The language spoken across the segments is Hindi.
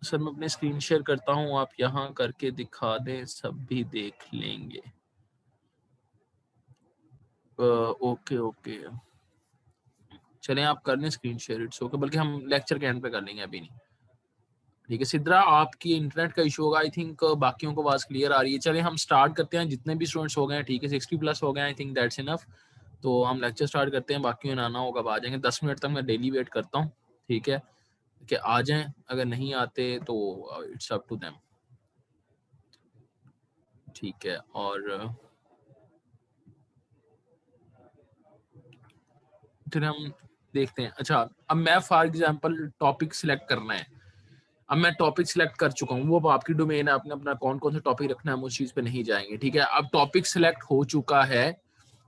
सर मैं अपने स्क्रीन शेयर करता हूँ, आप यहाँ करके दिखा दें, सब भी देख लेंगे। ओके ओके, चलें आप कर लें स्क्रीन शेयर, इट्स ओके, बल्कि हम लेक्चर के एंड पे कर लेंगे, अभी नहीं। ठीक है सिद्रा, आपकी इंटरनेट का इशू होगा आई थिंक, बाकियों को आवाज क्लियर आ रही है। चलें हम स्टार्ट करते हैं, जितने भी स्टूडेंट्स हो गए हैं, ठीक है 60+ हो गए, आई थिंक दैट्स इनफ। तो हम लेक्चर स्टार्ट करते हैं, बाकियों ने आना होगा आ जाएंगे, 10 मिनट तक मैं डेली वेट करता हूँ, ठीक है कि आ जाएं, अगर नहीं आते तो इट्स अप टू देम, ठीक है। और फिर हम देखते हैं। अच्छा, अब मैं फॉर एग्जांपल टॉपिक सिलेक्ट करना है, अब मैं टॉपिक सिलेक्ट कर चुका हूँ, वो अब आपकी डोमेन है, आपने अपना कौन कौन सा टॉपिक रखना है, हम उस चीज पे नहीं जाएंगे, ठीक है। अब टॉपिक सिलेक्ट हो चुका है,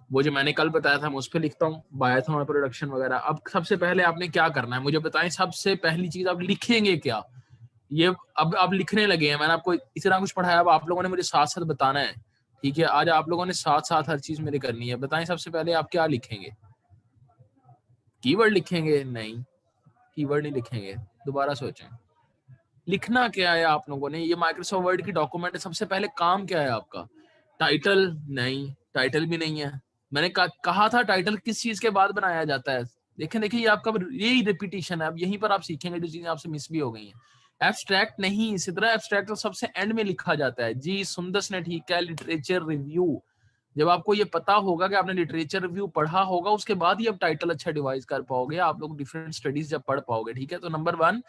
वो जो मैंने कल बताया था मैं उस पर लिखता हूँ, बायोथन प्रोडक्शन वगैरह। अब सबसे पहले आपने क्या करना है मुझे बताएं, सबसे पहली चीज आप लिखेंगे क्या, ये अब लिखने लगे हैं, मैंने आपको इतना कुछ पढ़ाया, अब आप लोगों ने मुझे साथ साथ बताना है, ठीक है। आज आप लोगों ने साथ साथ हर चीज मेरे करनी है। बताएं सबसे पहले आप क्या लिखेंगे, कीवर्ड लिखेंगे? नहीं, कीवर्ड नहीं लिखेंगे, दोबारा सोचें, लिखना क्या है आप लोगों ने। ये माइक्रोसॉफ्ट वर्ड की डॉक्यूमेंट है, सबसे पहले काम क्या है आपका, टाइटल? नहीं, टाइटल भी नहीं है। मैंने कहा था टाइटल किस चीज के बाद बनाया जाता है, देखें देखिए, ये आपका यही रिपीटिशन है, अब यहीं पर आप सीखेंगे जो चीजें आपसे मिस भी हो गई हैं। एब्स्ट्रैक्ट नहीं, इसी तरह एब्स्ट्रैक्ट तो सबसे एंड में लिखा जाता है। जी सुंदस ने ठीक है, लिटरेचर रिव्यू, जब आपको ये पता होगा कि आपने लिटरेचर रिव्यू पढ़ा होगा, उसके बाद ही आप टाइटल अच्छा डिवाइस कर पाओगे, आप लोग डिफरेंट स्टडीज जब पढ़ पाओगे, ठीक है। तो नंबर 1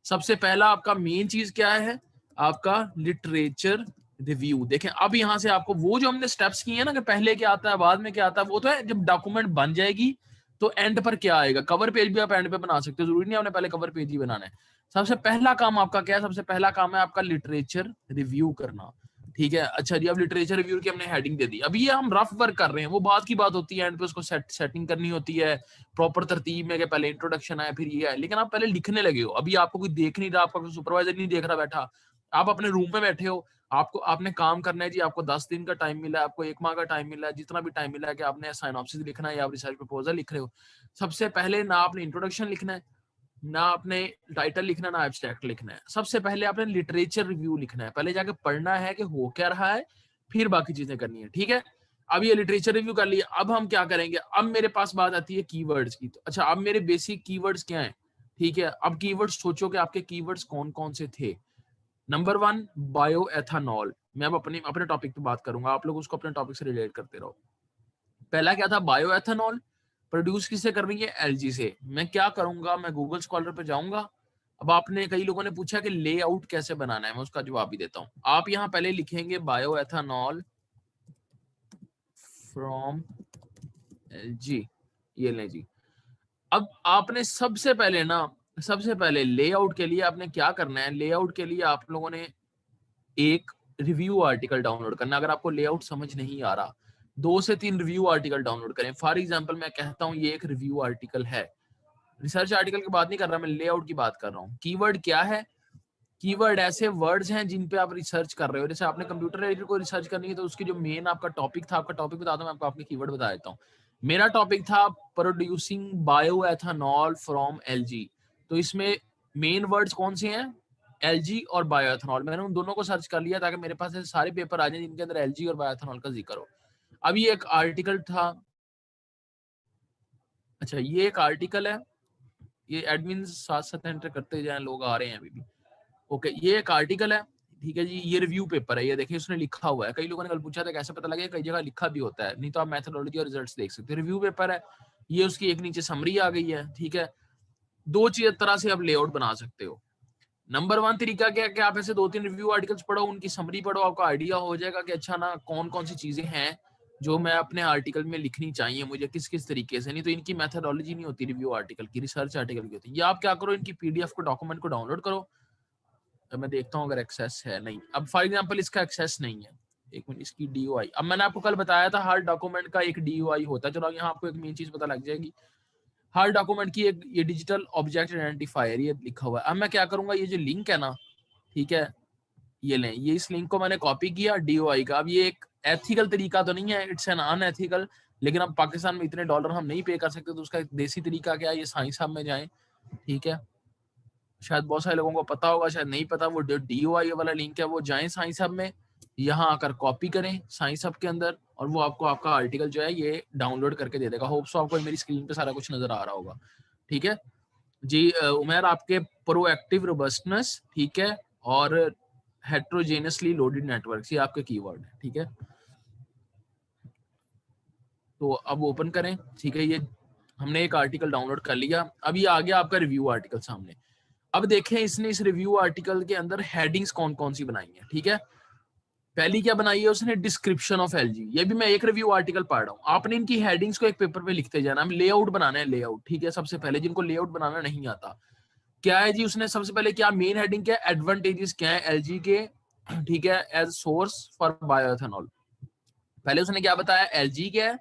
सबसे पहला आपका मेन चीज क्या है, आपका लिटरेचर रिव्यू। देखें अब यहां से आपको वो जो हमने स्टेप्स किए हैं ना, कि पहले क्या आता है बाद में क्या आता है, वो तो है जब डॉक्यूमेंट बन जाएगी तो एंड पर क्या आएगा, कवर पेज भी आप एंड पे बना सकते हो, जरूरी नहीं आपने पहले कवर पेज ही बनाना है। सबसे पहला काम आपका क्या है, सबसे पहला काम है आपका लिटरेचर रिव्यू करना, ठीक है। अच्छा जी, अब लिटरेचर रिव्यू की हमने हेडिंग दे दी, अभी ये हम रफ वर्क कर रहे हैं, वो बात की बात होती है, एंड पे उसको सेटिंग करनी होती है प्रॉपर तरतीब में, कि पहले इंट्रोडक्शन है फिर ये है, लेकिन आप पहले लिखने लगे हो, अभी आपको कोई देख नहीं रहा, आपका कोई सुपरवाइजर नहीं देख रहा बैठा, आप अपने रूम में बैठे हो, आपको आपने काम करना है जी, आपको 10 दिन का टाइम मिला है, आपको 1 माह का टाइम मिला है, जितना भी टाइम मिला है कि आपने साइनॉप्सिस लिखना है या आप रिसर्च प्रपोजल लिख रहे हो। सबसे पहले ना आपने इंट्रोडक्शन लिखना है, ना आपने टाइटल लिखना, ना एब्स्ट्रैक्ट लिखना है, सबसे पहले आपने लिटरेचर रिव्यू लिखना है, पहले जाके पढ़ना है कि हो क्या रहा है, फिर बाकी चीजें करनी है, ठीक है। अब ये लिटरेचर रिव्यू कर लिया, अब हम क्या करेंगे, अब मेरे पास बात आती है कीवर्ड्स की। तो अच्छा, अब मेरे बेसिक कीवर्ड्स क्या हैं, ठीक है। अब कीवर्ड्स सोचो कि आपके कीवर्ड्स कौन कौन से थे। नंबर 1 बायो एथानॉल, मैं अब अपने अपने टॉपिक पे बात करूंगा, आप लोग उसको अपने टॉपिक से रिलेट करते रहो। पहला क्या था, बायो एथानॉल प्रोड्यूस किससे कर रही है, एलजी से। मैं क्या करूंगा, मैं गूगल स्कॉलर पे जाऊंगा। अब आपने कई लोगों ने पूछा कि लेआउट कैसे बनाना है, मैं उसका जवाब भी देता हूं। आप यहां पहले लिखेंगे बायो एथानॉल फ्रॉम एलजी, ये लें जी। अब आपने सबसे पहले लेआउट के लिए आपने क्या करना है, लेआउट के लिए आप लोगों ने एक रिव्यू आर्टिकल डाउनलोड करना। अगर आपको लेआउट समझ नहीं आ रहा, 2 से 3 रिव्यू आर्टिकल डाउनलोड करें। फॉर एग्जांपल मैं कहता हूं ये एक रिव्यू आर्टिकल है, रिसर्च आर्टिकल की बात नहीं कर रहा मैं, लेआउट की बात कर रहा हूँ। कीवर्ड क्या है, कीवर्ड ऐसे वर्ड्स हैं जिन पे आप रिसर्च कर रहे हो, जैसे आपने कंप्यूटर एडेड को रिसर्च करनी है तो उसकी जो मेन आपका टॉपिक था, आपका टॉपिक बता दो, मैं आपको आपके कीवर्ड बता देता हूँ। मेरा टॉपिक था producing bio ethanol from LG, तो इसमें मेन वर्ड्स कौन से हैं, एलजी और बायो एथानॉल। मैंने उन दोनों को सर्च कर लिया ताकि मेरे पास ऐसे सारे पेपर आ जाए जिनके अंदर एलजी और बायो एथानॉल का जिक्र हो। अब ये एक आर्टिकल था, अच्छा ये एक आर्टिकल है, ये एडमिन साथ साथ एंटर करते जाएं, लोग आ रहे हैं अभी भी। ओके, ये एक आर्टिकल है, ठीक है जी, ये रिव्यू पेपर है, ये देखिए उसने लिखा हुआ है। कई लोगों ने कल पूछा था कैसे पता लगे, कई जगह लिखा भी होता है, नहीं तो आप मेथोडोलॉजी और रिजल्ट्स देख सकते हैं। रिव्यू पेपर है, ये उसकी एक नीचे समरी आ गई है, ठीक है। दो चीज तरह से आप लेआउट बना सकते हो। नंबर 1 तरीका क्या है कि आप ऐसे 2-3 रिव्यू आर्टिकल्स पढ़ो, उनकी समरी पढ़ो, आपको आइडिया हो जाएगा कि अच्छा ना कौन कौन सी चीजें हैं जो मैं अपने आर्टिकल में लिखनी चाहिए मुझे, किस किस तरीके से। नहीं तो इनकी मेथोडोलॉजी नहीं होती रिव्यू आर्टिकल की, रिसर्च आर्टिकल की होती है। ये आप क्या करो, इनकी पीडीएफ को, डॉक्यूमेंट को डाउनलोड करो। अब मैं देखता हूँ अगर एक्सेस है, नहीं, अब फॉर एग्जांपल इसका एक्सेस नहीं है, एक मिनट, इसकी डीओआई, अब मैंने आपको कल बताया था हर डॉक्यूमेंट का एक डीओआई होता है, चलो यहाँ आपको एक मेन चीज पता लग जाएगी। हर डॉक्यूमेंट की एक ये डिजिटल ऑब्जेक्ट आइडेंटिफायर ये लिखा हुआ है। अब मैं क्या करूंगा, ये जो लिंक है ना, ठीक है, ये लें, ये इस लिंक को मैंने कॉपी किया डीओआई का। अब ये एक एथिकल तरीका तो नहीं है, इट्स एन अनएथिकल, लेकिन अब पाकिस्तान में इतने डॉलर हम नहीं पे कर सकते, तो उसका देसी तरीका क्या है, ये साइंस हब में जाएं, ठीक है, शायद बहुत सारे लोगों को पता होगा, शायद नहीं पता। वो जो DOI वाला लिंक है वो जाएं साइंस हब में, यहाँ आकर कॉपी करें साइंस हब के अंदर, और वो आपको आपका आर्टिकल जो है ये डाउनलोड करके दे देगा। होप सो आपको मेरी स्क्रीन पे सारा कुछ नजर आ रहा होगा। ठीक है जी। उमेर, आपके प्रोएक्टिव रोबस्टनेस, ठीक है, और हेट्रोजेनियसली लोडेड नेटवर्क, ये आपके कीवर्ड है। ठीक है, तो अब ओपन करें। ठीक है, ये हमने एक आर्टिकल डाउनलोड कर लिया। अब ये आ गया आपका रिव्यू आर्टिकल सामने। अब देखें इसने इस रिव्यू आर्टिकल के अंदर हेडिंग्स कौन कौन सी बनाई है। ठीक है, पहली क्या बनाई है उसने, डिस्क्रिप्शन ऑफ एलजी। ये भी मैं एक रिव्यू आर्टिकल पढ़ रहा हूँ। आपने इनकी हेडिंग्स को एक पेपर पे लिखते जाना। हम लेआउट बनाना है, लेआउट। ठीक है, सबसे पहले जिनको लेआउट बनाना नहीं आता, क्या है जी, उसने सबसे पहले क्या मेन हेडिंग क्या है, एडवांटेजेस क्या है एलजी के, ठीक है, एज सोर्स फॉर बायोएथेनॉल। पहले उसने क्या बताया, एलजी क्या है,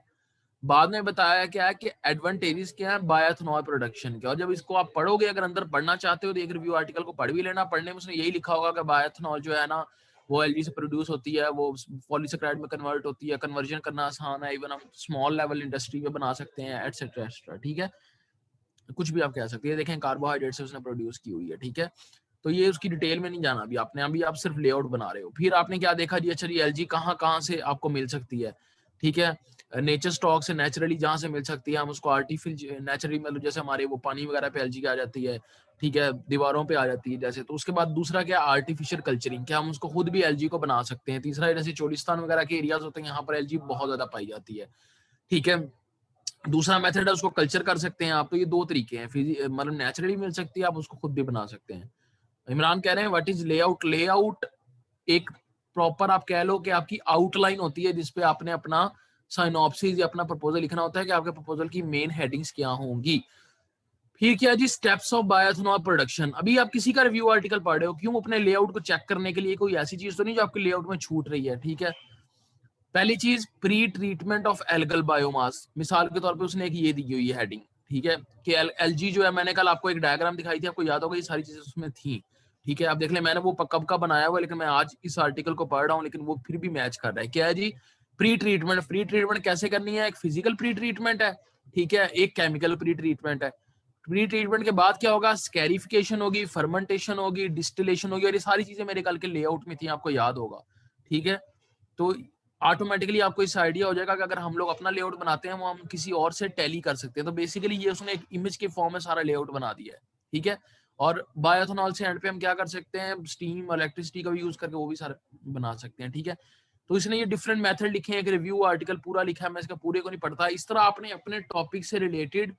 बाद में बताया क्या है कि एडवांटेजेस क्या है बायोएथेनॉल प्रोडक्शन के। और जब इसको आप पढ़ोगे, अगर अंदर पढ़ना चाहते हो तो एक रिव्यू आर्टिकल को पढ़ भी लेना। पढ़ने में उसने यही लिखा होगा कि बायोएथेनॉल जो है ना वो एलजी से प्रोड्यूस होती है, वो पॉलीसेकेराइड में कन्वर्ट होती है, कन्वर्जन करना आसान है, इवन हम स्मॉल लेवल इंडस्ट्री में बना सकते हैं, एटसेट्रा एटसेट्रा। ठीक है, कुछ भी आप कह सकते हैं। देखें कार्बोहाइड्रेट से उसने प्रोड्यूस की हुई है। ठीक है, तो ये उसकी डिटेल में नहीं जाना अभी आपने, अभी आप सिर्फ लेआउट बना रहे हो। फिर आपने क्या देखा जी, अच्छा जी एलजी कहाँ कहाँ से आपको मिल सकती है। ठीक है, नेचर स्टॉक से नेचुरली जहाँ से मिल सकती है हम उसको आर्टिफिशियल नेचुरली, मतलब जैसे हमारे वो पानी वगैरह पे एलजी आ जाती है। ठीक है, दीवारों पे आ जाती है जैसे। तो उसके बाद दूसरा क्या, आर्टिफिशियल कल्चरिंग, क्या हम उसको खुद भी एलजी को बना सकते हैं। तीसरा जैसे चोलिस्तान वगैरह के एरियाज होते हैं, यहाँ पर एलजी बहुत ज्यादा पाई जाती है। ठीक है, दूसरा मेथड है उसको कल्चर कर सकते हैं आप। तो ये दो तरीके हैं, मतलब नेचुरली मिल सकती है, आप उसको खुद भी बना सकते हैं। इमरान कह रहे हैं व्हाट इज लेआउट। लेआउट एक प्रॉपर आप कह लो कि आपकी आउटलाइन होती है जिसपे आपने अपना साइनॉप्सिस या अपना प्रपोजल लिखना होता है कि आपके प्रपोजल की मेन हेडिंग्स क्या होंगी। फिर क्या जी, स्टेप्स ऑफ बायोएथेनॉल प्रोडक्शन। अभी आप किसी का रिव्यू आर्टिकल पढ़ रहे हो, क्यों, अपने लेआउट को चेक करने के लिए। कोई ऐसी चीज तो नहीं जो आपके लेआउट में छूट रही है। ठीक है, पहली चीज, pre treatment of algal biomass. मिसाल के तौर पे उसने एक ये दी हुई है हेडिंग। ठीक है, कि एलजी जो है, मैंने कल आपको एक डायग्राम दिखाई थी, आपको याद होगा, ये सारी चीजें उसमें थी। ठीक है, आप देख ले, मैंने वो कब का बनाया हुआ, लेकिन मैं आज इस आर्टिकल को पढ़ रहा हूँ, लेकिन वो फिर भी मैच कर रहा है। क्या है जी, प्री ट्रीटमेंट। प्री ट्रीटमेंट कैसे करनी है, एक फिजिकल प्री ट्रीटमेंट है, ठीक है, एक केमिकल प्री ट्रीटमेंट है। प्री ट्रीटमेंट के बाद क्या होगा, स्कैरिफिकेशन होगी, फर्मेंटेशन होगी, डिस्टिलेशन होगी, और ये सारी चीजें मेरे कल के लेआउट में थी, आपको याद होगा। ठीक है, तो ऑटोमेटिकली आपको इस आइडिया हो जाएगा कि अगर हम लोग अपना लेआउट बनाते हैं वो हम किसी और से टैली कर सकते हैं। तो बेसिकली ये उसने एक इमेज के फॉर्म में सारा लेआउट बना दिया है। ठीक है, और बायोएथेनॉल से एंड पे हम क्या कर सकते हैं, स्टीम इलेक्ट्रिसिटी का भी यूज करके वो भी सारा बना सकते हैं। ठीक है, तो इसने ये डिफरेंट मेथड लिखे हैं, एक रिव्यू आर्टिकल पूरा लिखा है, मैं इसका पूरे को नहीं पढ़ता। इस तरह आपने अपने टॉपिक से रिलेटेड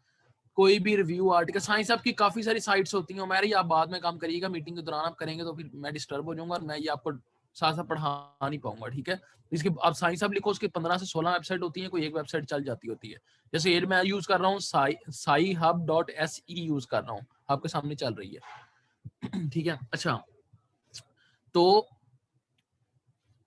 कोई भी रिव्यू आर्टिकल, साइंस आपकी काफी सारी साइट्स होती हैं, मेरी आप बाद में काम करिएगा, मीटिंग के दौरान आप करेंगे तो फिर मैं डिस्टर्ब हो जाऊंगा और मैं ये आपको साथ साथ पढ़ा नहीं पाऊंगा। ठीक है, इसके आप साइंस आप लिखो, उसकी 15 से 16 वेबसाइट होती है, कोई एक वेबसाइट चल जाती होती है। जैसे ये मैं यूज कर रहा हूँ साई-hub.se यूज कर रहा हूँ, आपके सामने चल रही है। ठीक है, अच्छा, तो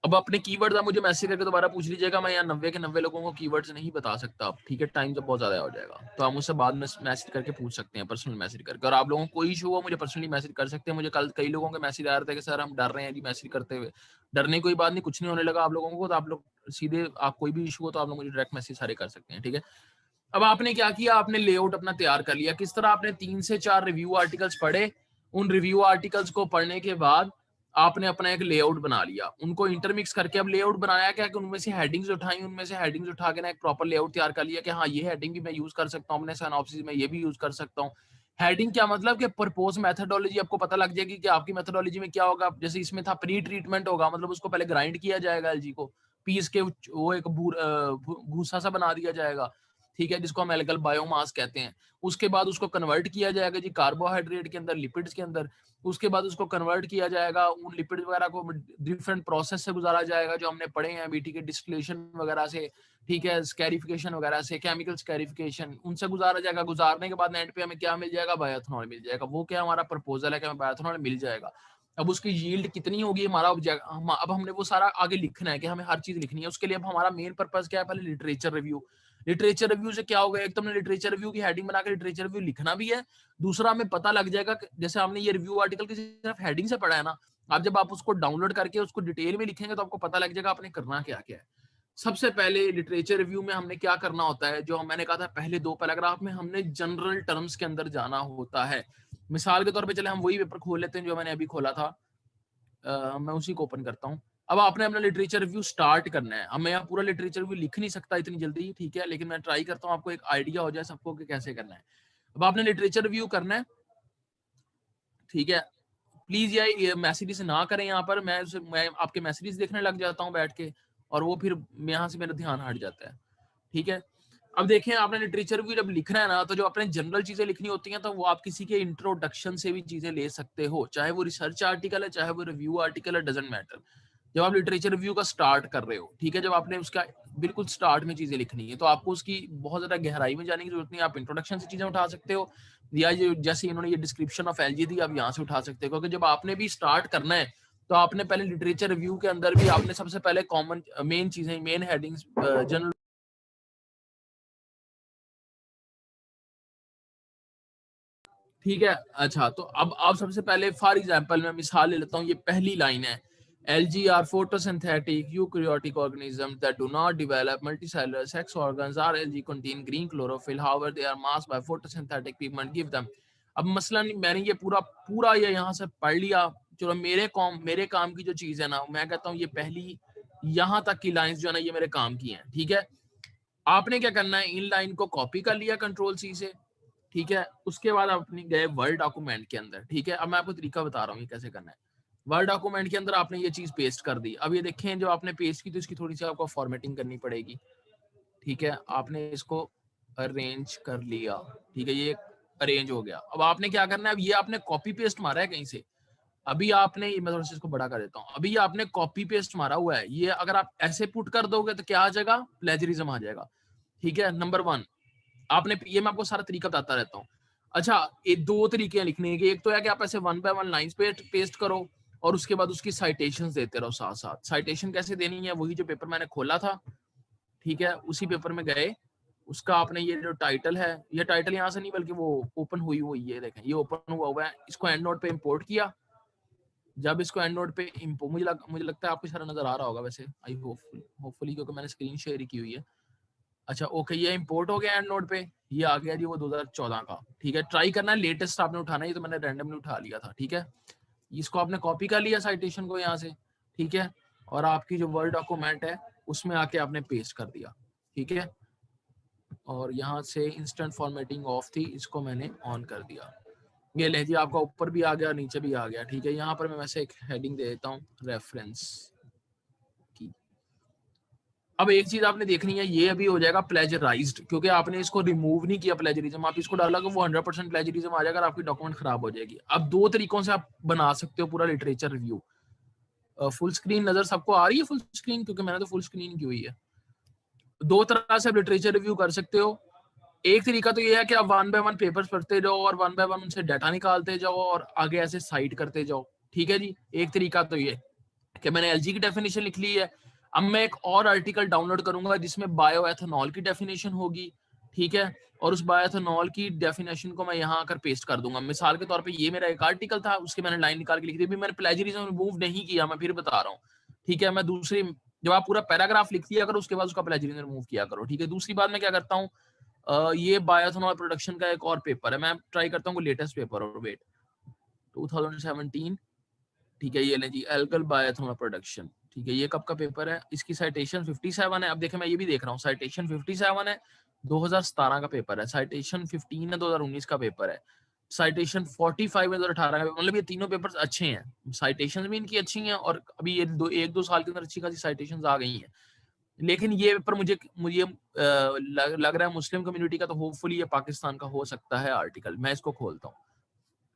अब अपने कीवर्ड आप मुझे मैसेज करके दोबारा पूछ लीजिएगा, मैं यहाँ 90 के 90 लोगों को कीवर्ड्स नहीं बता सकता अब। ठीक है, टाइम जब बहुत ज्यादा हो जाएगा तो आप मुझसे बाद में मैसेज करके पूछ सकते हैं, पर्सनल मैसेज करके। और आप लोगों को कोई इशू हो मुझे पर्सनली मैसेज कर सकते हैं। मुझे कल कई लोगों के मैसेज आ रहे थे कि सर हम डर रहे हैं जी मैसेज करते हुए। डरने की कोई बात नहीं, कुछ नहीं होने लगा आप लोगों को। तो आप लोग सीधे, आप कोई भी इशू हो तो आप लोग मुझे डायरेक्ट मैसेज सारे कर सकते हैं। ठीक है, अब आपने क्या किया, आपने लेआउट अपना तैयार कर लिया। किस तरह, आपने 3 से 4 रिव्यू आर्टिकल्स पढ़े। उन रिव्यू आर्टिकल्स को पढ़ने के बाद आपने अपना एक लेआउट बना लिया, उनको इंटरमिक्स करके। अब लेआउट बनाया क्या कि उनमें से हेडिंग्स उठाई, उनमें से हेडिंग्स उठा के ना एक प्रॉपर लेआउट तैयार कर लिया कि हाँ ये हेडिंग भी मैं यूज कर सकता हूँ अपने सिनॉप्सिस में, ये भी यूज कर सकता हूँ। हेडिंग क्या मतलब कि प्रपोज मेथोडोलॉजी आपको पता लग जाएगी कि आपकी मेथोडोलॉजी में क्या होगा। जैसे इसमें था प्री ट्रीटमेंट होगा, मतलब उसको पहले ग्राइंड किया जाएगा एलजी को, पीस के वो एक भूसा सा बना दिया जाएगा। ठीक है, जिसको हम एल्गल बायोमास कहते हैं। उसके बाद उसको कन्वर्ट किया जाएगा जी कार्बोहाइड्रेट के अंदर, लिपिड्स के अंदर। उसके बाद उसको कन्वर्ट किया जाएगा, उन लिपिड वगैरह को डिफरेंट प्रोसेस से गुजारा जाएगा जो हमने पढ़े हैं बीटी के, डिस्टिलेशन वगैरह से। ठीक है, स्कैरिफिकेशन वगैरह से, केमिकल स्कैरिफिकेशन, उनसे गुजारा जाएगा। गुजारने के बाद एंड पे हमें क्या मिल जाएगा, बायोएथेनॉल मिल जाएगा। वो क्या हमारा प्रपोजल है कि हमें बायोएथेनॉल मिल जाएगा। अब उसकी यील्ड कितनी होगी हमारा अब हमने वो सारा आगे लिखना है कि हमें हर चीज लिखनी है। उसके लिए अब हमारा मेन पर्पस क्या है, पहले लिटरेचर रिव्यू। लिटरेचर रिव्यू से क्या होगा, एक तो हमने लिटरेचर रिव्यू की हेडिंग बनाकर लिटरेचर रिव्यू लिखना भी है। दूसरा हमें पता लग जाएगा जैसे हमने ये रिव्यू आर्टिकल की सिर्फ हेडिंग से पढ़ा है ना, अब जब आप उसको डाउनलोड करके उसको डिटेल में लिखेंगे तो आपको पता लग जाएगा आपने करना क्या क्या है। सबसे पहले लिटरेचर रिव्यू में हमने क्या करना होता है, जो मैंने कहा था पहले 2 पैराग्राफ में हमने जनरल टर्म्स के अंदर जाना होता है। मिसाल के तौर पे चले हम वही पेपर खोल लेते हैं जो मैंने अभी खोला था। मैं उसी को ओपन करता हूँ। अब आपने अपना लिटरेचर रिव्यू स्टार्ट करना है। अब मैं यहाँ पूरा लिटरेचर रिव्यू लिख नहीं सकता इतनी जल्दी, ठीक है, लेकिन मैं ट्राई करता हूँ आपको एक आइडिया हो जाए सबको कि कैसे करना है। अब आपने लिटरेचर रिव्यू करना है, ठीक है। प्लीज ये मैसेजेस ना करें यहाँ पर, मैं आपके मैसेजेस देखने लग जाता हूँ बैठ के, और वो फिर यहाँ से मेरा ध्यान हट जाता है, ठीक है। अब देखें, आपने लिटरेचर भी जब लिखना है ना, तो जो आपने जनरल चीजें लिखनी होती हैं तो वो आप किसी के इंट्रोडक्शन से भी चीजें ले सकते हो, चाहे वो रिसर्च आर्टिकल है, चाहे वो रिव्यू आर्टिकल है, डजंट मैटर। जब आप लिटरेचर रिव्यू का स्टार्ट कर रहे हो, ठीक है, जब आपने उसका बिल्कुल स्टार्ट में चीजें लिखनी है तो आपको उसकी बहुत ज्यादा गहराई में जाने की जरूरत नहीं है। आप इंट्रोडक्शन से चीजें उठा सकते हो, या जैसे इन्होंने ये डिस्क्रिप्शन ऑफ एलजी दी, आप यहाँ से उठा सकते हो, क्योंकि जब आपने भी स्टार्ट करना है तो आपने पहले लिटरेचर रिव्यू के अंदर भी आपने सबसे पहले कॉमन मेन चीजें, मेन हेडिंग्स, जनरल, ठीक है। अच्छा, तो अब आप सबसे पहले फॉर एग्जांपल मैं मिसाल ले लेता हूँ, ये पहली लाइन है, algae are photosynthetic eukaryotic organism that do not develop multicellular sex organs are algae contain green chlorophyll however they are masked by photosynthetic pigment give them. अब मसलन मैंने ये पूरा पूरा ये यहाँ से पढ़ लिया। चलो मेरे काम की जो चीज है ना, मैं कहता हूँ ये पहली यहाँ तक की लाइंस जो है ना, ये मेरे काम की हैं, ठीक है। आपने क्या करना है, इन लाइन को कॉपी कर लिया कंट्रोल सी से, ठीक है। उसके बाद आप अपनी गए वर्ड डॉक्यूमेंट के अंदर, ठीक है। अब मैं आपको तरीका बता रहा हूँ ये कैसे करना है। वर्ड डॉक्यूमेंट के अंदर आपने ये चीज पेस्ट कर दी। अब ये देखें, जो आपने पेस्ट की तो इसकी थोड़ी सी आपको फॉर्मेटिंग करनी पड़ेगी, ठीक है। आपने इसको अरेंज कर लिया, ठीक है, ये अरेंज हो गया। अब आपने क्या करना है, अब ये आपने कॉपी पेस्ट मारा है कहीं से, अभी आपने, मैं थोड़ा सा इसको बड़ा कर देता हूँ, अभी आपने कॉपी पेस्ट मारा हुआ है, ये अगर आप ऐसे पुट कर दोगे तो क्या आ जाएगा, प्लेजरिज्म आ जाएगा, ठीक है। नंबर 1, आपने, ये मैं आपको सारा तरीका बताता रहता हूँ। अच्छा, ये 2 तरीके हैं लिखने के, एक तो है कि आप ऐसे 1 बाय 1 लाइंस पे पेस्ट करो, और उसके बाद उसकी साइटेशंस देते रहो साथ साथ। साइटेशन कैसे देनी है, वही जो पेपर मैंने खोला था, ठीक है, उसी पेपर में गए, उसका आपने ये जो टाइटल है, ये टाइटल यहाँ से नहीं बल्कि वो ओपन हुई हुई, ये देखें ये ओपन हुआ है, इसको एंड नोट पे इंपोर्ट किया। जब इसको एंड नोट पे मुझे लगता है आपको सारा नजर आ रहा होगा वैसे, आई होपफुली, क्योंकि मैंने स्क्रीन शेयर ही की हुई है। अच्छा, ओके, ये इंपोर्ट हो गया एंड नोट पे, ये आ गया जी वो 2014 का, ठीक है। ट्राई करना है लेटेस्ट आपने उठाना है, ये तो मैंने रैंडमली उठा लिया था, ठीक है। इसको आपने कॉपी कर लिया साइटेशन को यहाँ से, ठीक है, और आपकी जो वर्ड डॉक्यूमेंट है उसमें आके आपने पेस्ट कर दिया, ठीक है। और यहाँ से इंस्टेंट फॉर्मेटिंग ऑफ थी, इसको मैंने ऑन कर दिया। ये ले जी, आपका ऊपर भी आ गया नीचे भी आ गया, ठीक है। यहाँ पर मैं वैसे एक हेडिंग दे देता हूँ रेफरेंस की। अब एक चीज आपने देखनी है, ये अभी हो जाएगा प्लेजराइज्ड, क्योंकि आपने इसको रिमूव नहीं किया प्लेजरिज्म, आप इसको डाला वो 100% प्लेजरिज्म आ जाएगा, आपकी डॉक्यूमेंट खराब हो जाएगी। अब 2 तरीकों से आप बना सकते हो पूरा लिटरेचर रिव्यू। फुल स्क्रीन नजर सबको आ रही है, फुल स्क्रीन, क्योंकि मैंने तो फुल स्क्रीन की हुई है। 2 तरह से आप लिटरेचर रिव्यू कर सकते हो। एक तरीका तो ये है कि आप 1 बाय 1 पेपर्स पढ़ते जाओ और 1 बाय 1 उनसे डाटा निकालते जाओ और आगे ऐसे साइट करते जाओ, ठीक है जी। एक तरीका तो ये कि मैंने एलजी की डेफिनेशन लिख ली है, अब मैं एक और आर्टिकल डाउनलोड करूंगा जिसमें बायो एथेनॉल की डेफिनेशन होगी, ठीक है, और उस बायो एथेनॉल की डेफिनेशन को मैं यहाँ आकर पेस्ट कर दूंगा। मिसाल के तौर पे ये मेरा एक आर्टिकल था, उसके मैंने लाइन निकाल के लिख दी। अभी मैंने प्लेजरिज्म रिमूव नहीं किया, मैं फिर बता रहा हूँ, ठीक है। मैं दूसरी, जब आप पूरा पैराग्राफ लिख दिया करो उसके बाद उसका प्लेजरिज्म रिमूव किया करो, ठीक है। दूसरी बात मैं क्या करता हूँ, ये बायोएथेनॉल प्रोडक्शन का एक और पेपर है, मैं ट्राई करता हूँ लेटेस्ट पेपर, और वेट 2017, ठीक है, ये लें जी, एल्गल बायोएथेनॉल प्रोडक्शन, ठीक है। ये कब का पेपर है, इसकी साइटेशन 57 है। अब देखें, मैं ये भी देख रहा हूँ, साइटेशन 57 है, 2017 का पेपर है। साइटेशन 15 है, 2019 का पेपर है। साइटेशन 45 है, 2018 का। मतलब ये तीनों पेपर्स अच्छे हैं, साइटेशन भी इनकी अच्छी हैं, और अभी ये 1-2 साल के अंदर अच्छी खासी साइटेशन आ गई हैं। लेकिन ये पेपर मुझे मुझे लग रहा है मुस्लिम कम्युनिटी का, तो होपफुली ये पाकिस्तान का हो सकता है आर्टिकल। मैं इसको खोलता हूँ,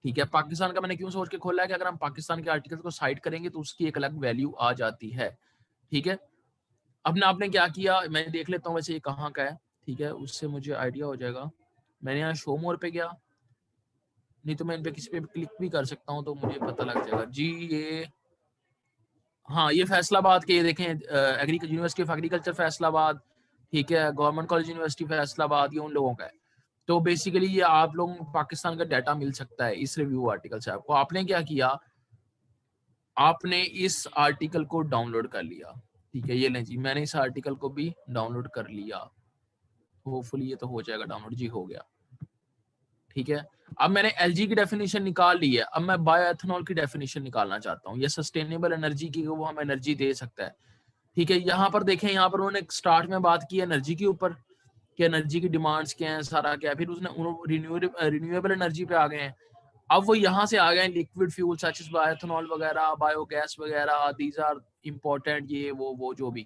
ठीक है। पाकिस्तान का मैंने क्यों सोच के खोला है कि अगर हम पाकिस्तान के आर्टिकल को साइड करेंगे तो उसकी एक अलग वैल्यू आ जाती है, ठीक है। अब ना आपने क्या किया, मैं देख लेता हूँ वैसे ये कहाँ का है, ठीक है, उससे मुझे आइडिया हो जाएगा। मैंने यहाँ शो मोर पे गया, नहीं तो मैं इन पे किसी पे क्लिक भी कर सकता हूँ तो मुझे पता लग जाएगा जी। ये, हाँ, ये फैसलाबाद के, ये देखें, यूनिवर्सिटी ऑफ एग्रीकल्चर फैसलाबाद, ठीक है, गवर्नमेंट कॉलेज यूनिवर्सिटी फैसलाबाद, ये उन लोगों का है। तो बेसिकली ये आप लोगों को पाकिस्तान का डाटा मिल सकता है इस रिव्यू आर्टिकल से। आपको, आपने क्या किया, आपने इस आर्टिकल को डाउनलोड कर लिया, ठीक है, ये लें जी, मैंने इस आर्टिकल को भी डाउनलोड कर लिया, होपफुली ये तो हो जाएगा डाउनलोड जी, हो गया। ठीक है, अब मैंने एलजी की डेफिनेशन निकाल ली है, अब मैं बायोएथेनॉल की डेफिनेशन निकालना चाहता हूँ। ये सस्टेनेबल एनर्जी की, वो हम एनर्जी दे सकता है। ठीक है, यहाँ पर देखें, यहाँ पर उन्होंने स्टार्ट में बात की एनर्जी के ऊपर कि एनर्जी की डिमांड्स क्या हैं, सारा क्या है, फिर उसने रिन्यूएबल एनर्जी पे आ गए हैं। अब वो यहाँ से आ गए liquid fuel such as bioethanol वगैरह, बायोगैस वगैरह, दीज आर इम्पोर्टेंट, ये वो जो भी।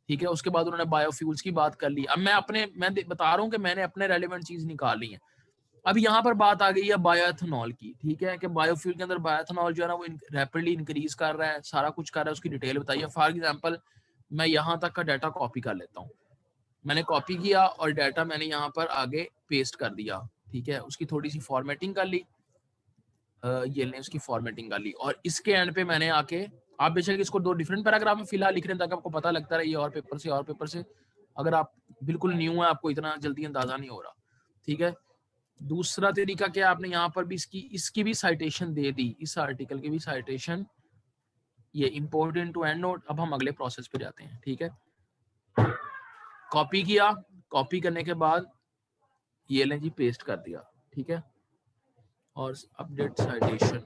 ठीक है, उसके बाद उन्होंने बायोफ्यूल्स की बात कर ली। अब मैं बता रहा हूँ कि मैंने अपने रेलेवेंट चीज निकाली है। अब यहाँ पर बात आ गई है बायोएथेनॉल की। ठीक है, कि बायोफ्यूल के अंदर बायोएथेनॉल जो है ना वो रैपिडली इंक्रीज कर रहा है, सारा कुछ कर रहा है, उसकी डिटेल बताइए। फॉर एग्जांपल मैं यहाँ तक का डाटा कॉपी कर लेता हूँ। मैंने कॉपी किया और डाटा मैंने यहाँ पर आगे पेस्ट कर दिया। ठीक है, उसकी थोड़ी सी फॉर्मेटिंग कर ली, ये लें, उसकी फॉर्मेटिंग कर ली, और इसके एंड पे मैंने आके, आप बेशक इसको 2 डिफरेंट पैराग्राफ में फिलहाल लिख रहे हैं ताकि आपको पता लगता रहे ये और पेपर से और पेपर से। अगर आप बिल्कुल न्यू है, आपको इतना जल्दी अंदाजा नहीं हो रहा। ठीक है, दूसरा तरीका क्या, आपने यहाँ पर भी इसकी भी साइटेशन दे दी, इस आर्टिकल की भी साइटेशन, ये इंपोर्टेंट टू एंड नोट। अब हम अगले प्रोसेस पे जाते हैं। ठीक है, कॉपी किया, कॉपी करने के बाद ये लें जी, पेस्ट कर दिया। ठीक है, और अपडेट साइटेशन,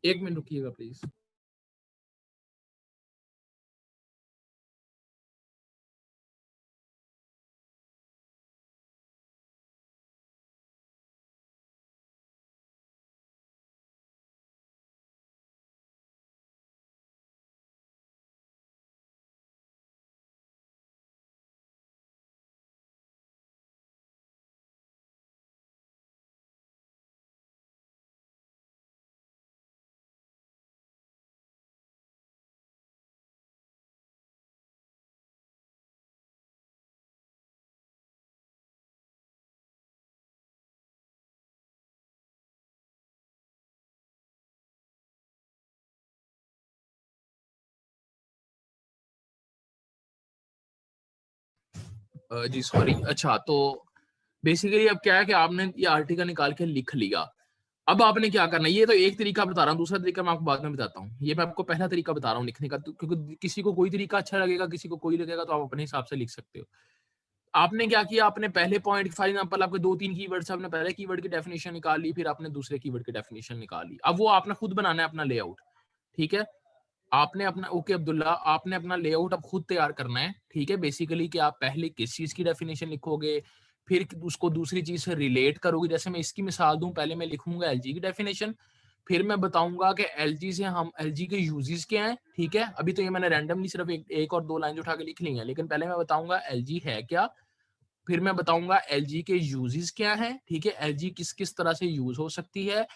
एक मिनट रुकिएगा प्लीज। जी सॉरी। अच्छा, तो बेसिकली अब क्या है कि आपने ये आर्टिकल निकाल के लिख लिया। अब आपने क्या करना है, ये तो एक तरीका बता रहा हूँ, दूसरा तरीका मैं आपको बाद में बताता हूँ। ये मैं आपको पहला तरीका बता रहा हूँ लिखने का, क्योंकि किसी को कोई तरीका अच्छा लगेगा, किसी को कोई लगेगा, तो आप अपने हिसाब से लिख सकते हो। आपने क्या किया, आपने पहले पॉइंट, फॉर एग्जांपल आपके 2-3 कीवर्ड्स, आपने पहले कीवर्ड की डेफिनेशन निकाल ली, फिर आपने दूसरे कीवर्ड की डेफिनेशन निकाल ली। अब वो आपने खुद बनाना है अपना लेआउट। ठीक है, आपने अपना, ओके अब्दुल्ला, आपने अपना लेआउट अब खुद तैयार करना है। ठीक है, बेसिकली कि आप पहले किस चीज की डेफिनेशन लिखोगे, फिर उसको दूसरी चीज से रिलेट करोगे। जैसे मैं इसकी मिसाल दूं, पहले मैं लिखूंगा एलजी की डेफिनेशन, फिर मैं बताऊंगा कि एलजी से हम एलजी के यूजेस क्या हैं। ठीक है, अभी तो ये मैंने रैंडमली सिर्फ एक और 2 लाइन उठा के लिख ली है, लेकिन पहले मैं बताऊंगा एलजी है क्या, फिर मैं बताऊंगा एलजी के यूजेस क्या हैं। ठीक है, एलजी किस किस तरह से यूज हो सकती है,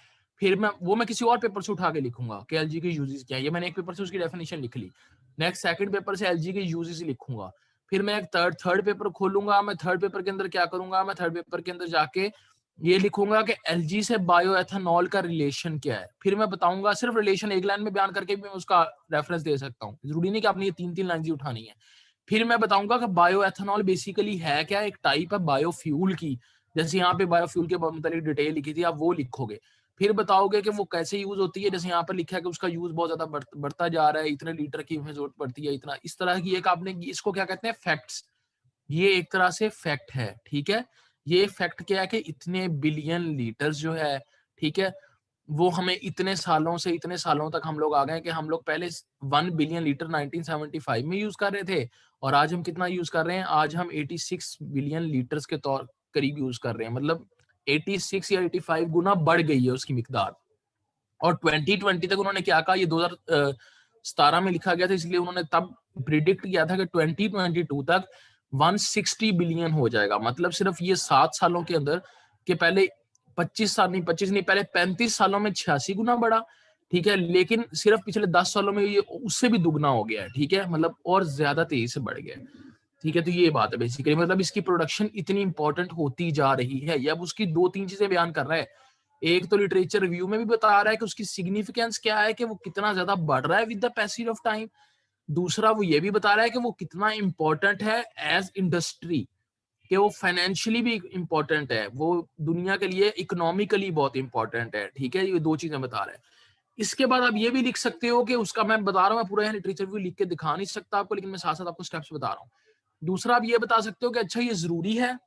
फिर मैं किसी और पेपर से उठा के लिखूंगा कि एलजी के यूजेस क्या है। ये मैंने एक पेपर से उसकी डेफिनेशन लिख ली। नेक्स्ट सेकंड पेपर से एलजी के यूजेस लिखूंगा। फिर मैं एक थर्ड पेपर खोलूंगा। मैं थर्ड पेपर के अंदर क्या करूंगा, मैं थर्ड पेपर के अंदर जाके ये लिखूंगा कि एलजी से बायोएथेनॉल का रिलेशन क्या है। फिर मैं बताऊंगा, सिर्फ रिलेशन एक लाइन में बयान करके भी मैं उसका रेफरेंस दे सकता हूँ, जरूरी नहीं कि आपने ये 3-3 लाइन ही उठानी है। फिर मैं बताऊंगा कि बायोएथेनॉल बेसिकली है क्या, एक टाइप है बायोफ्यूल की। जैसे यहाँ पे बायोफ्यूल के मतलब डिटेल लिखी थी, आप वो लिखोगे। फिर बताओगे कि वो कैसे यूज होती है, जैसे यहाँ पर लिखा है कि उसका यूज बहुत ज्यादा बढ़ता जा रहा है, इतने लीटर की हमें जरूरत पड़ती है, इतना, इस तरह की एक आपने, इसको क्या कहते हैं, फैक्ट्स। ये एक तरह से फैक्ट है। ठीक है, ये फैक्ट क्या है कि इतने बिलियन लीटर्स जो है, ठीक है, वो हमें इतने सालों तक हम लोग आ गए कि हम लोग पहले 1 बिलियन लीटर 1975 में यूज कर रहे थे, और आज हम कितना यूज कर रहे हैं, आज हम 86 बिलियन लीटर्स के तौर करीब यूज कर रहे हैं। मतलब 86 या 85 गुना बढ़ गई है उसकी मिकदार। और 2020 तक उन्होंने क्या कहा, ये 2017 में लिखा गया था, इसलिए उन्होंने तब प्रिडिक्ट किया था कि 2022 तक 160 बिलियन हो जाएगा। मतलब सिर्फ ये 7 सालों के अंदर, के पहले 25 नहीं, पहले 35 सालों में 86 गुना बढ़ा। ठीक है, लेकिन सिर्फ पिछले 10 सालों में ये उससे भी दुगना हो गया है। ठीक है, मतलब और ज्यादा तेजी से बढ़ गया है। ठीक है, तो ये बात है बेसिकली, मतलब इसकी प्रोडक्शन इतनी इंपॉर्टेंट होती जा रही है। ये अब उसकी 2-3 चीजें बयान कर रहा है। एक तो लिटरेचर रिव्यू में भी बता रहा है कि उसकी सिग्निफिकेंस क्या है, कि वो कितना ज्यादा बढ़ रहा है with the passage of time. दूसरा वो ये भी बता रहा है कि वो कितना इंपॉर्टेंट है एज इंडस्ट्री। कि वो फाइनेंशियली भी इंपॉर्टेंट है, वो दुनिया के लिए इकोनॉमिकली बहुत इंपॉर्टेंट है, ठीक है, ये दो चीजें बता रहे हैं। इसके बाद आप ये भी लिख सकते हो कि उसका, मैं बता रहा हूँ, मैं पूरा यहाँ लिटरेचर व्यू लिख के दिखा नहीं सकता आपको, लेकिन मैं साथ साथ आपको स्टेप्स बता रहा हूँ। दूसरा आप ये बता सकते हो कि अच्छा ये जरूरी है,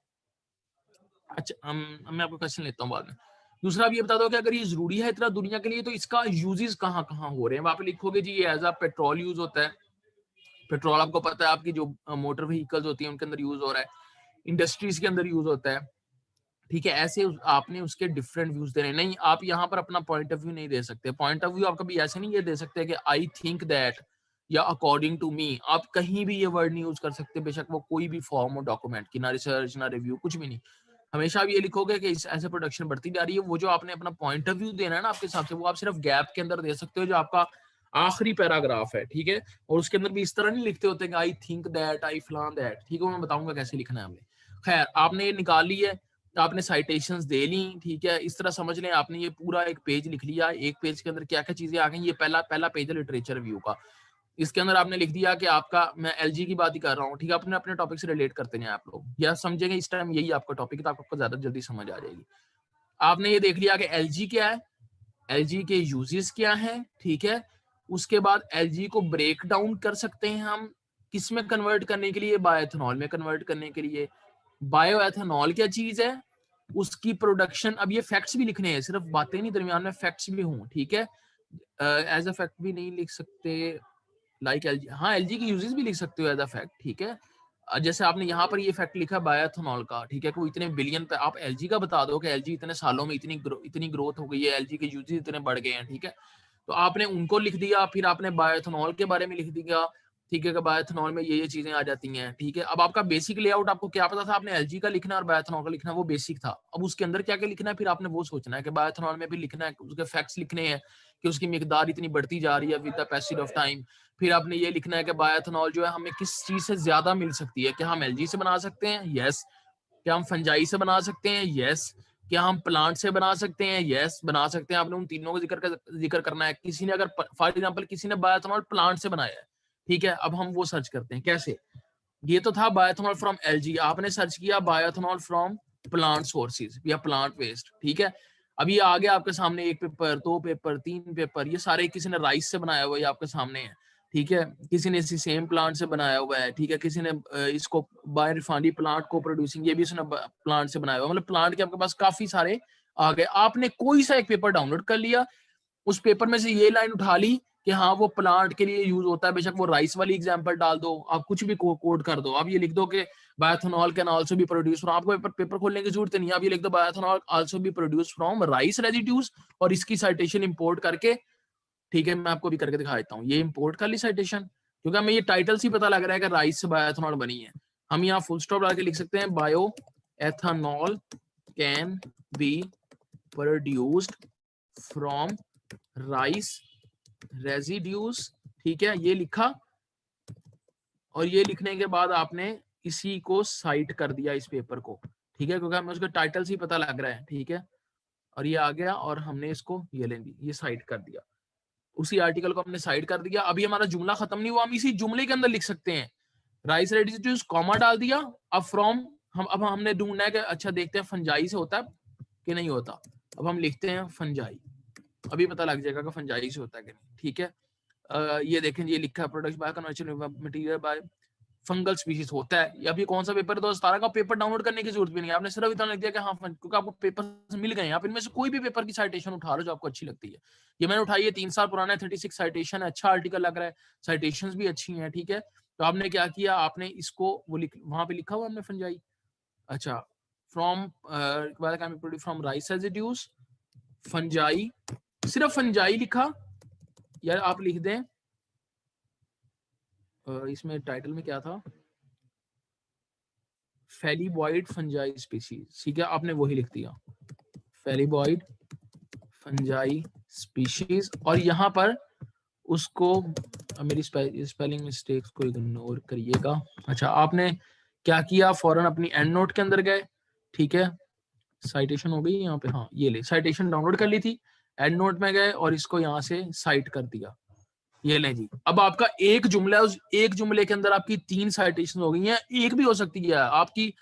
अच्छा मैं आपको क्वेश्चन लेता हूँ बाद में। दूसरा आप ये बता दो कि अगर ये जरूरी है इतना दुनिया के लिए, तो इसका यूजेस कहाँ कहाँ हो रहे हैं। वहां पे लिखोगे जी ये एज अ पेट्रोल यूज होता है, पेट्रोल आपको पता है आपकी जो मोटर व्हीकल्स होती है उनके अंदर यूज हो रहा है, इंडस्ट्रीज के अंदर यूज होता है, ठीक है। ऐसे आपने उसके डिफरेंट व्यूज देने, नहीं आप यहाँ पर अपना पॉइंट ऑफ व्यू नहीं दे सकते। पॉइंट ऑफ व्यू आप कभी ऐसे नहीं ये दे सकते कि आई थिंक दैट या अकॉर्डिंग टू मी। आप कहीं भी ये वर्ड नहीं यूज कर सकते, बेशक वो कोई भी फॉर्म हो डॉक्यूमेंट की, ना रिसर्च ना रिव्यू, कुछ भी नहीं। हमेशा आप ये लिखोगे कि ऐसे प्रोडक्शन बढ़ती जा रही है। वो जो आपने अपना पॉइंट ऑफ व्यू देना है ना आपके हिसाब से, वो आप सिर्फ गैप के अंदर दे सकते हो जो आपका आखिरी पैराग्राफ है, ठीक है। और उसके अंदर भी इस तरह नहीं लिखते होते कि आई थिंक दैट, आई फलान दैट, ठीक है। मैं बताऊंगा कैसे लिखना है हमने। खैर आपने ये निकाल ली है, आपने साइटेशंस दे ली, ठीक है। इस तरह समझ लें आपने ये पूरा एक पेज लिख लिया। एक पेज के अंदर क्या क्या चीजें आ गई, ये पहला पहला पेज है लिटरेचर रिव्यू का। इसके अंदर आपने लिख दिया कि आपका, मैं एलजी की बात ही कर रहा हूँ, ठीक है। अपने अपने टॉपिक से रिलेट करते हैं आप लोग, या समझेंगे इस टाइम यही आपका टॉपिक है, तो आपको ज्यादा जल्दी समझ आ जाएगी। आपने ये देख लिया कि एलजी क्या है, एलजी के यूजेस क्या है, ठीक है। उसके बाद एलजी को ब्रेक डाउन कर सकते हैं हम किस में कन्वर्ट करने के लिए, बायोएथेनॉल में कन्वर्ट करने के लिए। बायोएथेनॉल क्या चीज है, उसकी प्रोडक्शन। अब ये फैक्ट्स भी लिखने हैं, सिर्फ बातें नहीं, दरमियान में फैक्ट्स भी हों, ठीक है। एज अ फैक्ट भी नहीं लिख सकते, लाइक एलजी, हाँ एलजी के यूजेस भी लिख सकते हो एज अ फैक्ट, ठीक है। जैसे आपने यहाँ पर ये फैक्ट लिखा बायोएथेनॉल का, ठीक है, कोई इतने बिलियन पे आप एलजी का बता दो कि एलजी इतने सालों में इतनी ग्रोथ हो गई है, एलजी के यूजेस इतने बढ़ गए हैं, ठीक है। तो आपने उनको लिख दिया, फिर आपने बायोएथेनॉल के बारे में लिख दिया, ठीक है, कि बायोएथेनॉल में ये चीजें आ जाती हैं, ठीक है। अब आपका बेसिक लेआउट आपको क्या पता था, आपने एलजी का लिखना और बायोएथेनॉल का लिखना, वो बेसिक था। अब उसके अंदर क्या क्या लिखना है, फिर आपने वो सोचना है कि बायोएथेनॉल में भी लिखना है, उसके फैक्ट्स लिखने हैं कि उसकी मिकदार इतनी बढ़ती जा रही है with the passage of time. फिर आपने ये लिखना है कि बायोएथेनॉल जो है हमें किस चीज से ज्यादा मिल सकती है, क्या हम एलजी से बना सकते हैं, यस। क्या हम फंजाई से बना सकते हैं, यस। क्या हम प्लांट से बना सकते हैं, यस बना सकते हैं। आपने उन तीनों को जिक्र करना है। किसी ने अगर फॉर एग्जांपल किसी ने बायोएथेनॉल प्लांट से बनाया है, ठीक है, अब हम वो सर्च करते हैं कैसे। ये तो था बायोएथेनॉल फ्रॉम एलजी, आपने सर्च किया बायोएथेनॉल फ्रॉम प्लांट सोर्सेज या प्लांट वेस्ट, ठीक है। अब ये आ गया आपके सामने, एक पेपर, दो पेपर, तीन पेपर, ये सारे किसी ने राइस से बनाया हुआ है, आपके सामने है, ठीक है। किसी ने इसी सेम प्लांट से बनाया हुआ है, ठीक है। किसी ने इसको बायो रिफाइनरी प्लांट को प्रोड्यूसिंग, ये भी उसने प्लांट से बनाया हुआ, मतलब प्लांट के आपके पास काफी सारे आ गए। आपने कोई सा एक पेपर डाउनलोड कर लिया, उस पेपर में से ये लाइन उठा ली कि हाँ वो प्लांट के लिए यूज होता है, बेशक वो राइस वाली एग्जांपल डाल दो, आप कुछ भी कोड कर दो। आप ये लिख दो कि bioethanol can also be produce from, आपको पेपर खोलने की जरूरत नहीं है। आप ये लिख दो bioethanol also be produce from rice residues, और इसकी साइटेशन इंपोर्ट करके, ठीक है, मैं आपको भी करके दिखा देता हूँ। ये इंपोर्ट कर ली साइटेशन, क्योंकि हमें ये टाइटल से पता लग रहा है कि राइस से बायोएथेनॉल बनी है। हम यहाँ फुल स्टॉप डाल के लिख सकते हैं bio ethanol can be produced from rice residues, ठीक है, ये लिखा। और ये लिखने के बाद आपने इसी को साइट कर दिया, इस पेपर को, ठीक है, क्योंकि हमें उसका टाइटल से ही पता लग रहा है, ठीक है। और ये आ गया और हमने इसको ये ले ली, ये साइट कर दिया, उसी आर्टिकल को हमने साइड कर दिया। अभी हमारा जुमला खत्म नहीं हुआ, हम इसी जुमले के अंदर लिख सकते हैं राइस रेजिड्यूज, कॉमा डाल दिया। अब फ्रॉम, अब हमने ढूंढना है कि अच्छा देखते हैं फंजाई से होता है कि नहीं होता। अब हम लिखते हैं फंजाई, अभी पता लग जाएगा कि फंजाई से होता है कि नहीं, ठीक है। ये देखें, ये लिखा है product by conversion material by fungal species होता है। या अभी कौन सा पेपर है, 2017 का पेपर डाउनलोड करने की जरूरत भी नहीं है, आपने सिर्फ इतना लिख दिया कि हाँ, क्योंकि आपको पेपर मिल गए हैं। आप इनमें से कोई भी पेपर की साइटेशन उठा लो जो आपको अच्छी लगती है। ये मैंने उठाई है, 3 साल पुराना है, 36 साइटेशन है, अच्छा आर्टिकल लग रहा है, साइटेशंस भी अच्छी हैं, ठीक है। तो आपने क्या किया, आपने इसको वो वहां पे लिखा हुआ हमने फंजाई, अच्छा, from from rice residues fungi, सिर्फ फंजाई लिखा। यार आप लिख दें, इसमें टाइटल में क्या था, फेलिबॉइड फंजाई स्पीशीज, ठीक है, आपने वही लिख दिया फेलिबॉइड फंजाई स्पीशीज। और यहाँ पर उसको, मेरी स्पेलिंग मिस्टेक्स को इग्नोर करिएगा। अच्छा, आपने क्या किया, फौरन अपनी एंड नोट के अंदर गए, ठीक है, साइटेशन हो गई यहाँ पे, हाँ ये ले साइटेशन डाउनलोड कर ली थी, एंड नोट में गए और इसको यहाँ से साइट कर दिया, ये ले जी। अब आपका एक जुमला है, उस एक जुमले के अंदर आपकी 3 साइटेशन हो गई हैं, एक भी हो सकती है आपकी।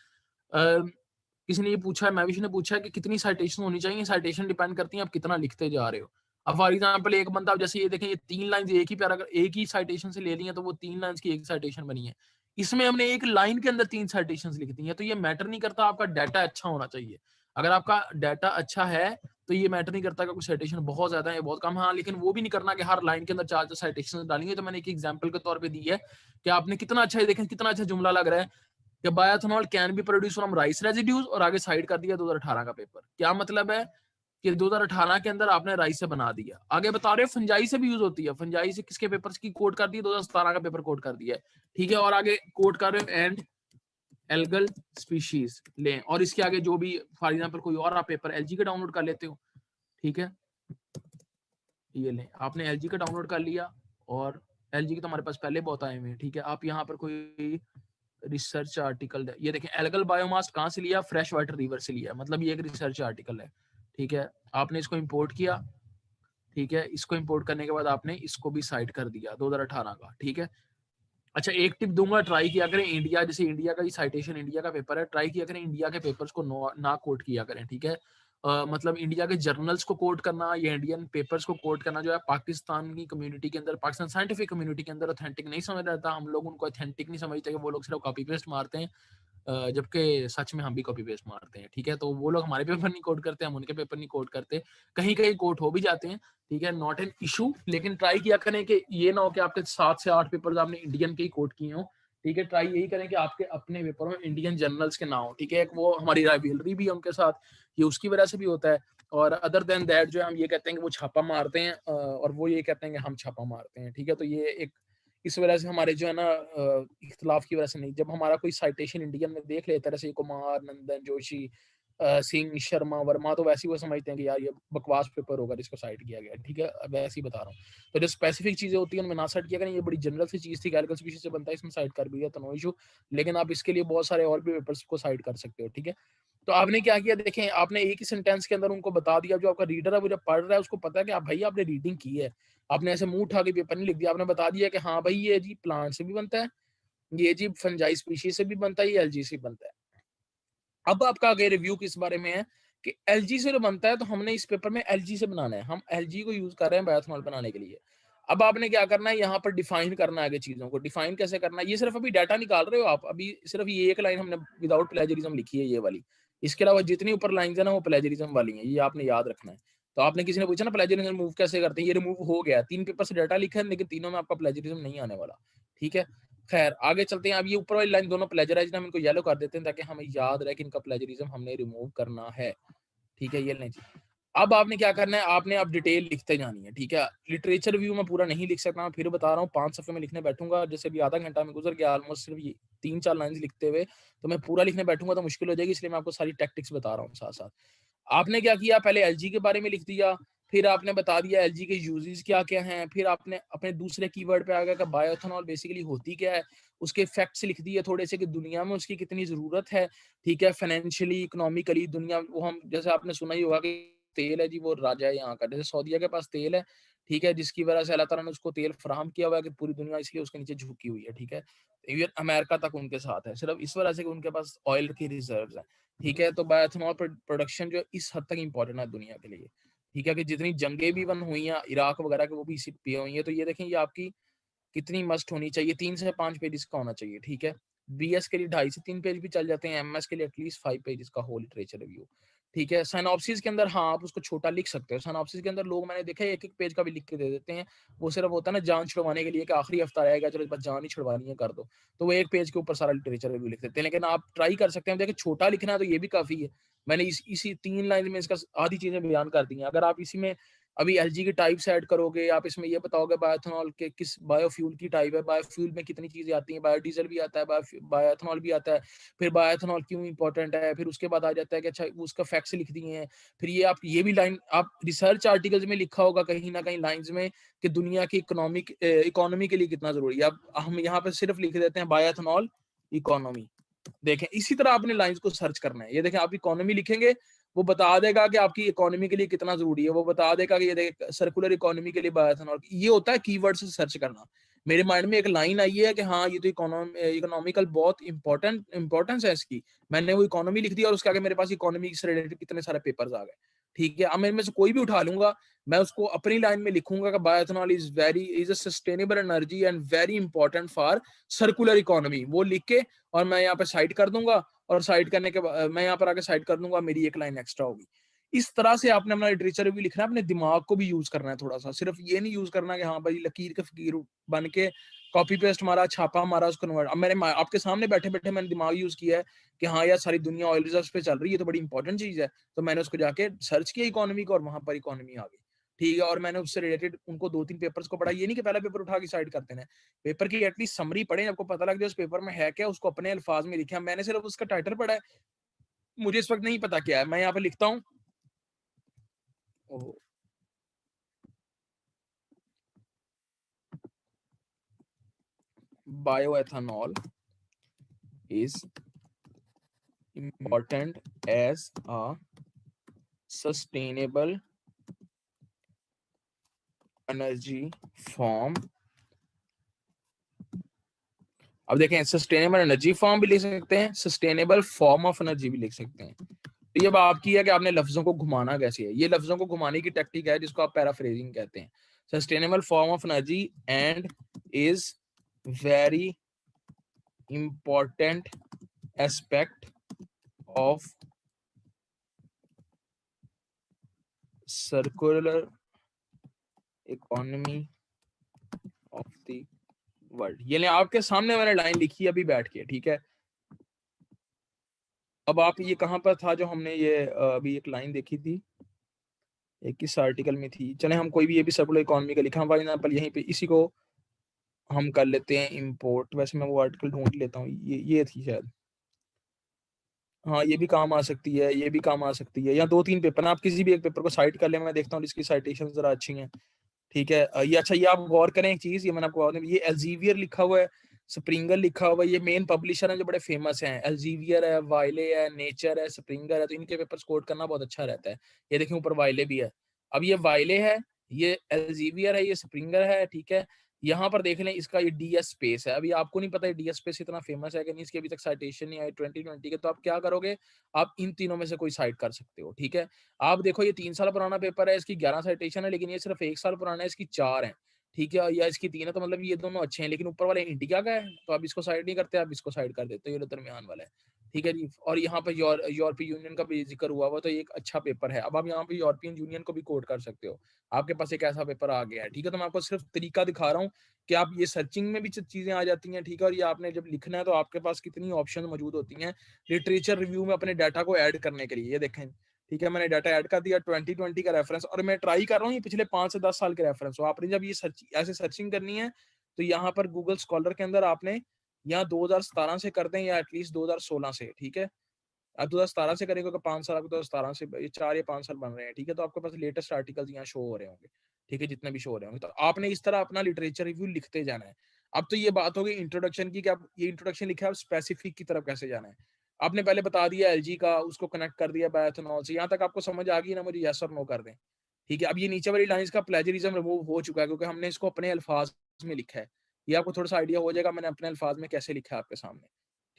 किसी ने ये पूछा है, मैविश ने पूछा है कि कितनी साइटेशन होनी चाहिए। साइटेशन डिपेंड करती है आप कितना लिखते जा रहे हो। अब फॉर एग्जांपल एक बंदा, अब जैसे ये देखें, ये 3 लाइन्स एक ही पैराग्राफ एक ही साइटेशन से ले ली हैं, तो वो 3 लाइन्स की एक साइटेशन बनी है। इसमें हमने एक लाइन के अंदर 3 साइटेशंस लिख दी हैं, तो ये मैटर नहीं करता, आपका डाटा अच्छा होना चाहिए। अगर आपका डाटा अच्छा है, तो ये मैटर नहीं करता कि कोई साइटेशन बहुत ज़्यादा है, बहुत कम। हाँ, लेकिन वो भी नहीं करना कि हर लाइन के अंदर 4-4 साइटेशंस डालेंगे। तो मैंने एक एग्जांपल के तौर पे दी है कि आपने कितना अच्छा, ये देखें कितना अच्छा जुमला लग रहा है कि bioethanol can be produce from rice residues, और आगे साइड कर दिया 2018 का पेपर। क्या मतलब है कि 2018 के अंदर आपने राइस से बना दिया। आगे बता रहे हो फंजाई से भी यूज होती है। फंजाई से किसके पेपर्स की कोड कर दी? 2017 का पेपर कोड कर दिया है, ठीक है। और आगे कोड कर रहे हो एंड एल्गल स्पीशीज लें, और इसके आगे जो भी फॉर एग्जांपल कोई और आप पेपर एलजी का डाउनलोड कर लेते हो, ठीक है। ये लें, आपने एलजी का डाउनलोड कर लिया, और एलजी के तो हमारे पास पहले बहुत आए हुए हैं, ठीक है। आप यहाँ पर कोई रिसर्च आर्टिकल, ये देखें एल्गल बायोमास कहाँ से लिया? फ्रेश वाटर रिवर से लिया, मतलब ये एक रिसर्च आर्टिकल है, ठीक है। आपने इसको इंपोर्ट किया, ठीक है। इसको इंपोर्ट करने के बाद आपने इसको भी साइट कर दिया 2018 का, ठीक है। अच्छा, एक टिप दूंगा, ट्राई किया करें इंडिया, जैसे इंडिया का ही साइटेशन इंडिया का पेपर है, ट्राई किया करें इंडिया के पेपर्स को ना कोट किया करें, ठीक है। मतलब इंडिया के जर्नल्स को कोट करना या इंडियन पेपर्स को कोट करना जो है पाकिस्तान की कम्युनिटी के अंदर, पाकिस्तान साइंटिफिक कम्युनिटी के अंदर ऑथेंटिक नहीं समझ आता। हम लोग उनको ऑथेंटिक नहीं समझते कि वो लोग सिर्फ कॉपी पेस्ट मारते हैं, जबकि सच में हम भी कॉपी पेस्ट मारते हैं, ठीक है। तो वो लोग हमारे पेपर नहीं कोड करते, हम उनके पेपर नहीं कोड करते, कहीं कहीं कोड हो भी जाते हैं, ठीक है, नॉट एन इशू। लेकिन ट्राई किया करें कि ये ना हो कि आपके 7 से 8 पेपर आपने इंडियन के ही कोड किए हों, ठीक है। ट्राई यही करें कि आपके अपने पेपर में इंडियन जर्नल्स के ना हो, ठीक है। एक वो हमारी राइवलरी भी उनके साथ, ये उसकी वजह से भी होता है। और अदर देन दैट जो है हम ये कहते हैं कि वो छापा मारते हैं, और वो ये कहते हैं कि हम छापा मारते हैं, ठीक है। तो ये एक इस वजह से हमारे जो है ना इख्तलाफ की वजह से नहीं, जब हमारा कोई साइटेशन इंडियन में देख लेता है, जैसे कुमार, नंदन जोशी, सिंह, शर्मा, वर्मा, तो वैसे ही वो समझते हैं कि यार ये बकवास पेपर होगा जिसको साइट किया गया, ठीक है। वैसे ही बता रहा हूँ। तो जो स्पेसिफिक चीजें होती हैं उनमें ना साइट किया करें। ये बड़ी जनरल सी चीज थी, एल्गल स्पीशीज से बनता है, इसमें साइट कर भी दिया तो नो इशू। लेकिन आप इसके लिए बहुत सारे और भी पेपर्स को साइट कर सकते हो, ठीक है। तो आपने क्या किया, देखें आपने एक ही सेंटेंस के अंदर उनको बता दिया, जो आपका रीडर है वो जब पढ़ रहा है उसको पता है कि आप भाई आपने रीडिंग की है। आपने ऐसे मुंह उठा के पेपर नहीं लिख दिया, आपने बता दिया कि हाँ भाई ये जी प्लांट से भी बनता है, ये जी फंजाई स्पीशीज से भी बनता है, ये एलजी से बनता है। अब आपका आगे रिव्यू किस बारे में है कि एलजी से जो बनता है तो हमने इस पेपर में एलजी से बनाना है, हम एलजी को यूज कर रहे हैं बायोएथेनॉल बनाने के लिए। अब आपने क्या करना है, यहाँ पर डिफाइन करना है आगे चीजों को। डिफाइन कैसे करना है, ये सिर्फ अभी डाटा निकाल रहे हो आप, अभी सिर्फ ये एक लाइन हमने विदाउट प्लेजरिज्म लिखी है, ये वाली। इसके अलावा जितनी ऊपर लाइन है ना वो प्लेजरिज्म वाली है, ये आपने याद रखना है। तो आपने किसी ने पूछा ना प्लेजरिज्म रिमूव कैसे करते हैं, ये रिमूव हो गया, 3 पेपर से डाटा लिखा है, लेकिन तीनों में आपका प्लेजरिज्म नहीं आने वाला, ठीक है। खैर आगे चलते हैं। अब ये ऊपर वाली लाइन दोनों प्लेजराइज्ड, हम इनको येलो कर देते हैं ताकि हमें याद रहे कि इनका प्लेजरिज्म हमने रिमूव करना है, ठीक है। ये लें जी। अब आपने क्या करना है, आपने अब डिटेल लिखते जानी है, ठीक है। लिटरेचर रिव्यू में पूरा नहीं लिख सकता, मैं फिर बता रहा हूँ, 5 सफ़े में लिखने बैठूंगा, जैसे अभी आधा घंटा में गुजर गया ऑलमोस्ट सिर्फ ये 3-4 लाइन्स लिखते हुए, तो मैं पूरा लिखने बैठूंगा तो मुश्किल हो जाएगी, इसलिए मैं आपको सारी टैक्टिक्स बता रहा हूँ साथ साथ। आपने क्या किया, पहले एलजी के बारे में लिख दिया, फिर आपने बता दिया एलजी के यूजेस क्या क्या हैं, फिर आपने अपने दूसरे कीवर्ड पे आ गया कि बायोएथेनॉल बेसिकली होती क्या है, उसके फैक्ट्स लिख दिए थोड़े से कि दुनिया में उसकी कितनी ज़रूरत है, ठीक है। फाइनेंशियली, इकोनॉमिकली दुनिया वो, हम जैसे आपने सुना ही होगा कि तेल है जी वो राजा है यहाँ का, जैसे सऊदीया के पास तेल है, ठीक है, जिसकी वजह से अल्लाह ताला ने उसको तेल फराहम किया हुआ है कि पूरी दुनिया इसलिए उसके नीचे झुकी हुई है, ठीक है। इवन अमेरिका तक उनके साथ है, सिर्फ इस वजह से कि उनके पास ऑयल की रिजर्व्स हैं, ठीक है। तो बायोएथेनॉल प्रोडक्शन जो इस हद तक इंपॉर्टेंट है दुनिया के लिए, ठीक है। कि जितनी जंगें भी बन हुई हैं इराक वगैरह के, वो भी इसी पे हुई हैं। तो ये देखें, ये आपकी कितनी मस्ट होनी चाहिए, 3 से 5 पेजेस का होना चाहिए, ठीक है। बीएस के लिए 2.5 से 3 पेज भी चल जाते हैं, एमएस के लिए एटलीस्ट 5 पेजेस का होल लिटरेचर रिव्यू, ठीक है। साइनॉप्सिस के अंदर हाँ आप उसको छोटा लिख सकते हो, साइनॉप्सिस के अंदर लोग मैंने देखा है 1-1 पेज का भी लिख के दे देते हैं, वो सिर्फ होता है ना जान छुड़वाने के लिए कि आखिरी हफ्ता रहेगा चलो बस जान ही छुड़वानी है कर दो, तो वो 1 पेज के ऊपर सारा लिटरेचर रिव्यू लिख देते हैं। लेकिन आप ट्राई कर सकते हैं, देखिए छोटा लिखना है तो ये भी काफी है, मैंने इसी 3 लाइन में इसका आधी चीजें बयान कर दी हैं। अगर आप इसी में अभी एलजी की टाइप्स ऐड करोगे, आप इसमें ये बताओगे बायोएथेनॉल के किस बायोफ्यूल की टाइप है, बायोफ्यूल में कितनी चीजें आती हैं, बायोडीजल भी आता है, बायोएथेनॉल भी आता है, फिर बायोएथेनॉल क्यों इंपॉर्टेंट है, फिर उसके बाद आ जाता है कि अच्छा उसका फैक्ट्स लिख दिए हैं। फिर ये आप ये भी लाइन आप रिसर्च आर्टिकल्स में लिखा होगा कहीं ना कहीं लाइंस में कि दुनिया की इकोनॉमी के लिए कितना जरूरी है। अब हम यहाँ पे सिर्फ लिख देते हैं बायोएथेनॉल इकोनॉमी। देखें इसी तरह आपने लाइंस को सर्च करना है, ये देखें आप इकोनॉमी लिखेंगे वो बता देगा कि आपकी इकोनॉमी के लिए कितना जरूरी है, वो बता देगा कि ये देख सर्कुलर इकोनॉमी के लिए बायोएथेनॉल, ये होता है कीवर्ड से सर्च करना। मेरे माइंड में एक लाइन आई है कि हाँ ये तो इकोनॉमिकल बहुत इंपॉर्टेंस है इसकी, मैंने वो इकोनॉमी लिख दी और उसके आगे मेरे पास इकोनॉमी से रिलेटेड कितने सारे पेपर्स आ गए, ठीक है। अब मैं इनमें से कोई भी उठा लूंगा, मैं उसको अपनी लाइन में लिखूंगा कि bioethanol is a sustainable energy and very important for circular economy, वो लिख के और मैं यहाँ पे साइड कर दूंगा, और साइड करने के बाद मैं यहाँ पर आके साइड कर दूंगा, मेरी एक लाइन एक्स्ट्रा होगी। इस तरह से आपने अपना लिटरेचर भी लिखना है, अपने दिमाग को भी यूज करना है थोड़ा सा, सिर्फ ये नहीं यूज करना कि हाँ भाई लकीर के फकीर बन के कॉपी पेस्ट मारा, छापा मारा, उसको कन्वर्ट। अब मैंने आपके सामने बैठे बैठे मैंने दिमाग यूज किया है कि हाँ यार सारी दुनिया ऑयल रिजर्व्स पे चल रही है, तो बड़ी इंपॉर्टेंट चीज है, तो मैंने उसको जाके सर्च किया इकोनॉमी को और वहां पर इकोनॉमी आ गई, ठीक है। और मैंने उससे रिलेटेड उनको 2-3 पेपर्स को पढ़ा, ये नहीं कि पहला पेपर उठा के साइड करते हैं, पेपर की एटलीस्ट समरी पढ़े, आपको पता लग जाए उस पेपर में है क्या, उसको अपने अल्फाज में लिखा। मैंने सिर्फ उसका टाइटल पढ़ा है, मुझे इस वक्त नहीं पता क्या है। मैं यहाँ पे लिखता हूँ bioethanol is important as a sustainable energy form। अब देखें, सस्टेनेबल एनर्जी फॉर्म भी लिख सकते हैं, सस्टेनेबल फॉर्म ऑफ एनर्जी भी लिख सकते हैं। तो ये बात की है कि आपने लफ्जों को घुमाना कैसे है, ये लफ्जों को घुमाने की टेक्निक है जिसको आप पैराफ्रेजिंग कहते हैं। Sustainable form of energy and is very important aspect of circular economy of the world. ये आपके सामने मैंने लाइन लिखी है अभी बैठ के, ठीक है। अब आप ये कहां पर था जो हमने ये अभी एक लाइन देखी थी, एक किस आर्टिकल में थी, चले हम कोई भी ये भी सर्कुलर इकोनॉमी का लिखा फॉर एग्जांपल, यहीं पे इसी को हम कर लेते हैं इंपोर्ट। वैसे मैं वो आर्टिकल ढूंढ लेता हूँ, ये थी शायद, हाँ ये भी काम आ सकती है, ये भी काम आ सकती है, या 2-3 पेपर, आप किसी भी एक पेपर को साइट कर ले, मैं देखता हूँ इसकी साइटेशन जरा अच्छी हैं, ठीक है। ये अच्छा, ये आप गौर करें एक चीज, ये मैंने आपको ये एल्जीवियर लिखा हुआ है, स्प्रिंगर लिखा हुआ है, ये मेन पब्लिशर हैं जो बड़े फेमस हैं, एल्जीवियर है, वाइले है, नेचर है, स्प्रिंगर है, तो इनके पेपर कोट करना बहुत अच्छा रहता है। ये देखें ऊपर वाइले भी है, अब ये वाइले है, ये एल्जीवियर है, ये स्प्रिंगर है, ठीक है। यहाँ पर देख लें इसका ये डीएस स्पेस है, अभी आपको नहीं पता डीएस स्पेस इतना फेमस है कि नहीं, इसकी अभी तक साइटेशन नहीं आई 2020 के, तो आप क्या करोगे, आप इन तीनों में से कोई साइट कर सकते हो, ठीक है। आप देखो ये 3 साल पुराना पेपर है, इसकी 11 साइटेशन है, लेकिन ये सिर्फ 1 साल पुराना है, इसकी 4 है, ठीक है, या इसकी 3 है, तो मतलब ये दोनों अच्छे हैं, लेकिन ऊपर वाले इंडिया का है, तो आप इसको साइड नहीं करते, आप इसको साइड कर देते हो, ये दरमियान वाला है, ठीक है जी। और यहाँ पर यूरोपीय यूनियन का भी जिक्र हुआ हुआ, तो ये एक अच्छा पेपर है। अब आप यहाँ पे यूरोपियन यूनियन को भी कोट कर सकते हो, आपके पास एक ऐसा पेपर आ गया है, ठीक है। तो मैं आपको सिर्फ तरीका दिखा रहा हूँ कि आप ये सर्चिंग में भी चीजें आ जाती हैं, ठीक है। और ये आपने जब लिखना है तो आपके पास कितनी ऑप्शन मौजूद होती हैं लिटरेचर रिव्यू में अपने डाटा को ऐड करने के लिए। ये देखें, ठीक है, मैंने डाटा ऐड कर दिया 2020 का रेफरेंस, और मैं ट्राई कर रहा हूँ ये पिछले 5 से 10 साल के रेफरेंस हो। आपने जब ये ऐसे सर्चिंग करनी है तो यहाँ पर गूगल स्कॉलर के अंदर आपने यहाँ 2017 से कर दें या एटलीस्ट 2016 से, ठीक है। आप 2017 से करेंगे, 5 साल, 2017 से ये 4 या 5 साल बन रहे हैं, ठीक है। तो आपके पास लेटेस्ट आर्टिकल्स यहाँ शो हो रहे होंगे, ठीक है, जितने भी शो हो रहे होंगे। तो आपने इस तरह अपना लिटरेचर रिव्यू लिखते जाना है। अब तो ये बात हो गई इंट्रोडक्शन की कि आप ये इंट्रोडक्शन लिखा है, अब स्पेसिफिक की तरफ कैसे जाना है। आपने पहले बता दिया एलजी का, उसको कनेक्ट कर दिया बायोएथेनॉल से, यहाँ तक आपको समझ आ गई ना, मुझे यस और नो कर दें, ठीक है। अब ये नीचे वाली लाइंस का प्लेजरिज्म रिमूव हो चुका है क्योंकि हमने इसको अपने अल्फाज में लिखा है। ये आपको थोड़ा सा आइडिया हो जाएगा मैंने अपने अल्फाज में कैसे लिखा है आपके सामने,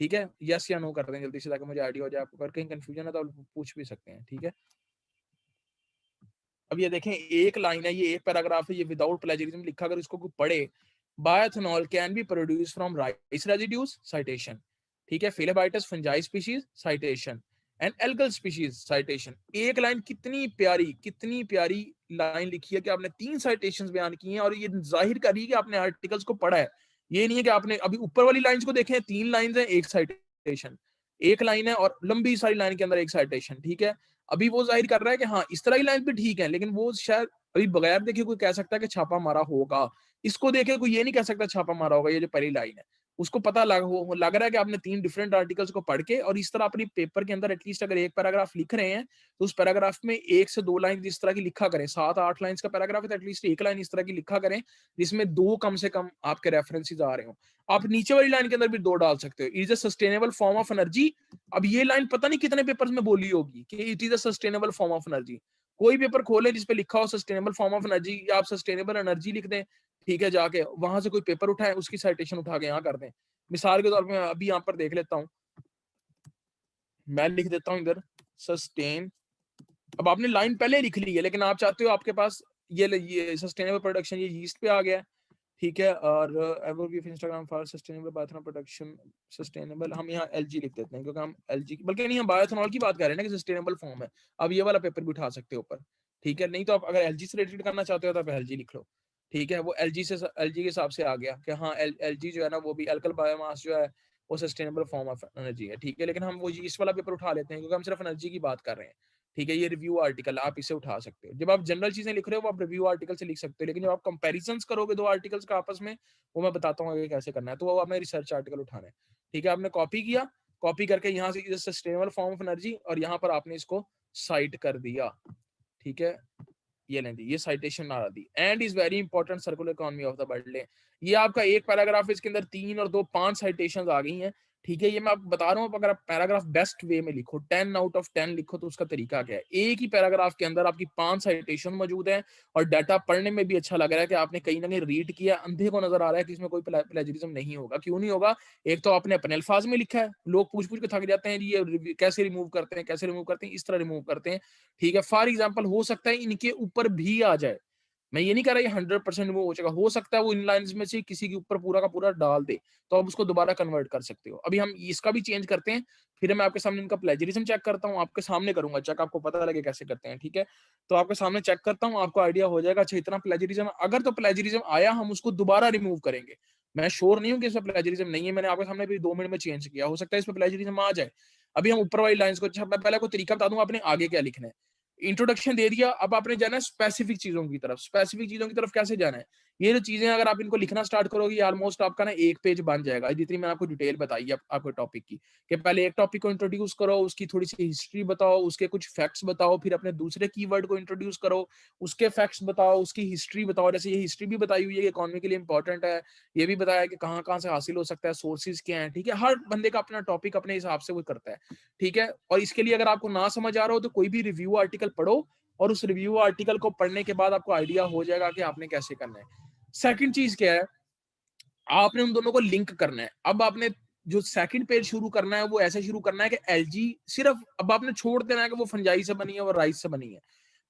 ठीक है। यस या नो कर दें जल्दी से ताकि मुझे आइडिया हो जाए। आपको अगर कहीं कंफ्यूजन है तो आप पूछ भी सकते हैं, ठीक है। अब ये देखें, एक लाइन है, ये एक पैराग्राफ है, ये विदाउट प्लेजरिज्म लिखा, अगर इसको कोई पढ़े, bioethanol can be produce from rice residues, citation, ठीक है, फिलेबाइटस fungi species, citation, and algal species, citation. एक लाइन कितनी प्यारी लाइन लिखी है कि आपने 3 साइटेशंस बयान की हैं, और ये जाहिर करी कि आपने आर्टिकल्स को पढ़ा है। ये नहीं है कि आपने अभी ऊपर वाली लाइंस को देखें, 3 लाइंस हैं, एक साइटेशन, एक लाइन है और लंबी सारी लाइन के अंदर एक साइटेशन, ठीक है। अभी वो जाहिर कर रहा है कि हाँ इस तरह की लाइन भी ठीक है, लेकिन वो शायद अभी बगैर देखे कोई कह सकता है कि छापा मारा होगा, इसको देखे कोई ये नहीं कह सकता छापा मारा होगा। ये जो पहली लाइन है उसको पता लग रहा है कि आपने 3 डिफरेंट आर्टिकल्स को पढ़ के, और इस तरह अपनी पेपर के अंदर एटलीस्ट अगर एक पैराग्राफ लिख रहे हैं तो उस पैराग्राफ में 1 से 2 लाइन इस तरह की लिखा करें। 7-8 लाइन का पैराग्राफ है तो एटलीस्ट एक लाइन इस तरह की लिखा करें जिसमें 2 कम से कम आपके रेफरेंसेस आ रहे हो। आप नीचे वाली लाइन के अंदर भी 2 डाल सकते हो, is a sustainable form of energy. अब ये लाइन पता नहीं कितने पेपर्स में बोली होगी कि it is a sustainable form of energy. कोई पेपर खोले जिसपे लिखा हो सस्टेनेबल फॉर्म ऑफ एनर्जी, या आप सस्टेनेबल एनर्जी लिख दें, ठीक है, जाके वहां से कोई पेपर उठाएं, उसकी साइटेशन उठा के यहाँ कर दें। मिसाल के तौर पे अभी यहाँ पर देख लेता हूँ, मैं लिख देता हूँ इधर सस्टेन। अब आपने लाइन पहले लिख ली है, लेकिन आप चाहते हो आपके पास ये सस्टेनेबल प्रोडक्शन ये यीस्ट पे आ गया है, ठीक है। और overview of Instagram for sustainable bioethanol production sustainable, हम यहाँ एलजी लिख देते हैं क्योंकि हम एलजी बल्कि नहीं, हम बायोएथनॉल की बात कर रहे हैं ना कि सस्टेनेबल फॉर्म है। अब ये वाला पेपर भी उठा सकते हो ऊपर, ठीक है। नहीं तो आप अगर एलजी से रिलेटेड करना चाहते हो तो आप एलजी लिख लो, ठीक है। वो एलजी के हिसाब से आ गया कि हाँ एलजी जो है ना वो भी अल्कल बायोमास जो है वो सस्टेनेबल फॉर्म ऑफ एनर्जी है, ठीक है। लेकिन हम वो इस वाला पेपर उठा लेते हैं क्योंकि हम सिर्फ एनर्जी की बात कर रहे हैं, ठीक है। ये रिव्यू आर्टिकल आप इसे उठा सकते हो। जब आप जनरल चीजें लिख रहे हो वो आप रिव्यू आर्टिकल से लिख सकते हो, लेकिन जब आप कंपैरिजंस करोगे दो आर्टिकल्स का आपस में, वो मैं बताता हूँ आगे कैसे करना है। तो वो आपने रिसर्च आर्टिकल उठाना है, ठीक है। आपने कॉपी किया, कॉपी करके यहाँ से सस्टेनेबल फॉर्म ऑफ एनर्जी और यहाँ पर आपने इसको साइट कर दिया, ठीक है। ये लें दी, ये साइटेशन आ दी। And is very important circular economy of the world. ये आपका एक पैराग्राफ, इसके अंदर 3 और 2 5 साइटेशंस आ गई हैं, ठीक है। ये मैं आपको बता रहा हूँ, अगर आप पैराग्राफ बेस्ट वे में लिखो 10 आउट ऑफ 10 लिखो तो उसका तरीका क्या है। एक ही पैराग्राफ के अंदर आपकी 5 साइटेशन मौजूद है और डाटा पढ़ने में भी अच्छा लग रहा है कि आपने कहीं ना कहीं रीड किया। अंधे को नजर आ रहा है कि इसमें कोई प्लेजरिज्म नहीं होगा। क्यों नहीं होगा? एक तो आपने अपने अल्फाज में लिखा है, लोग पूछ पूछ के थक जाते हैं ये कैसे रिमूव करते हैं, कैसे रिमूव करते हैं, इस तरह रिमूव करते हैं, ठीक है। फॉर एग्जाम्पल हो सकता है इनके ऊपर भी आ जाए, मैं ये नहीं कह रहा ये 100% वो हो जाएगा, हो सकता है वो इन लाइंस में से किसी के ऊपर पूरा का पूरा डाल दे, तो आप उसको दोबारा कन्वर्ट कर सकते हो। अभी हम इसका भी चेंज करते हैं, फिर मैं आपके सामने इनका प्लेजरिज्म चेक करता हूँ, आपके सामने करूंगा चेक, आपको पता लगे कैसे करते हैं, ठीक है। तो आपके सामने चेक करता हूँ, आपको आइडिया हो जाएगा अच्छा इतना प्लेजरिज्म। अगर तो प्लेजरिज्म आया हम उसको दोबारा रिमूव करेंगे। मैं श्योर नहीं हूँ कि इसमें प्लेजरिज्म नहीं है, मैंने आपके सामने भी 2 मिनट में चेंज किया, हो सकता है इसमें प्लेजरिज्म आ जाए। अभी हम ऊपर वाली लाइंस को, मैं पहले को तरीका बता दूंगा आपने आगे क्या लिखना है। इंट्रोडक्शन दे दिया, अब आपने जाना है स्पेसिफिक चीजों की तरफ। स्पेसिफिक चीजों की तरफ कैसे जाना है? ये जो चीजें अगर आप इनको लिखना स्टार्ट करोगे ऑलमोस्ट आपका ना एक पेज बन जाएगा, जितनी मैं आपको डिटेल बताई आपको टॉपिक की। कि पहले एक टॉपिक को इंट्रोड्यूस करो, उसकी थोड़ी सी हिस्ट्री बताओ, उसके कुछ फैक्ट्स बताओ, फिर अपने दूसरे कीवर्ड को इंट्रोड्यूस करो, उसके फैक्ट्स बताओ, उसकी हिस्ट्री बताओ। जैसे ये हिस्ट्री भी बताई हुई है, इकोनॉमी के लिए इंपॉर्टेंट है, ये भी बताया कि कहाँ कहाँ से हासिल हो सकता है, सोर्सेज क्या है, ठीक है। हर बंदे का अपना टॉपिक अपने हिसाब से वो करता है, ठीक है। और इसके लिए अगर आपको ना समझ आ रहा हो तो कोई भी रिव्यू आर्टिकल पढ़ो, और उस रिव्यू आर्टिकल को पढ़ने के बाद आपको आइडिया हो जाएगा कि आपने कैसे करना है। सेकंड चीज क्या है, आपने उन दोनों को लिंक करना है। अब आपने जो सेकंड पेज शुरू करना है वो ऐसे शुरू करना है कि एलजी सिर्फ, अब आपने छोड़ देना है कि वो फंजाई से बनी है और राइस से बनी है।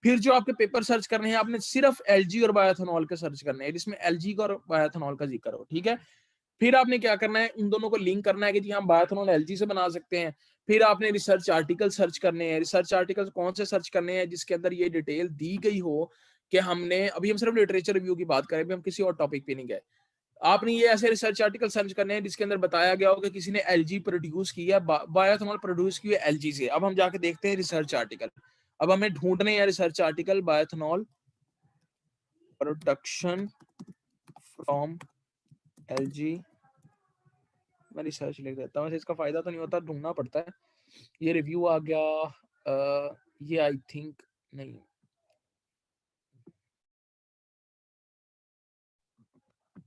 फिर जो आपके पेपर सर्च करने हैं आपने सिर्फ एलजी और बायोएथनॉल के सर्च करने हैं, जिसमें एलजी का और बायोएथनॉल का जिक्र हो, ठीक है। फिर आपने क्या करना है, उन दोनों को लिंक करना है कि जी हम बायोएथनॉल एलजी से बना सकते हैं। फिर आपने रिसर्च आर्टिकल सर्च करने हैं। रिसर्च आर्टिकल कौन से सर्च करने हैं? जिसके अंदर ये डिटेल दी गई हो कि हमने, अभी हम सिर्फ लिटरेचर रिव्यू की बात करें, अभी हम किसी और टॉपिक पे नहीं गए। आपने ये ऐसे रिसर्च आर्टिकल सर्च करने हैं जिसके अंदर बताया गया हो कि किसी ने एलजी प्रोड्यूस किया, बायोएथनॉल प्रोड्यूस की है एलजी से। अब हम जाके देखते हैं रिसर्च आर्टिकल। अब हमें ढूंढने हैं research article bioethanol production from LG. मैं रिसर्च लिख देता हूँ, इसका फायदा तो नहीं होता, ढूंढना पड़ता है। ये रिव्यू आ गया, ये आई थिंक नहीं,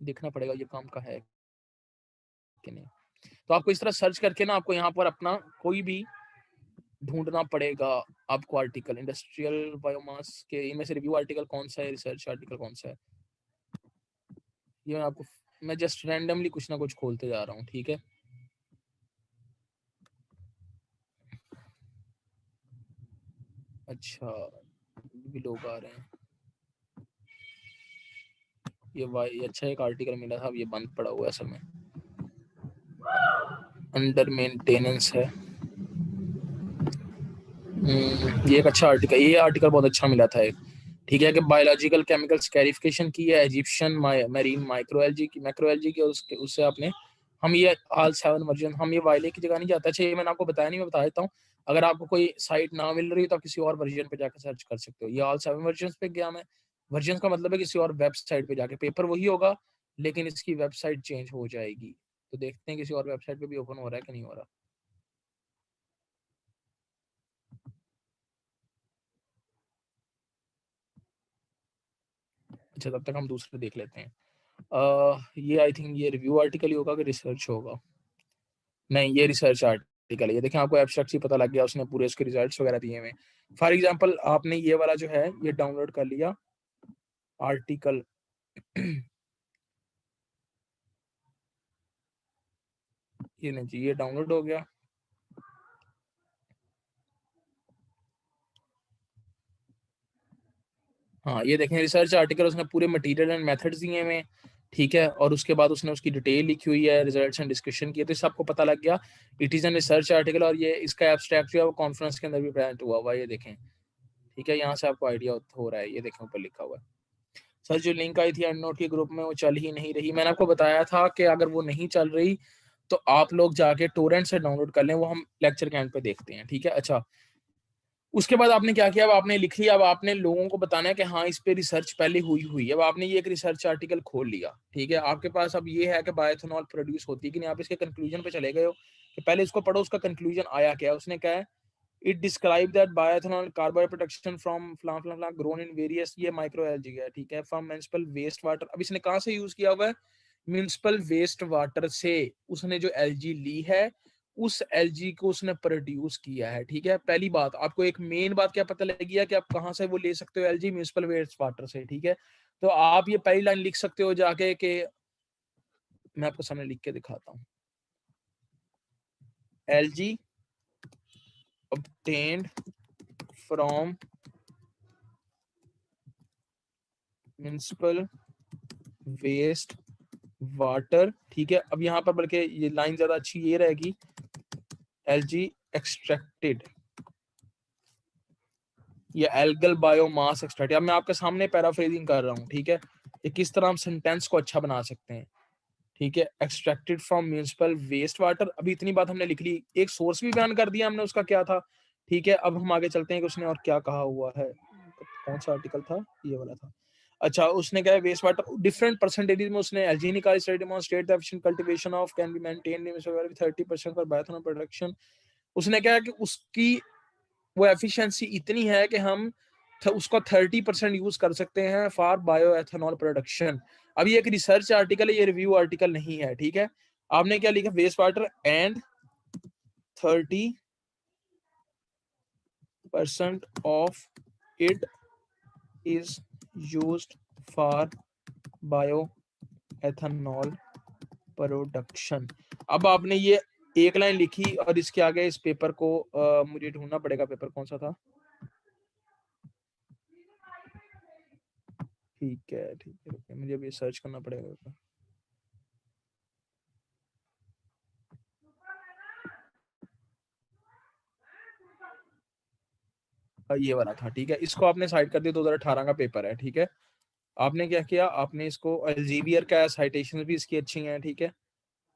देखना पड़ेगा ये काम का है कि नहीं। तो आपको इस तरह सर्च करके ना आपको यहाँ पर अपना कोई भी ढूंढना पड़ेगा आपको आर्टिकल, इंडस्ट्रियल बायोमास के इनमें से रिव्यू आर्टिकल कौन सा है, रिसर्च आर्टिकल कौन सा है। ये मैं आपको, मैं जस्ट रैंडमली कुछ ना कुछ खोलते जा रहा हूँ, ठीक है। अच्छा भी लोग आ रहे हैं, ये अच्छा एक आर्टिकल मिला था, अब ये बंद पड़ा हुआ है असल में, अंडर मेंटेनेंस है। ये एक अच्छा आर्टिकल, ये आर्टिकल बहुत अच्छा मिला था एक, ठीक है। कि बायोलॉजिकल केमिकल स्कैरिफिकेशन की है इजिप्शियन मैरीन माइक्रोएल्जी की, मैक्रोएल्जी की, उससे आपने, हम ये ऑल 7 वर्जन, हम ये वायले की जगह नहीं जाता। अच्छा ये मैंने आपको बताया नहीं, मैं बता देता हूँ। अगर आपको कोई साइट ना मिल रही तो आप किसी और वर्जन पे जाकर सर्च कर सकते हो। ये ऑल 7 वर्जन पे गया मैं, वर्जन का मतलब है किसी और वेबसाइट पे जाके, पेपर वही होगा लेकिन इसकी वेबसाइट चेंज हो जाएगी। तो देखते हैं किसी और वेबसाइट पे भी ओपन हो रहा है कि नहीं हो रहा। अच्छा तब तक हम दूसरे देख लेते हैं। ये आई थिंक ये रिव्यू आर्टिकल ही होगा कि रिसर्च होगा, नहीं ये रिसर्च आर्टिकल है। ये देखें आपको एब्स्ट्रैक्ट ही पता लग गया, उसने पूरे उसके रिजल्ट्स वगैरह दिए हुए। फॉर एग्जांपल आपने ये वाला जो है ये डाउनलोड कर लिया आर्टिकल ये नहीं जी, ये डाउनलोड हो गया। हाँ ये देखें रिसर्च आर्टिकल, उसने पूरे मटेरियल एंड मेथड्स दिए हुए हैं, ठीक है, और उसके बाद उसने उसकी डिटेल लिखी हुई है, रिजल्ट्स एंड डिस्कशन किए, तो इससे आपको पता लग गया it is an research article. और ये इसका एब्स्ट्रैक्ट जो है वो कॉन्फ्रेंस के अंदर भी प्रेजेंट हुआ हुआ है, ये देखें, ठीक है, यहाँ से आपको आइडिया हो रहा है, ये देखें ऊपर लिखा हुआ है। सर जो लिंक आई थी एंड नोट के ग्रुप में वो चल ही नहीं रही, मैंने आपको बताया था कि अगर वो नहीं चल रही तो आप लोग जाके टोरेंट से डाउनलोड कर लें, वो हम लेक्चर के एंड पे देखते हैं, ठीक है। अच्छा, उसके बाद आपने क्या किया, अब आपने लिख लिया, अब आपने लोगों को बताना है कि हाँ इस पे रिसर्च पहले हुई हुई है। अब आपने ये एक रिसर्च आर्टिकल खोल लिया, ठीक है, आपके पास अब ये है कि बायोएथेनॉल प्रोड्यूस होती है कि नहीं, आप इसके कंक्लूजन पे चले गए हो कि पहले इसको पढ़ो, उसका कंक्लूजन आया क्या है। उसने कहा है it describe that bioethanol carbon production from फ्लाम फ्लाम फ्लाम ग्रोन इन वेरियस, ये माइक्रो एल्गी है, ठीक है, फ्रॉम म्युनिसिपल वेस्ट वाटर। अब इसने कहाँ से यूज किया हुआ है, म्युनिसिपल वेस्ट वाटर से उसने जो एलजी ली है उस एलजी को उसने प्रोड्यूस किया है, ठीक है। पहली बात आपको एक मेन बात क्या पता लगी है कि आप कहाँ से वो ले सकते हो एलजी, म्युनिसिपल वेस्ट वाटर से, ठीक है। तो आप ये पहली लाइन लिख सकते हो जाके कि मैं आपको सामने लिख के दिखाता हूँ, algae obtained from municipal waste water, ठीक है। अब यहाँ पर बल्कि ये लाइन ज्यादा अच्छी ये रहेगी, एलजी एक्सट्रैक्टेड या एल्गल बायोमास एक्सट्रैक्ट। अब मैं आपके सामने पैराफ्रेजिंग कर रहा हूँ, ठीक है, ये किस तरह हम सेंटेंस को अच्छा बना सकते हैं, ठीक है। Extracted from municipal waste water, अभी इतनी बात हमने लिख ली, एक सोर्स भी बयान कर दिया हमने उसका क्या था, ठीक है। अब हम आगे चलते हैं कि उसने और क्या कहा हुआ है, कौन सा आर्टिकल था, ये वाला था। अच्छा, उसने क्या है वेस्ट वाटर डिफरेंट परसेंटेज में उसने एलजी निकाली, study demonstrate the efficient cultivation of can be maintained in 30% for bioethanol production. उसने क्या है कि उसकी वो एफिशिएंसी इतनी है कि हम उसका 30% यूज कर सकते हैं फॉर बायोएथेनॉल प्रोडक्शन। अब ये एक रिसर्च आर्टिकल है, ये रिव्यू आर्टिकल नहीं है, ठीक है। आपने क्या लिखा, waste water and 30% of it is used for bioethanol production. अब आपने ये एक लाइन लिखी और इसके आगे इस पेपर को मुझे ढूंढना पड़ेगा, पेपर कौन सा था, ठीक है ठीक है, मुझे अभी सर्च करना पड़ेगा। ये वाला था, ठीक है, इसको आपने साइड कर दिया, 2018 का पेपर है, ठीक है। आपने क्या किया, आपने इसको एल्जेवियर का साइटेशन भी इसकी अच्छी हैं, ठीक है।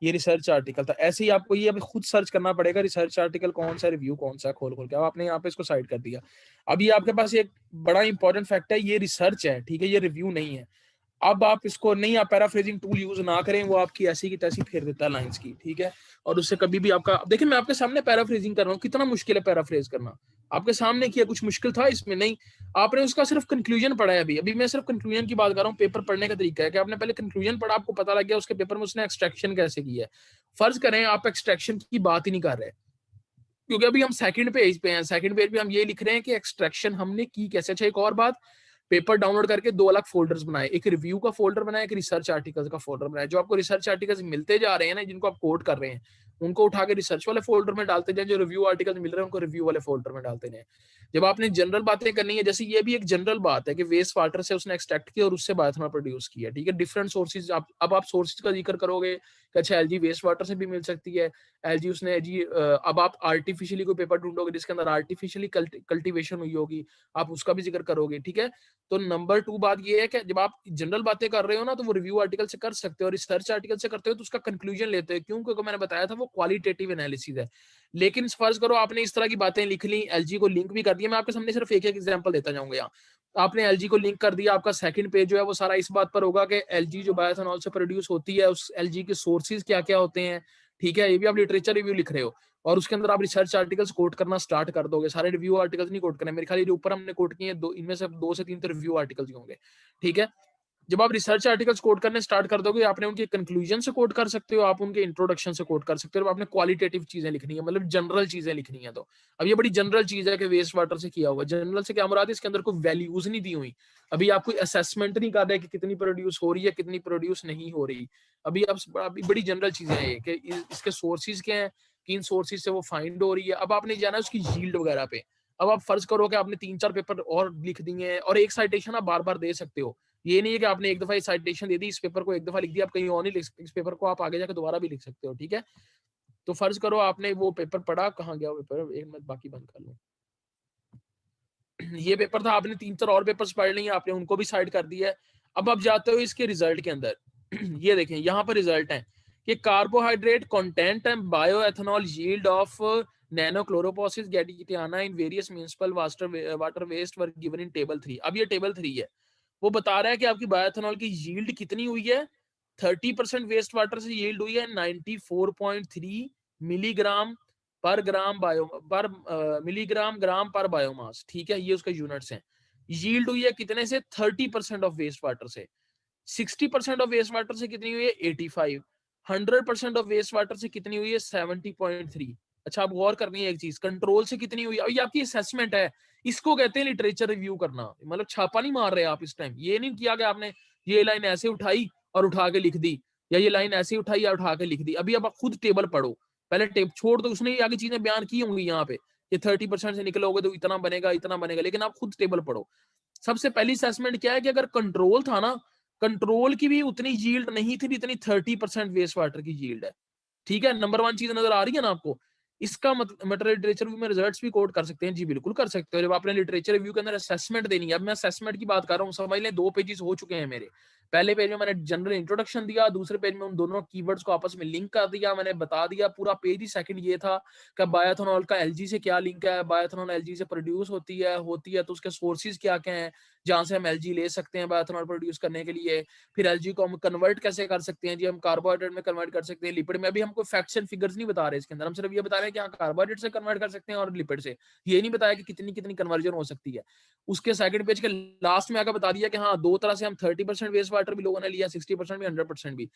ये रिसर्च आर्टिकल था, ऐसे ही आपको ये अभी खुद सर्च करना पड़ेगा रिसर्च आर्टिकल कौन सा, रिव्यू कौन सा, खोल खोल के। अब आपने यहाँ पे इसको साइड कर दिया। अब ये आपके पास एक बड़ा इंपॉर्टेंट फैक्ट है, ये रिसर्च है, ठीक है, ये रिव्यू नहीं है। अब आप इसको नहीं, आप पैराफ्रेजिंग टूल यूज ना करें, वो आपकी ऐसी की तैसी फेर देता है लाइंस की, ठीक है। और उससे कभी भी आपका, देखिए मैं आपके सामने पैराफ्रेजिंग कर रहा हूँ, कितना मुश्किल है पैराफ्रेज करना, आपके सामने किया, कुछ मुश्किल था इसमें नहीं। आपने उसका सिर्फ कंक्लूजन पढ़ा है, अभी अभी मैं सिर्फ कंक्लूजन की बात कर रहा हूँ। पेपर पढ़ने का तरीका है कि आपने पहले कंक्लूजन पढ़ा, आपको पता लग गया उसके पेपर में उसने एक्सट्रैक्शन कैसे की है। फर्ज करें आप एक्सट्रैक्शन की बात ही नहीं कर रहे, क्योंकि अभी हम सेकंड पेज पे हैं, सेकंड पेज पे हम ये लिख रहे हैं कि एक्सट्रैक्शन हमने की कैसे। अच्छा, एक और बात, पेपर डाउनलोड करके दो अलग फोल्डर्स बनाए, एक रिव्यू का फोल्डर बनाया, एक रिसर्च आर्टिकल्स का फोल्डर बनाया। जो आपको रिसर्च आर्टिकल्स मिलते जा रहे हैं ना, जिनको आप कोड कर रहे हैं, उनको उठा के रिसर्च वाले फोल्डर में डालते जाए, जो रिव्यू आर्टिकल्स मिल रहे हैं उनको रिव्यू वाले फोल्डर में डालते जाए। जब आपने जनरल बातें करनी है, जैसे ये भी एक जनरल बात है कि वेस्ट वाटर से उसने एक्सट्रैक्ट किया और उससे बायोएथेनॉल प्रोड्यूस किया, ठीक है। डिफरेंट सोर्सेज, अब आप सोर्सेज का जिक्र करोगे कि अच्छा एलजी वेस्ट वाटर से भी मिल सकती है, एलजी उसने जी अब आप आर्टिफिशियली कोई पेपर ढूंढोगे जिसके अंदर आर्टिफिशियली कल्टीवेशन हुई होगी, आप उसका भी जिक्र करोगे, ठीक है। तो नंबर 2 बात ये है कि जब आप जनरल बातें कर रहे हो ना, तो वो रिव्यू आर्टिकल से कर सकते हो, और रिसर्च आर्टिकल से करते हो तो उसका कंक्लूजन लेते हो, क्यों, क्योंकि मैंने बताया था वो क्वालिटेटिव एनालिसिस है। लेकिन फर्ज करो आपने इस तरह की बातें लिख ली, एलजी को लिंक भी कर दिया, मैं आपके सामने सिर्फ एक एक एग्जांपल देता जाऊंगा। यहाँ आपने एलजी को लिंक कर दिया, आपका सेकंड पेज जो है वो सारा इस बात पर होगा कि एलजी जो बायोएथेनॉल से प्रोड्यूस होती है, उस एलजी के सोर्सेज क्या क्या होते हैं, ठीक है। ये भी आप लिटरेचर रिव्यू लिख रहे हो, और उसके अंदर आप रिसर्च आर्टिकल्स कोट करना स्टार्ट कर दोगे। सारे रिव्यू आर्टिकल्स नहीं कोट करने, मेरे ख्याल ये जो ऊपर हमने कोट किए हैं, दो इनमें से 2 से 3 तो रिव्यू आर्टिकल्स होंगे, ठीक है। जब आप रिसर्च आर्टिकल्स कोट करने स्टार्ट कर दोगे, आपने उनके कंक्लूजन से कोट कर सकते हो, आप उनके इंट्रोडक्शन से कोट कर सकते हो, आपने क्वालिटेटिव चीजें लिखनी है, मतलब जनरल चीजें लिखनी है। तो अब ये बड़ी जनरल चीज है कि वेस्ट वाटर से किया हुआ, जनरल से क्या मुराद है, इसके अंदर कोई वैल्यूज नहीं दी हुई, अभी आप कोई असेसमेंट नहीं कर रहे कि कितनी प्रोड्यूस हो रही है, कितनी प्रोड्यूस नहीं हो रही, अभी आप अभी बड़ी जनरल चीजें हैं कि इसके सोर्सेज क्या है, किन सोर्सेज से वो फाइंड हो रही है। अब आपने जाना है उसकी यील्ड वगैरह पे। अब आप फर्ज करो कि आपने 3-4 पेपर और लिख दिए हैं, और एक साइटेशन आप बार बार दे सकते हो, ये नहीं है कि आपने एक दफा साइटेशन दे दी, इस पेपर को एक दफा लिख दिया, आप कहीं और नहीं लिख सकते, इस पेपर को आप आगे जाकर दोबारा भी लिख सकते हो, ठीक है। तो फर्ज करो आपने वो पेपर पढ़ा, कहाँ गया वो पेपर, एक मिनट बाकी बंद कर लूं। ये पेपर था, आपने 3-4 और पेपर्स पढ़ लिए, आपने उनको भी साइड कर दिया है। अब आप जाते हो इसके रिजल्ट के अंदर, ये देखें यहाँ पर रिजल्ट है कि carbohydrate content and bioethanol yield of Nannochloropsis gaditana in various municipal water waste were given in table 3। अब ये टेबल 3 है, वो बता रहा है कि आपकी बायोएथेनॉल की यील्ड कितनी हुई है। 30% वेस्ट वाटर से यील्ड हुई है 94.3 मिलीग्राम पर ग्राम बायो पर मिलीग्राम ग्राम पर बायोमास, ठीक है, ये उसका यूनिट्स हैं। यील्ड हुई है कितने से, 30% ऑफ वेस्ट वाटर से। 60% ऑफ वेस्ट वाटर से कितनी हुई है, 85। 100% ऑफ वेस्ट वाटर से कितनी हुई है, 70.3। अच्छा, अब गौर करनी है एक चीज, कंट्रोल से कितनी हुई है, ये आपकी असेसमेंट है, इसको कहते हैं लिटरेचर रिव्यू करना, मतलब छापा नहीं मार रहे आप इस टाइम, ये नहीं किया कि आपने ये लाइन ऐसे उठाई और उठा के लिख दी, या ये लाइन ऐसे उठाई या उठा के लिख दी। अभी अब आप खुद टेबल पढ़ो, पहले टेप छोड़ दो, उसने आगे चीजें बयान की होंगी यहाँ पे कि 30% से निकलोगे तो इतना बनेगा इतना बनेगा, लेकिन आप खुद टेबल पढ़ो। सबसे पहली असेसमेंट क्या है कि अगर कंट्रोल था ना, कंट्रोल की भी उतनी यील्ड नहीं थी जितनी 30% वेस्ट वाटर की यील्ड है, ठीक है। नंबर 1 चीज नजर आ रही है ना आपको। इसका मतलब लिटरेचर रिव्यू में रिजल्ट्स भी कोट कर सकते हैं, जी बिल्कुल कर सकते हो। जब आपने लिटरेचर रिव्यू के अंदर असेसमेंट देनी है, अब मैं असेसमेंट की बात कर रहा हूँ, समझ लें 2 पेजेस हो चुके हैं मेरे। पहले पेज में मैंने जनरल इंट्रोडक्शन दिया, दूसरे पेज में उन दोनों कीवर्ड्स को आपस में लिंक कर दिया, मैंने बता दिया। पूरा पेज ही सेकंड ये था कि बायोएथेनॉल का एलजी से क्या लिंक है, बायोएथेनॉल एलजी से प्रोड्यूस होती है तो उसके सोर्सेज क्या क्या हैं जहां से हम एलजी ले सकते हैं बायोएथेनॉल प्रोड्यूस करने के लिए। फिर एलजी को हम कन्वर्ट कैसे कर सकते हैं, जी हम कार्बोहाइड्रेट में कन्वर्ट कर सकते हैं, लिपिड में। अभी हमको फैक्ट्स एंड फिगर्स नहीं बता रहे इसके अंदर, हम सिर्फ ये बता रहे हैं कि हाँ कार्बोहाइड्रेट से कन्वर्ट कर सकते हैं और लिपिड से, ये नहीं बताया कि कितनी कितनी कन्वर्जन हो सकती है। उसके सेकंड पेज के लास्ट में आकर बता दिया कि हाँ 2 तरह से हम 30% वेस्ट वाटर भी लोगों ने लिया, 60% भी, 100% भी।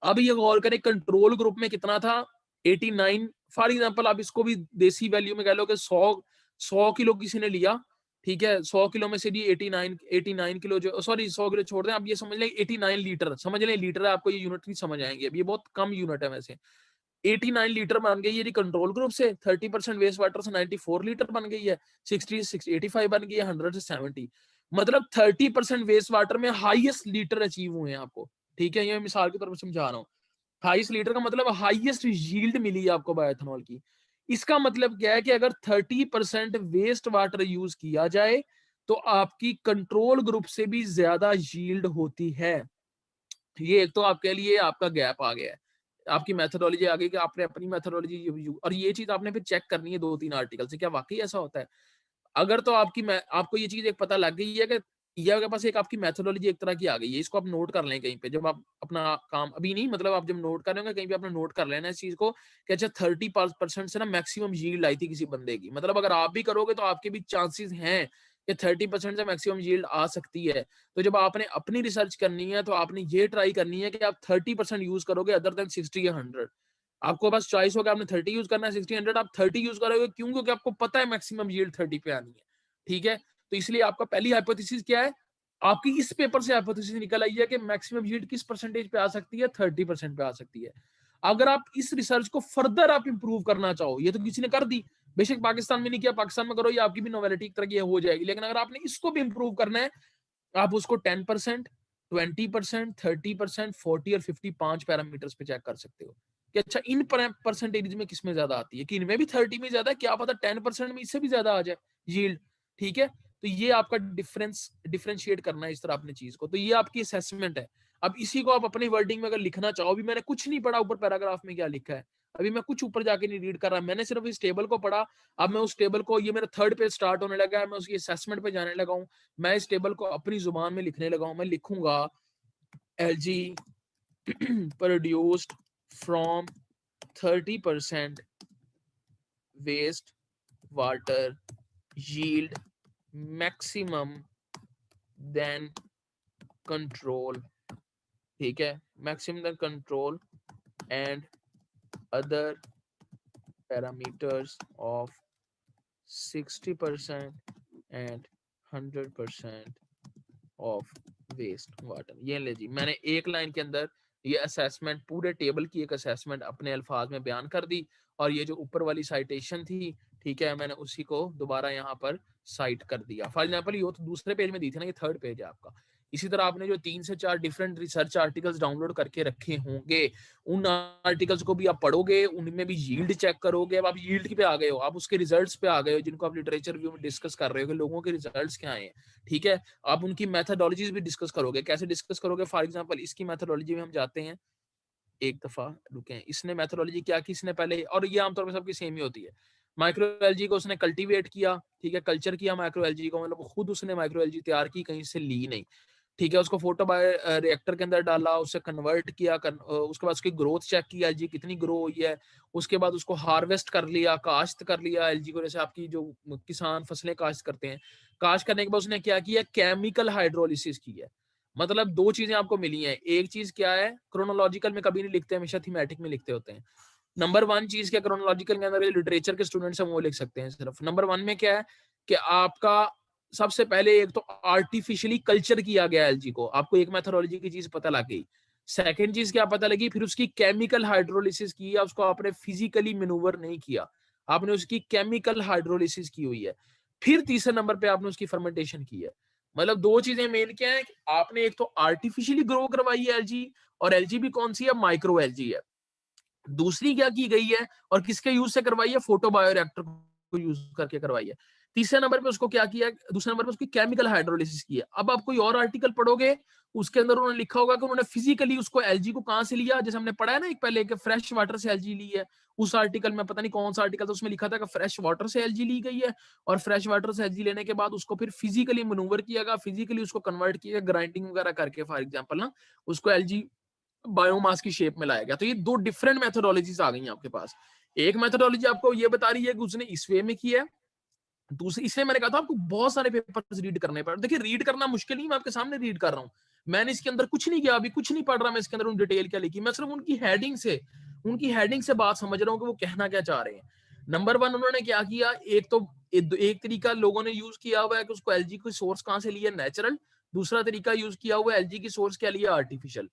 अब ये गौर करें कंट्रोल ग्रुप में कितना था, 89। फॉर एग्जाम्पल आप इसको भी देसी वैल्यू में कह लो कि 100 किलो किसी ने लिया, ठीक है, 100 किलो में से भी 89 किलो, जो सॉरी 100 किलो छोड़ दें, आप ये समझ लें 89 लीटर समझ लें, लीटर है, आपको ये यूनिट नहीं समझ आएंगे, अब ये बहुत कम यूनिट है वैसे। 89 लीटर बन गई है कंट्रोल ग्रुप से, 30% वेस्ट वाटर से 94 लीटर बन गई है, 85 बन गई है, 100 से 70, मतलब 30% वेस्ट वाटर में हाईएस्ट लीटर अचीव हुए हैं आपको, ठीक है। ये मिसाल के तौर पर समझा रहा हूँ, 28 लीटर का मतलब हाईएस्ट यील्ड मिली है आपको बायोएथेनॉल की। इसका मतलब क्या है कि अगर 30% वेस्ट वाटर यूज किया जाए तो आपकी कंट्रोल ग्रुप से भी ज्यादा यील्ड होती है। ये एक तो आपके लिए आपका गैप आ गया है, आपकी मेथोडोलॉजी आ गई कि आपने अपनी मेथोडोलॉजी, और ये चीज आपने फिर चेक करनी है 2-3 आर्टिकल से, क्या वाकई ऐसा होता है। अगर तो आपको ये चीज एक पता लग गई है कि ये आपके पास एक आपकी मेथोडोलॉजी एक तरह की आ गई है, इसको आप नोट कर लें कहीं पे, जब आप अपना काम अभी नहीं, मतलब आप जब नोट कर रहे होंगे कहीं पे आपने नोट कर लेना इस चीज को कि अच्छा 30% से ना मैक्सिमम यील्ड आई थी किसी बंदे की, मतलब अगर आप भी करोगे तो आपके भी चांसेस हैं कि 30% से मैक्सिमम यील्ड आ सकती है। तो जब आपने अपनी रिसर्च करनी है तो आपने ये ट्राई करनी है कि आप 30% यूज करोगे अदर देन 60 या 100। आपको बस चॉइस होगा आपने 30 यूज करना है, 60, 100, आप 30 यूज करोगे, क्यों, क्योंकि आपको पता है मैक्सिमम यील्ड 30 पे आनी है, ठीक है। तो इसलिए आपका पहली हाइपोथेसिस क्या है, आपकी इस पेपर से हाइपोथेसिस निकल आई है कि मैक्सिमम यील्ड किस परसेंटेज पे आ सकती है, 30% पे आ सकती है। अगर आप इस रिसर्च को फर्दर आप इंप्रूव करना चाहो, ये तो किसी ने कर दी, बेशक पाकिस्तान में नहीं किया, पाकिस्तान में करो, ये आपकी भी नोवेलिटी एक तरह की हो जाएगी, लेकिन अगर आपने इसको भी इंप्रूव करना है, आप उसको 10%, 20%, 30%, 40 और 50 5 पैरामीटर्स पे चेक कर सकते हो कि अच्छा इन परसेंटेज में किसमें ज्यादा आती है, कि इनमें भी 30 में ज्यादा है, क्या पता 10% में इससे भी ज्यादा आ जाए यील्ड, ठीक है। तो ये आपका डिफरेंशिएट करना है इस तरह अपनी चीज को, तो ये आपकी असेसमेंट है। अब इसी को आप अपनी वर्डिंग में अगर लिखना चाहो, अभी मैंने कुछ नहीं पढ़ा ऊपर पैराग्राफ में क्या लिखा है, अभी मैं कुछ ऊपर जाके नहीं रीड कर रहा, मैंने सिर्फ इस टेबल को पढ़ा। अब मैं उस टेबल को, ये मेरा 3rd पेज स्टार्ट होने लगा है, मैं उसकी असेसमेंट पे जाने लगा हूँ, मैं इस टेबल को अपनी जुबान में लिखने लगा हूं। मैं लिखूंगा algae produced from 30% waste water yield maximum then control, ठीक है, maximum control and other parameters of 60% and 100% of waste water. ये ले जी, मैंने एक लाइन के अंदर ये असेसमेंट, पूरे टेबल की एक असेसमेंट अपने अल्फाज में बयान कर दी, और ये जो ऊपर वाली साइटेशन थी, ठीक है, मैंने उसी को दोबारा यहाँ पर साइट कर दिया। फॉर एग्जाम्पल ये तो दूसरे पेज में दी थी ना, ये थर्ड पेज है आपका। इसी तरह आपने जो 3 से 4 डिफरेंट रिसर्च आर्टिकल्स डाउनलोड करके रखे होंगे, उन आर्टिकल्स को भी आप पढ़ोगे, उनमें भी यील्ड चेक करोगे। अब आप यील्ड पे आ गए हो, आप उसके रिजल्ट्स पे आ गए हो, जिनको आप लिटरेचर रिव्यू में डिस्कस कर रहे हो कि लोगों के रिजल्ट्स क्या आए हैं, ठीक है। आप उनकी मेथोडोलॉजीज भी डिस्कस करोगे। कैसे डिस्कस करोगे? फॉर एग्जांपल इसकी मेथोडोलॉजी में हम जाते हैं, एक दफा रुके, इसने मेथोडोलॉजी क्या की, इसने पहले, और ये आमतौर पर सबकी सेम ही होती है, माइक्रो एलजी को उसने कल्टीवेट किया, ठीक है, कल्चर किया माइक्रो एलजी को, मतलब खुद उसने माइक्रो एलजी तैयार की, कहीं से ली नहीं, ठीक है। उसको फोटो बायो रिएक्टर के अंदर डाला, उसे कन्वर्ट किया, उसके बाद उसकी ग्रोथ चेक किया, एलजी कितनी ग्रो हुई है। उसके बाद उसको हार्वेस्ट कर लिया, काश्त कर लिया एलजी को, जैसे आपकी जो किसान फसलें काश्त करते हैं। काश्त करने के बाद उसने क्या किया, केमिकल हाइड्रोलिसिस की है। मतलब दो चीजें आपको मिली हैं। एक चीज क्या है, क्रोनोलॉजिकल में कभी नहीं लिखते, हमेशा थीमेटिक में लिखते होते हैं। नंबर वन चीज क्या, क्रोनोलॉजिकल के अंदर लिटरेचर के स्टूडेंट्स हम वो लिख सकते हैं सिर्फ। नंबर वन में क्या है कि आपका सबसे पहले एक तो आर्टिफिशियली कल्चर किया गया एलजी को, आपको एक मेथोडोलॉजी की चीज पता लग गई। सेकंड चीज क्या पता लगी, फिर उसकी केमिकल हाइड्रोलिसिस की है, उसको आपने फिजिकली मैनूवर नहीं किया, आपने उसकी केमिकल हाइड्रोलिसिस की हुई है। फिर तीसरे नंबर पे आपने उसकी फर्मेंटेशन की है। मतलब दो चीजें मेन क्या है, आपने एक तो आर्टिफिशियली ग्रो करवाई है एलजी, और एलजी भी कौन सी है, माइक्रो एलजी है। दूसरी क्या की गई है और किसके यूज से करवाई है, फोटो बायोरिएक्टर को यूज करके करवाई है। तीसरे नंबर पे उसको क्या किया, दूसरे नंबर पे उसकी केमिकल हाइड्रोलिसिस की है। अब आप कोई और आर्टिकल पढ़ोगे, उसके अंदर उन्होंने लिखा होगा कि उन्होंने फिजिकली उसको एलजी को कहां से लिया, जैसे हमने पढ़ा है ना एक पहले कि फ्रेश वाटर से एलजी ली है। उस आर्टिकल में पता नहीं कौन सा आर्टिकल था, उसमें लिखा था कि फ्रेश वाटर से एलजी ली गई है, और फ्रेश वाटर से एलजी लेने के बाद उसको फिर फिजिकली मनूवर किया गया, फिजिकली उसको कन्वर्ट किया गया ग्राइंडिंग वगैरह करके, फॉर एग्जाम्पल ना, उसको एलजी बायोमास की शेप में लाया गया। तो ये दो डिफरेंट मेथोडोलॉजीज आ गई हैं आपके पास। एक मेथोडोलॉजी आपको ये बता रही है कि उसने इस वे में किया है, दूसरी, इसलिए मैंने कहा था आपको बहुत सारे पेपर्स रीड करने पड़े। देखिए रीड करना मुश्किल नहीं, मैं आपके सामने रीड कर रहा हूँ, मैंने इसके अंदर कुछ नहीं किया, अभी कुछ नहीं पढ़ रहा मैं इसके अंदर उन डिटेल क्या लिखी, मैं सिर्फ उनकी हेडिंग से बात समझ रहा हूँ कि वो कहना क्या चाह रहे हैं। नंबर वन, उन्होंने क्या किया, एक तो एक तरीका लोगों ने यूज किया हुआ है कि उसको एलजी की सोर्स कहां से लिया, नेचुरल। दूसरा तरीका यूज किया हुआ है एलजी की सोर्स क्या लिया, आर्टिफिशियल।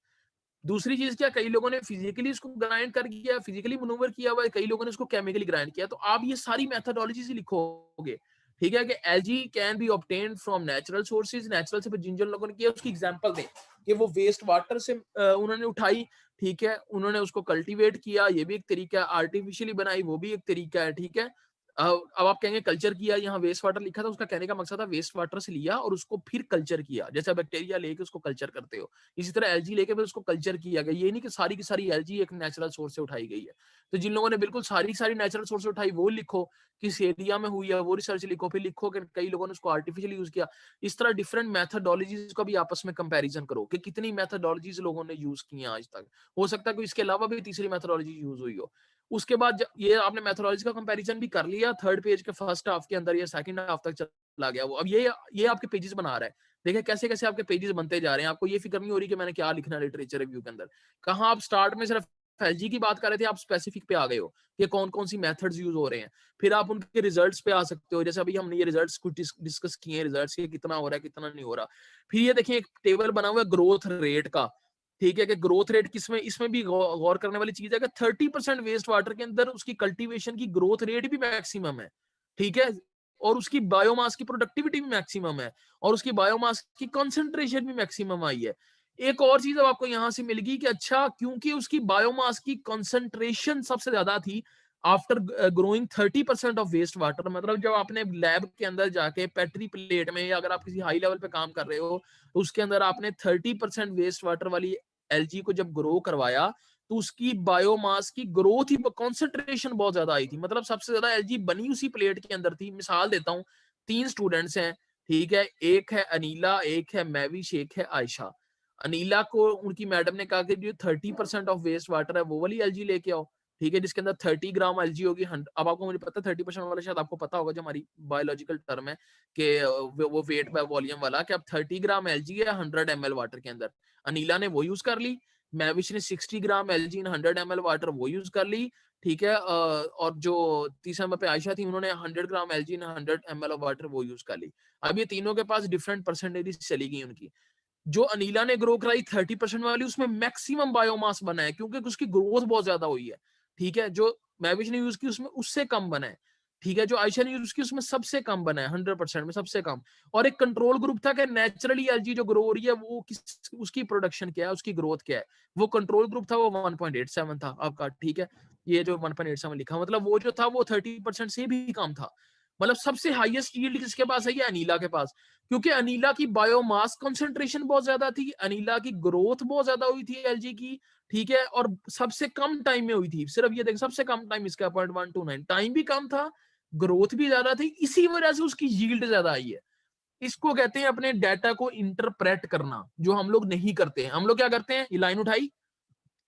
दूसरी चीज क्या, कई लोगों ने फिजिकली इसको ग्राइंड कर किया, फिजिकली मनूवर किया हुआ है, कई लोगों ने इसको केमिकली ग्राइंड किया। तो आप ये सारी मेथोडोलॉजी से लिखोगे, ठीक है, कि LG can be obtained from natural sources, natural से जिन जिन लोगों ने किया उसकी एग्जांपल दें कि वो वेस्ट वाटर से उन्होंने उठाई, ठीक है, उन्होंने उसको कल्टीवेट किया, ये भी एक तरीका है, आर्टिफिशियली बनाई, वो भी एक तरीका है, ठीक है। अब आप कहेंगे कल्चर किया, यहाँ वेस्ट वाटर लिखा था, उसका कहने का मकसद था वेस्ट वाटर से लिया और उसको फिर कल्चर किया, जैसे बैक्टीरिया लेके उसको कल्चर करते हो, इसी तरह एलजी लेके फिर उसको कल्चर किया गया। ये नहीं कि सारी की सारी एलजी एक नेचुरल सोर्स से उठाई गई है। तो जिन लोगों ने बिल्कुल सारी की सारी नेचुरल सोर्स से उठाई वो लिखो, किस एरिया में हुई है वो रिसर्च लिखो, फिर लिखो कि कई लोगों ने उसको आर्टिफिशियल यूज किया। इस तरह डिफरेंट मैथोडोलॉजीज का भी आपस में कंपैरिजन करो कि कितनी मैथोडोलॉजीज लोगों ने यूज की हैं आज तक। हो सकता है कि इसके अलावा भी तीसरी मैथोडोलॉजी यूज हुई हो। उसके बाद ये आपने मैथोडोलॉजी का कंपैरिजन भी कर लिया, थर्ड पेज के फर्स्ट हाफ के अंदर या सेकंड हाफ तक चला गया वो। अब ये आपके पेजेस बना रहा है, देखिए कैसे कैसे आपके पेजेस बनते जा रहे हैं। आपको ये फिक्र नहीं हो रही कि मैंने क्या लिखना है लिटरेचर रिव्यू के अंदर। कहाँ आप स्टार्ट में सिर्फ एलजी की बात कर रहे थे, आप स्पेसिफिक पे आ गए हो कि कौन कौन सी मेथड्स यूज हो रहे हैं। फिर आप उनके रिजल्ट्स पे आ सकते हो, जैसे अभी हमने ये रिजल्ट्स कुछ डिस्कस किए हैं, रिजल्ट्स ये कितना हो रहा है कितना नहीं हो रहा। फिर ये देखिए एक टेबल बना हुआ है ग्रोथ रेट का, ठीक है, कि ग्रोथ रेट किसमें, इसमें भी गौर करने वाली चीज है कि 30% वेस्ट वाटर के अंदर उसकी कल्टीवेशन की ग्रोथ रेट भी मैक्सिमम है, ठीक है, और उसकी बायोमास की प्रोडक्टिविटी भी मैक्सिमम है, और उसकी बायोमास की कंसंट्रेशन भी मैक्सिमम आई है। एक और चीज अब आपको यहां से मिल गई कि अच्छा, क्योंकि उसकी बायोमास की कंसंट्रेशन सबसे ज्यादा थी after growing 30% of waste water, मतलब जब आपने लैब के अंदर जाके पेट्री प्लेट में, या अगर आप किसी हाई लेवल पे काम कर रहे हो तो उसके अंदर आपने 30% वेस्ट वाटर वाली एलजी को जब ग्रो करवाया, तो उसकी बायोमास की ग्रोथ ही, कॉन्सेंट्रेशन बहुत ज्यादा आई थी। मतलब सबसे ज्यादा एलजी बनी उसी प्लेट के अंदर थी। मिसाल देता हूँ, 3 स्टूडेंट्स हैं, ठीक है, एक है अनीला, एक है मैविश, एक है आयशा। अनीला को उनकी मैडम ने कहा कि जो 30% ऑफ वेस्ट वाटर है वो वाली एलजी लेके आओ, ठीक है, जिसके अंदर 30 ग्राम एलजी होगी। अब आपको मुझे पता है 30% वाला शायद आपको पता होगा, जो हमारी बायोलॉजिकल टर्म है कि वो वेट बाय वॉल्यूम वाला, कि अब 30 ग्राम एलजी है 100 ml वाटर के अंदर। अनीला ने वो यूज कर ली, मैविश ने 60 ग्राम एलजी इन 100 ml वाटर वो यूज कर ली। ठीक है, और जो तीसरे नंबर पे आयशा थी, उन्होंने 100 gram algae in 100 ml of water वो यूज कर ली। अब ये तीनों के पास डिफरेंट परसेंटेज चली गई उनकी। जो अनीला ने ग्रो कराई 30% वाली, उसमें मैक्सिमम बायोमास बना है क्योंकि उसकी ग्रोथ बहुत ज्यादा हुई है। ठीक है, जो मैविश ने यूज की उसमें उससे कम बना है। ठीक है, जो आयशा ने यूज की उसमें सबसे कम बना है, 100% में सबसे कम। और एक कंट्रोल ग्रुप था कि नेचुरली एलजी जो ग्रो हो रही है वो किस उसकी प्रोडक्शन क्या है, उसकी ग्रोथ क्या है। वो कंट्रोल ग्रुप था, वो 1.87 था आपका। ठीक है, ये जो 1.87 लिखा, मतलब वो जो था वो 30% से भी कम था। मतलब सबसे हाईएस्ट यील्ड किसके पास है? ये अनीला के पास, क्योंकि अनीला की बायोमास कंसंट्रेशन बहुत ज्यादा थी, अनीला की ग्रोथ बहुत ज्यादा हुई थी एलजी की। ठीक है, और सबसे कम टाइम में हुई थी। सिर्फ ये देख, सबसे कम टाइम इसका 0.129, टाइम भी कम था, ग्रोथ भी ज्यादा थी, इसी वजह से उसकी यील्ड ज्यादा आई है। इसको कहते हैं अपने डाटा को इंटरप्रेट करना, जो हम लोग नहीं करते हैं। हम लोग क्या करते हैं? ये लाइन उठाई,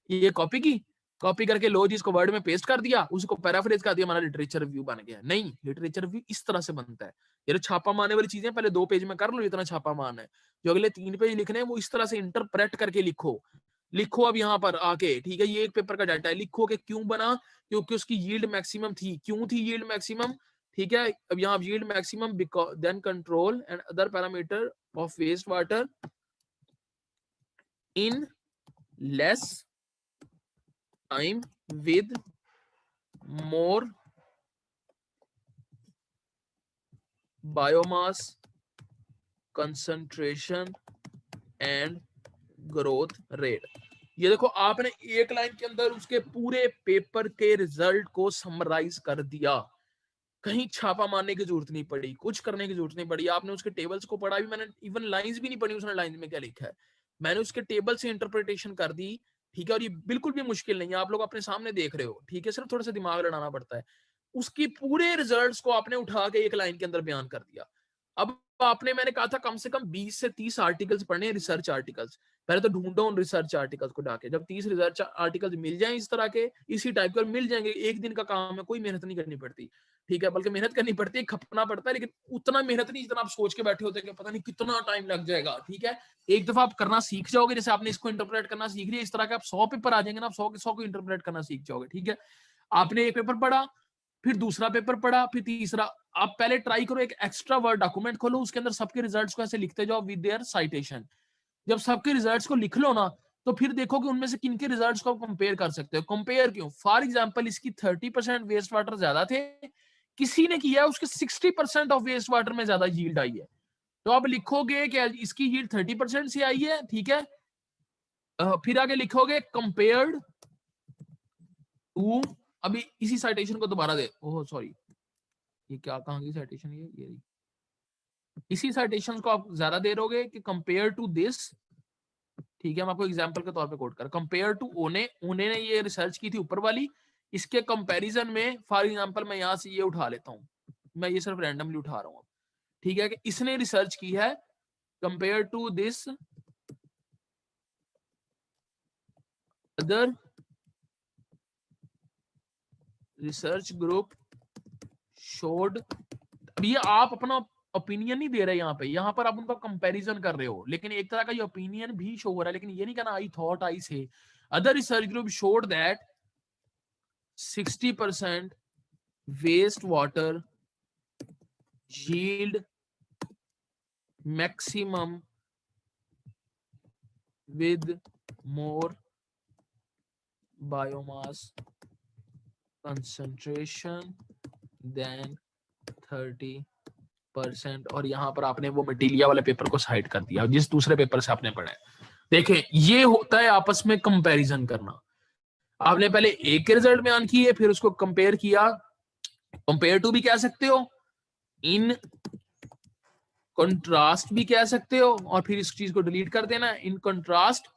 ये कॉपी की, कॉपी करके लो जी इसको वर्ड में पेस्ट कर दिया, उसको पैराफ्रेज कर दिया, हमारा लिटरेचर रिव्यू बन गया। नहीं, लिटरेचर रिव्यू इस तरह से बनता है। ये छापा मारने वाली चीजें पहले 2 पेज में कर लो, इतना छापा मारना है। जो अगले 3 पेज लिखने हैं वो इस तरह से इंटरप्रेट करके लिखो। लिखो अब यहाँ पर आके, ठीक है, ये एक पेपर का डाटा है, लिखो कि क्यों बना, क्योंकि उसकी यील्ड मैक्सिमम थी। क्यों थी यील्ड मैक्सिमम? ठीक है, अब यहाँ yield maximum then control and other parameter of waste water in less time with more biomass concentration and growth rate। ये देखो, आपने एक लाइन के अंदर उसके पूरे पेपर के रिजल्ट को समराइज कर दिया। कहीं छापा मारने की जरूरत नहीं पड़ी, कुछ करने की जरूरत नहीं पड़ी। आपने उसके टेबल्स को पढ़ा भी, मैंने इवन लाइंस भी नहीं पढ़ी उसने लाइंस में क्या लिखा है, मैंने उसके टेबल से इंटरप्रिटेशन कर दी। ठीक है, और ये बिल्कुल भी मुश्किल नहीं है, आप लोग अपने सामने देख रहे हो। ठीक है, सिर्फ थोड़ा सा दिमाग लड़ाना पड़ता है। उसकी पूरे रिजल्ट्स को आपने उठा के एक लाइन के अंदर बयान कर दिया। अब आपने, मैंने कहा था कम से कम 20 से 30 आर्टिकल्स पढ़ने, रिसर्च आर्टिकल्स। पहले तो ढूंढो उन रिसर्च आर्टिकल्स को जाके, जब 30 रिसर्च आर्टिकल्स मिल जाएं इस तरह के, इसी टाइप के मिल जाएंगे, एक दिन का काम है, कोई मेहनत नहीं करनी पड़ती। ठीक है, बल्कि मेहनत करनी पड़ती है, खपना पड़ता है, लेकिन उतना मेहनत नहीं जितना आप सोच के बैठे होते हैं कि पता नहीं कितना टाइम लग जाएगा। ठीक है, एक दफा आप करना सीख जाओगे, जैसे आपने इसको इंटरप्रेट करना सीख लिया, इस तरह के आप 100 पेपर आ जाएंगे ना, आप 100 के 100 को इंटरप्रेट करना सीख जाओगे। ठीक है, आपने एक पेपर पढ़ा, फिर दूसरा पेपर पढ़ा, फिर तीसरा। आप पहले ट्राई करो, एक एक्स्ट्रा वर्ड डॉक्यूमेंट खोलो, उसके अंदर सबके रिजल्ट्स को ऐसे लिखते जाओ विद देयर साइटेशन। जब सबके रिजल्ट्स को लिख लो ना, तो फिर देखो कि उनमें से किन के रिजल्ट्स को आप कंपेयर कर सकते हो। कंपेयर क्यों? फॉर एग्जांपल, इसकी 30% वेस्ट वाटर ज्यादा थे, किसी ने किया उसके 60% ऑफ वेस्ट वाटर में ज्यादा यील्ड आई है। तो आप लिखोगे कि इसकी यील्ड 30% से आई है। ठीक है, फिर आगे लिखोगे कंपेयर्ड टू, अभी इसी साइटेशन को दोबारा दे, ओह सॉरी, ये क्या, कहां की साइटेशन? ये इसी साइटेशन को आप ज्यादा दे दोगे कि कंपेयर टू दिस। ठीक है, मैं आपको एग्जांपल के तौर पे कोट कर, कंपेयर टू ओने, ओने ने ये रिसर्च की थी ऊपर वाली, इसके कंपैरिजन में फॉर एग्जांपल मैं यहां से ये उठा लेता हूं, मैं ये सिर्फ रैंडमली उठा रहा हूं। ठीक है, कि इसने रिसर्च की है compare to this other research group showed. अब ये आप अपना ओपिनियन नहीं दे रहे यहाँ पर आप उनका कंपैरिजन कर रहे हो, लेकिन एक तरह का ये ओपिनियन भी शो हो रहा है, लेकिन ये नहीं कहना आई thought, I say. Other research group showed that 60% waste water yield maximum with more biomass concentration than 30%। और यहां पर आपने वो मटीरिया वाले पेपर को साइड कर दिया जिस दूसरे पेपर से आपने पढ़ा है। देखें, ये होता है आपस में कंपैरिजन करना। आपने पहले एक के रिजल्ट बयान किए, फिर उसको कंपेयर किया। कंपेयर टू भी कह सकते हो, इन कंट्रास्ट भी कह सकते हो, और फिर इस चीज को डिलीट कर देना, इन कंट्रास्ट।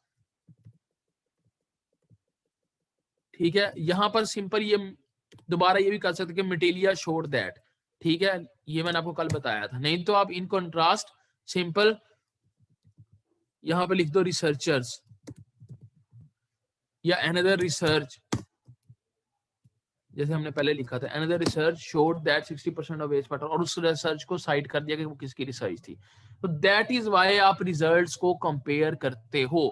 ठीक है, यहां पर सिंपल ये दोबारा ये भी कर सकते कि मटेरिया शोड दैट। ठीक है, ये मैंने आपको कल बताया था। नहीं तो आप इन कंट्रास्ट सिंपल यहां पे लिख दो रिसर्चर्स या अनदर रिसर्च जैसे हमने पहले लिखा था, another research showed that 60% of waste water, और उस रिसर्च को साइट कर दिया कि वो किसकी रिसर्च थी। तो दैट इज वाई आप रिजल्ट्स को कंपेयर करते हो।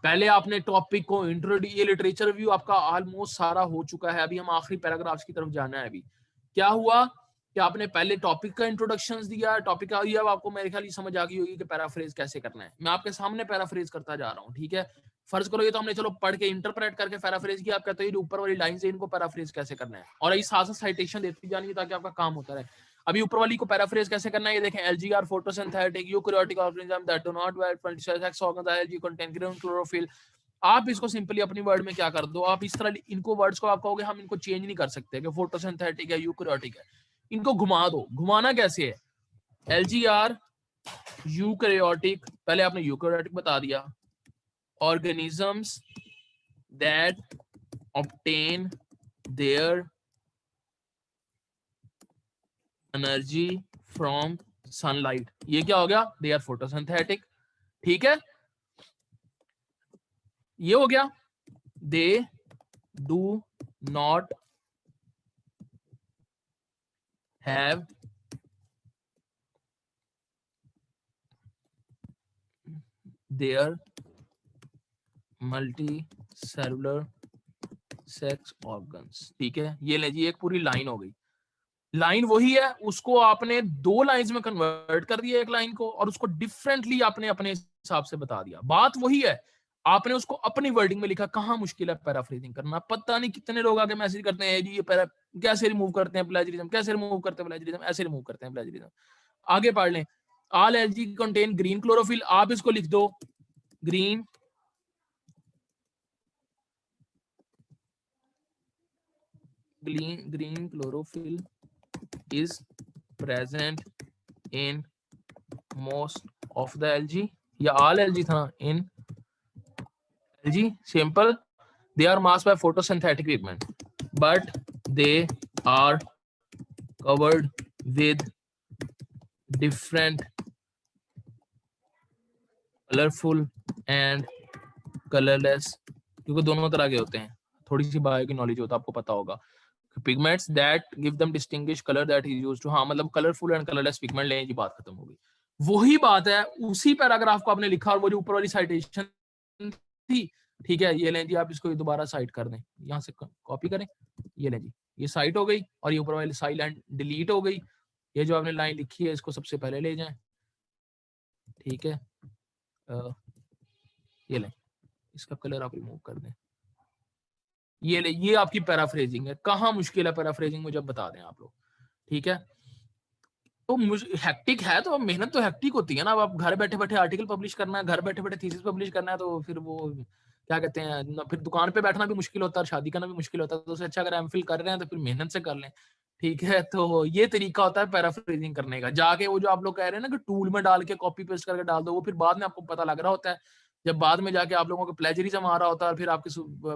पहले आपने टॉपिक को इंट्रोड्यूस, ये लिटरेचर रिव्यू आपका ऑलमोस्ट सारा हो चुका है, अभी हम आखिरी पैराग्राफ्स की तरफ जाना है। अभी क्या हुआ कि आपने पहले टॉपिक का इंट्रोडक्शन दिया, टॉपिक का दिया, आपको मेरे ख्याल समझ आ गई होगी कि पैराफ्रेज कैसे करना है। मैं आपके सामने पैराफ्रेज करता जा रहा हूँ, ठीक है। फर्ज करो ये तो हमने चलो पढ़ के इंटरप्रेट करके पैराफ्रेज किया, आप कहते हो ये ऊपर वाली लाइन से इनको पैराफ्रेज कैसे करना है, और इस साथ साइटेशन देती जानी ताकि आपका काम होता रहे। अभी ऊपर वाली को पैराफ्रेज कैसे करना है ये देखें, algae are photosynthetic eukaryotic organism that do not wear sex organs, algae contain green chlorophyll. आप इसको सिंपली अपनी वर्ड में क्या कर दो, आप इस तरह इनको वर्ड्स को आप कहोगे हम इनको चेंज नहीं कर सकते कि फोटोसिंथेटिक है यूकैरियोटिक है, इनको घुमा दो। घुमाना कैसे है, एलजीआर यूकैरियोटिक, पहले आपने यूकैरियोटिक बता दिया, organisms that obtain their energy from sunlight, ये क्या हो गया, they are photosynthetic, ठीक है। ये हो गया, they do not have their multicellular sex organs, ठीक है। ये ले जी एक पूरी लाइन हो गई। लाइन वही है, उसको आपने दो लाइंस में कन्वर्ट कर दिया एक लाइन को, और उसको डिफरेंटली आपने अपने हिसाब से बता दिया। बात वही है, आपने उसको अपनी वर्डिंग में लिखा। कहां मुश्किल है पैराफ्रेजिंग करना। पता नहीं कितने लोग आके मैसेज करते हैं जी ये पैरा कैसे रिमूव करते हैं प्लेजरिज्म, कैसे रिमूव करते हैं प्लेजरिज्म, ऐसे रिमूव करते हैं प्लेजरिज्म। आगे पढ़ लें, all LG contain green chlorophyll, आप इसको लिख दो green green chlorophyll is present in most of the algae, या all algae था in algae, simple, they are masked by photosynthetic pigment but they are covered with different colorful and colorless, क्योंकि दोनों तरह के होते हैं। थोड़ी सी बायो की नॉलेज होता है, आपको पता होगा। Pigments that give them distinguish colour that is used to, हाँ मतलब कलरफुल एंड कलरलेस पिगमेंट लें, ये बात खत्म हो गई। वही बात है, उसी पैराग्राफ को आपने लिखा और वो जो ऊपर वाली साइटेशन थी, ठीक है, ये लें जी, आप इसको दोबारा साइट कर दें, यहाँ से कॉपी करें, ये लें जी, ये साइट हो गई, और ये ऊपर वाली साइड लाइन डिलीट हो गई। ये जो आपने लाइन लिखी है इसको सबसे पहले ले जाएं, ठीक है। ये लें, इसका कलर आप रिमूव कर दें, ये ले, ये आपकी पैराफ्रेजिंग है। कहाँ मुश्किल है पैराफ्रेजिंग, मुझे बता दें आप लोग, ठीक है। तो हेक्टिक है, तो मेहनत तो हेक्टिक होती है ना। अब आप घर बैठे बैठे आर्टिकल पब्लिश करना है, घर बैठे बैठे थीसिस पब्लिश करना है, तो फिर वो क्या कहते हैं, फिर दुकान पे बैठना भी मुश्किल होता है, शादी करना भी मुश्किल होता है। तो उससे अच्छा अगर एमफिल कर रहे हैं तो फिर मेहनत से कर लें, ठीक है। तो ये तरीका होता है पैराफ्रेजिंग करने का। जाके वो जो आप लोग कह रहे हैं ना कि टूल में डाल के कॉपी पेस्ट करके डाल दो, वो फिर बाद में आपको पता लग रहा होता है, जब बाद में जाके आप लोगों को प्लेजरिज्म आ रहा होता है, फिर आपके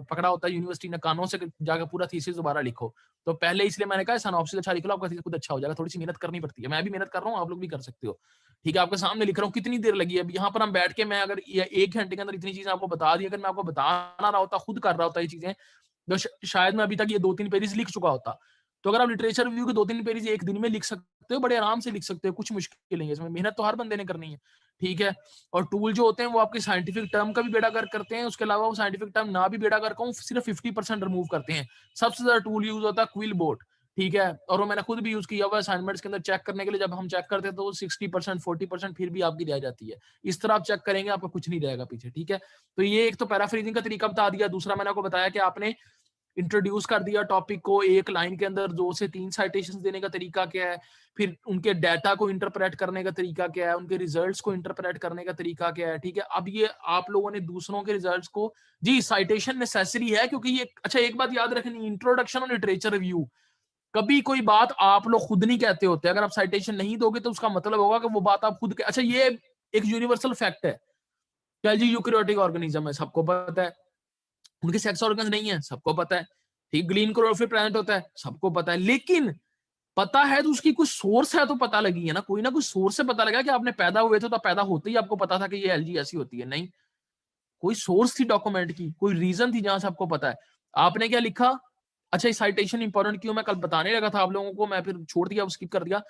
पकड़ा होता है यूनिवर्सिटी ने कानों से जाके पूरा थीसिस दोबारा लिखो। तो पहले इसलिए मैंने कहा सिनॉप्सिस अच्छा लिख लो, आपका थीसिस खुद अच्छा हो जाएगा। थोड़ी सी मेहनत करनी पड़ती है, मैं भी मेहनत कर रहा हूँ, आप लोग भी कर सकते हो, ठीक है। आपके सामने लिख रहा हूँ, कितनी देर लगी है। अब यहाँ पर हम बैठ के मैं अगर 1 घंटे के अंदर इतनी चीजें आपको बता दी, अगर मैं आपको बता ना रहा होता, खुद कर रहा होता ये चीजें, तो शायद मैं अभी तक ये 2-3 पेजेस लिख चुका होता। तो अगर आप लिटरेचर रिव्यू के 2-3 पेजेस एक दिन में लिख सकते हो, बड़े आराम से लिख सकते हो, कुछ मुश्किल नहीं है इसमें, मेहनत तो हर बंदे ने करनी है, ठीक है। और टूल जो होते हैं वो आपके साइंटिफिक टर्म का भी बेड़ा गर्क करते हैं, उसके अलावा वो साइंटिफिक टर्म ना भी बेड़ा गर्क हो, सिर्फ 50% रिमूव करते हैं। सबसे ज्यादा टूल यूज होता है क्विल बोट, ठीक है। और वो मैंने खुद भी यूज किया हुआ असाइनमेंट्स के अंदर चेक करने के लिए। जब हम चेक करते हैं तो 60% 40% फिर भी आपकी रह जाती है। इस तरह आप चेक करेंगे, आपका कुछ नहीं रहेगा पीछे, ठीक है। तो ये एक तो पैराफ्रेजिंग का तरीका बता दिया। दूसरा मैंने आपको बताया कि आपने इंट्रोड्यूस कर दिया टॉपिक को, एक लाइन के अंदर 2 से 3 साइटेशंस देने का तरीका क्या है, फिर उनके डाटा को इंटरप्रेट करने का तरीका क्या है, उनके रिजल्ट्स को इंटरप्रेट करने का तरीका क्या है, ठीक है। अब ये आप लोगों ने दूसरों के रिजल्ट्स को, जी साइटेशन नेसेसरी है, क्योंकि ये अच्छा एक बात याद रखनी, इंट्रोडक्शन और लिटरेचर रिव्यू, कभी कोई बात आप लोग खुद नहीं कहते होते। अगर आप साइटेशन नहीं दोगे तो उसका मतलब होगा कि वो बात आप खुद अच्छा, ये एक यूनिवर्सल फैक्ट है, क्या जी यूकैरियोटिक ऑर्गेनिज्म है, सबको पता है। उनके सेक्स ऑर्गन्स नहीं है, सबको पता है, ठीक। ग्रीन क्लोरोफिल प्रेजेंट होता है, सबको पता है। लेकिन पता है तो उसकी कुछ सोर्स है, तो पता लगी है ना, कोई ना कोई सोर्स से पता लगा कि आपने पैदा हुए थे तो पैदा होते ही आपको पता था कि ये एलजी ऐसी होती है, नहीं। कोई सोर्स थी डॉक्यूमेंट की, कोई रीजन थी जहां से आपको पता है। आपने क्या लिखा, अच्छा, ये साइटेशन इंपॉर्टेंट क्यों, मैं कल बताने लगा था आप लोगों को, मैं फिर छोड़ दिया, स्किप कर दिया।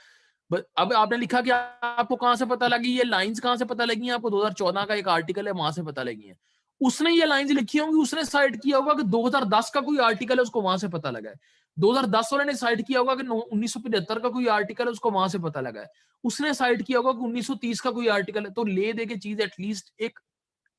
अब आपने लिखा कि आपको कहां से पता लगी, ये लाइंस कहां से पता लगी हैं आपको? 2014 का एक आर्टिकल है, वहां से पता लगी है। उसने ये लाइंस लिखी होंगी, उसने साइट किया होगा कि 2010 का कोई आर्टिकल है, उसको वहां से पता लगा है। 2010 वाले ने साइट किया होगा कि 1975 का कोई आर्टिकल है, उसको वहां से पता लगा है। उसने साइट किया होगा कि 1930 का कोई आर्टिकल है। तो ले दे के चीज एटलीस्ट एक,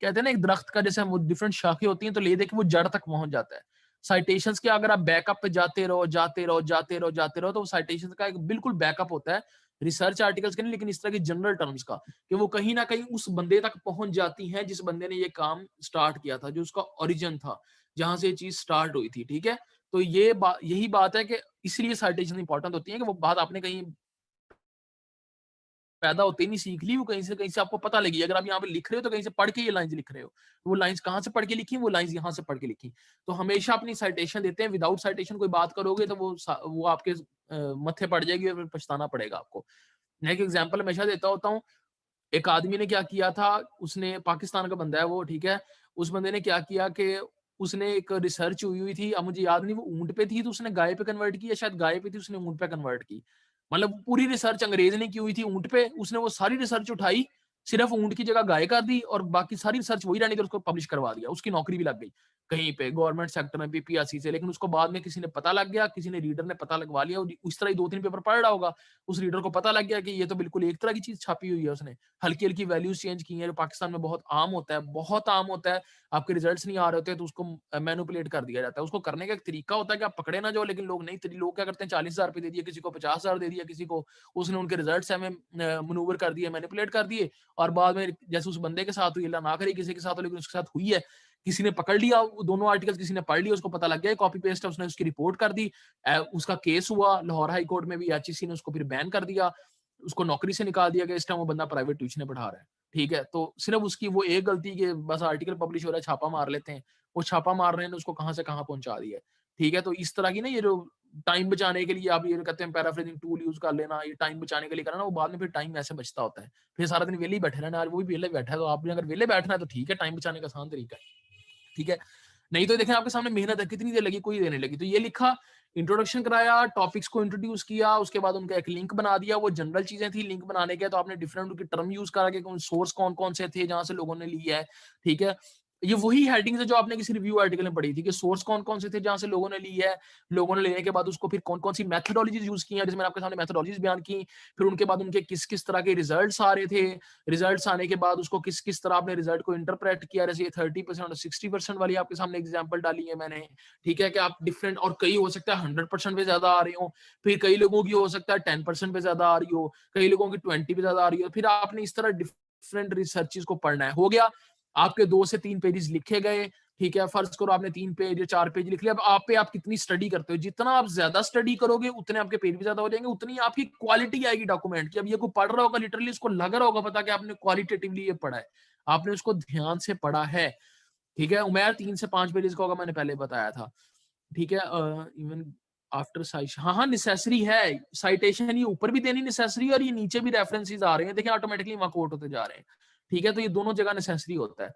कहते हैं ना एक दरख्त का जैसे वो डिफरेंट शाखें होती हैं, तो ले दे के वो जड़ तक पहुंच जाता है। साइटेशंस के अगर आप बैकअप पे जाते रहो जाते रहो जाते रहो जाते रहो, तो वो साइटेशंस का एक बिल्कुल बैकअप होता है, रिसर्च आर्टिकल्स के नहीं, लेकिन इस तरह की जनरल टर्म्स का, कि वो कहीं ना कहीं उस बंदे तक पहुंच जाती हैं जिस बंदे ने ये काम स्टार्ट किया था, जो उसका ओरिजिन था, जहां से ये चीज स्टार्ट हुई थी। ठीक है, तो यही बात है कि इसलिए साइटेशन इंपॉर्टेंट होती है, कि वो बात आपने कहीं पैदा होते ही नहीं सीख ली, वो कहीं से आपको पता लगी। अगर आप यहाँ पे लिख रहे हो तो कहीं से पढ़ के ये लाइंस लिख रहे हो, वो लाइंस कहाँ से पढ़ के लिखी, वो लाइंस यहाँ से पढ़ के लिखी। तो हमेशा अपनी साइटेशन देते हैं, विदाउट साइटेशन कोई बात करोगे तो वो आपके मत्थे पड़ जाएगी और फिर पछताना पड़ेगा आपको। मैं एक एग्जाम्पल हमेशा देता होता हूँ। एक आदमी ने क्या किया था, उसने, पाकिस्तान का बंदा है वो, ठीक है, उस बंदे ने क्या किया कि उसने एक रिसर्च हुई थी, अब मुझे याद नहीं वो ऊंट पे थी तो उसने गाय पे कन्वर्ट की, या शायद गाय पे थी उसने ऊंट पे कन्वर्ट की। मतलब पूरी रिसर्च अंग्रेज ने की हुई थी ऊंट पे, उसने वो सारी रिसर्च उठाई, सिर्फ ऊंट की जगह गाय कर दी, और बाकी सारी रिसर्च वही रहने दी, उसको पब्लिश करवा दिया। उसकी नौकरी भी लग गई कहीं पे गवर्नमेंट सेक्टर में बीपीएससी से, लेकिन उसको बाद में किसी ने पता लग गया, किसी ने रीडर ने पता लगवा लिया, उस तरह ही 2-3 पेपर पढ़ रहा होगा, उस रीडर को पता लग गया कि ये तो बिल्कुल एक तरह की चीज छापी हुई है उसने, हल्की हल्की वैल्यूज चेंज की हैं, जो पाकिस्तान में बहुत आम होता है, बहुत आम होता है। आपके रिजल्ट्स नहीं आ रहे होते तो उसको मैनिपुलेट कर दिया जाता है। उसको करने का एक तरीका होता है कि आप पकड़े ना जाओ, लेकिन लोग नहीं, लोग क्या करते हैं, 40,000 रुपए दे दिए, किसी को 50,000 दे दिया, किसी को उसने उनके रिजल्ट्स हमें मनूवर कर दिए, मैनिपुलेट कर दिए, और बाद में जैसे उस बंदे के साथ हुई, अल्लाह ना करे किसी के साथ हो, लेकिन उसके साथ हुई है, किसी ने पकड़ लिया, दोनों आर्टिकल्स किसी ने पढ़ लिया, उसको पता लग गया कॉपी पेस्ट है, उसने उसकी रिपोर्ट कर दी, उसका केस हुआ लाहौर हाई कोर्ट में भी, एचईसी ने उसको फिर बैन कर दिया, उसको नौकरी से निकाल दिया गया। इस टाइम वो बंदा प्राइवेट ट्यूशन पढ़ा रहा है। ठीक है, तो सिर्फ उसकी वो एक गलती कि बस आर्टिकल पब्लिश हो रहा है, छापा मार लेते हैं, वो छापा मार रहे हैं, उसको कहां से कहां पहुंचा दिया है। ठीक है, तो इस तरह की ना, ये जो टाइम बचाने के लिए आप ये कहते हैं पैराफ्रेजिंग टूल यूज कर लेना, ये टाइम बचाने के लिए करना, वो बाद में फिर टाइम ऐसे बचता होता है, फिर सारा दिन वेले ही बैठे रहना। आज वो भी वेले बैठा है, तो आपने अगर वेले बैठना है तो ठीक है, टाइम बचाने का आसान तरीका है। ठीक है, नहीं तो देखें आपके सामने मेहनत है, कितनी देर लगी, कोई देर नहीं लगी। तो ये लिखा, इंट्रोडक्शन कराया, टॉपिक्स को इंट्रोड्यूस किया, उसके बाद उनका एक लिंक बना दिया, वो जनरल चीजें थी लिंक बनाने के, तो आपने डिफरेंट उनके टर्म यूज करा के सोर्स कौन कौन से थे जहां से लोगों ने लिया है। ठीक है, ये वही हेडिंग्स है जो आपने किसी रिव्यू आर्टिकल में पढ़ी थी, कि सोर्स कौन कौन से थे जहां से लोगों ने ली है, लोगों ने लेने के बाद उसको फिर कौन कौन सी मैथडोलॉजीज यूज की हैं, जिसमें आपके सामने मैथडोलॉजीज बयान की, फिर उनके बाद उनके किस किस तरह के रिजल्ट्स आ रहे थे, रिजल्ट्स आने के बाद उसको किस किस तरह आपने रिजल्ट को इंटरप्रेट किया, जैसे 30% और 60% वाली आपके सामने एग्जांपल डाली है मैंने। ठीक है, कि आप डिफरेंट, और कई हो सकता है 100% पे ज्यादा आ रही हो, फिर कई लोगों की हो सकता है 10% पे ज्यादा आ रही हो, कई लोगों की 20 पे ज्यादा आ रही हो, फिर आपने इस तरह डिफरेंट रिसर्चेस को पढ़ना है। हो गया, आपके 2 से 3 पेजेस लिखे गए। ठीक है, फर्ज करो आपने 3 पेज या 4 पेज लिख लिया, अब आप पे आप कितनी स्टडी करते हो, जितना आप ज्यादा स्टडी करोगे उतने आपके पेज भी ज्यादा हो जाएंगे, उतनी आपकी क्वालिटी आएगी डॉक्यूमेंट की। अब ये कोई पढ़ रहा होगा, लिटरली उसको लग रहा होगा पता कि आपने क्वालिटेटिवली ये पढ़ा है, आपने उसको ध्यान से पढ़ा है। ठीक है, उमेर 3 से 5 पेजेस का होगा, मैंने पहले बताया था। ठीक है, इवन आफ्टर साइटेशन, हाँ हाँ नेसेसरी है, साइटेशन ये ऊपर भी देनी नेसेसरी, और ये नीचे भी रेफरेंसेस आ रहे हैं, देखिए ऑटोमेटिकली वहां कोट होते जा रहे हैं। ठीक है, तो ये दोनों जगह नेसेसरी होता है।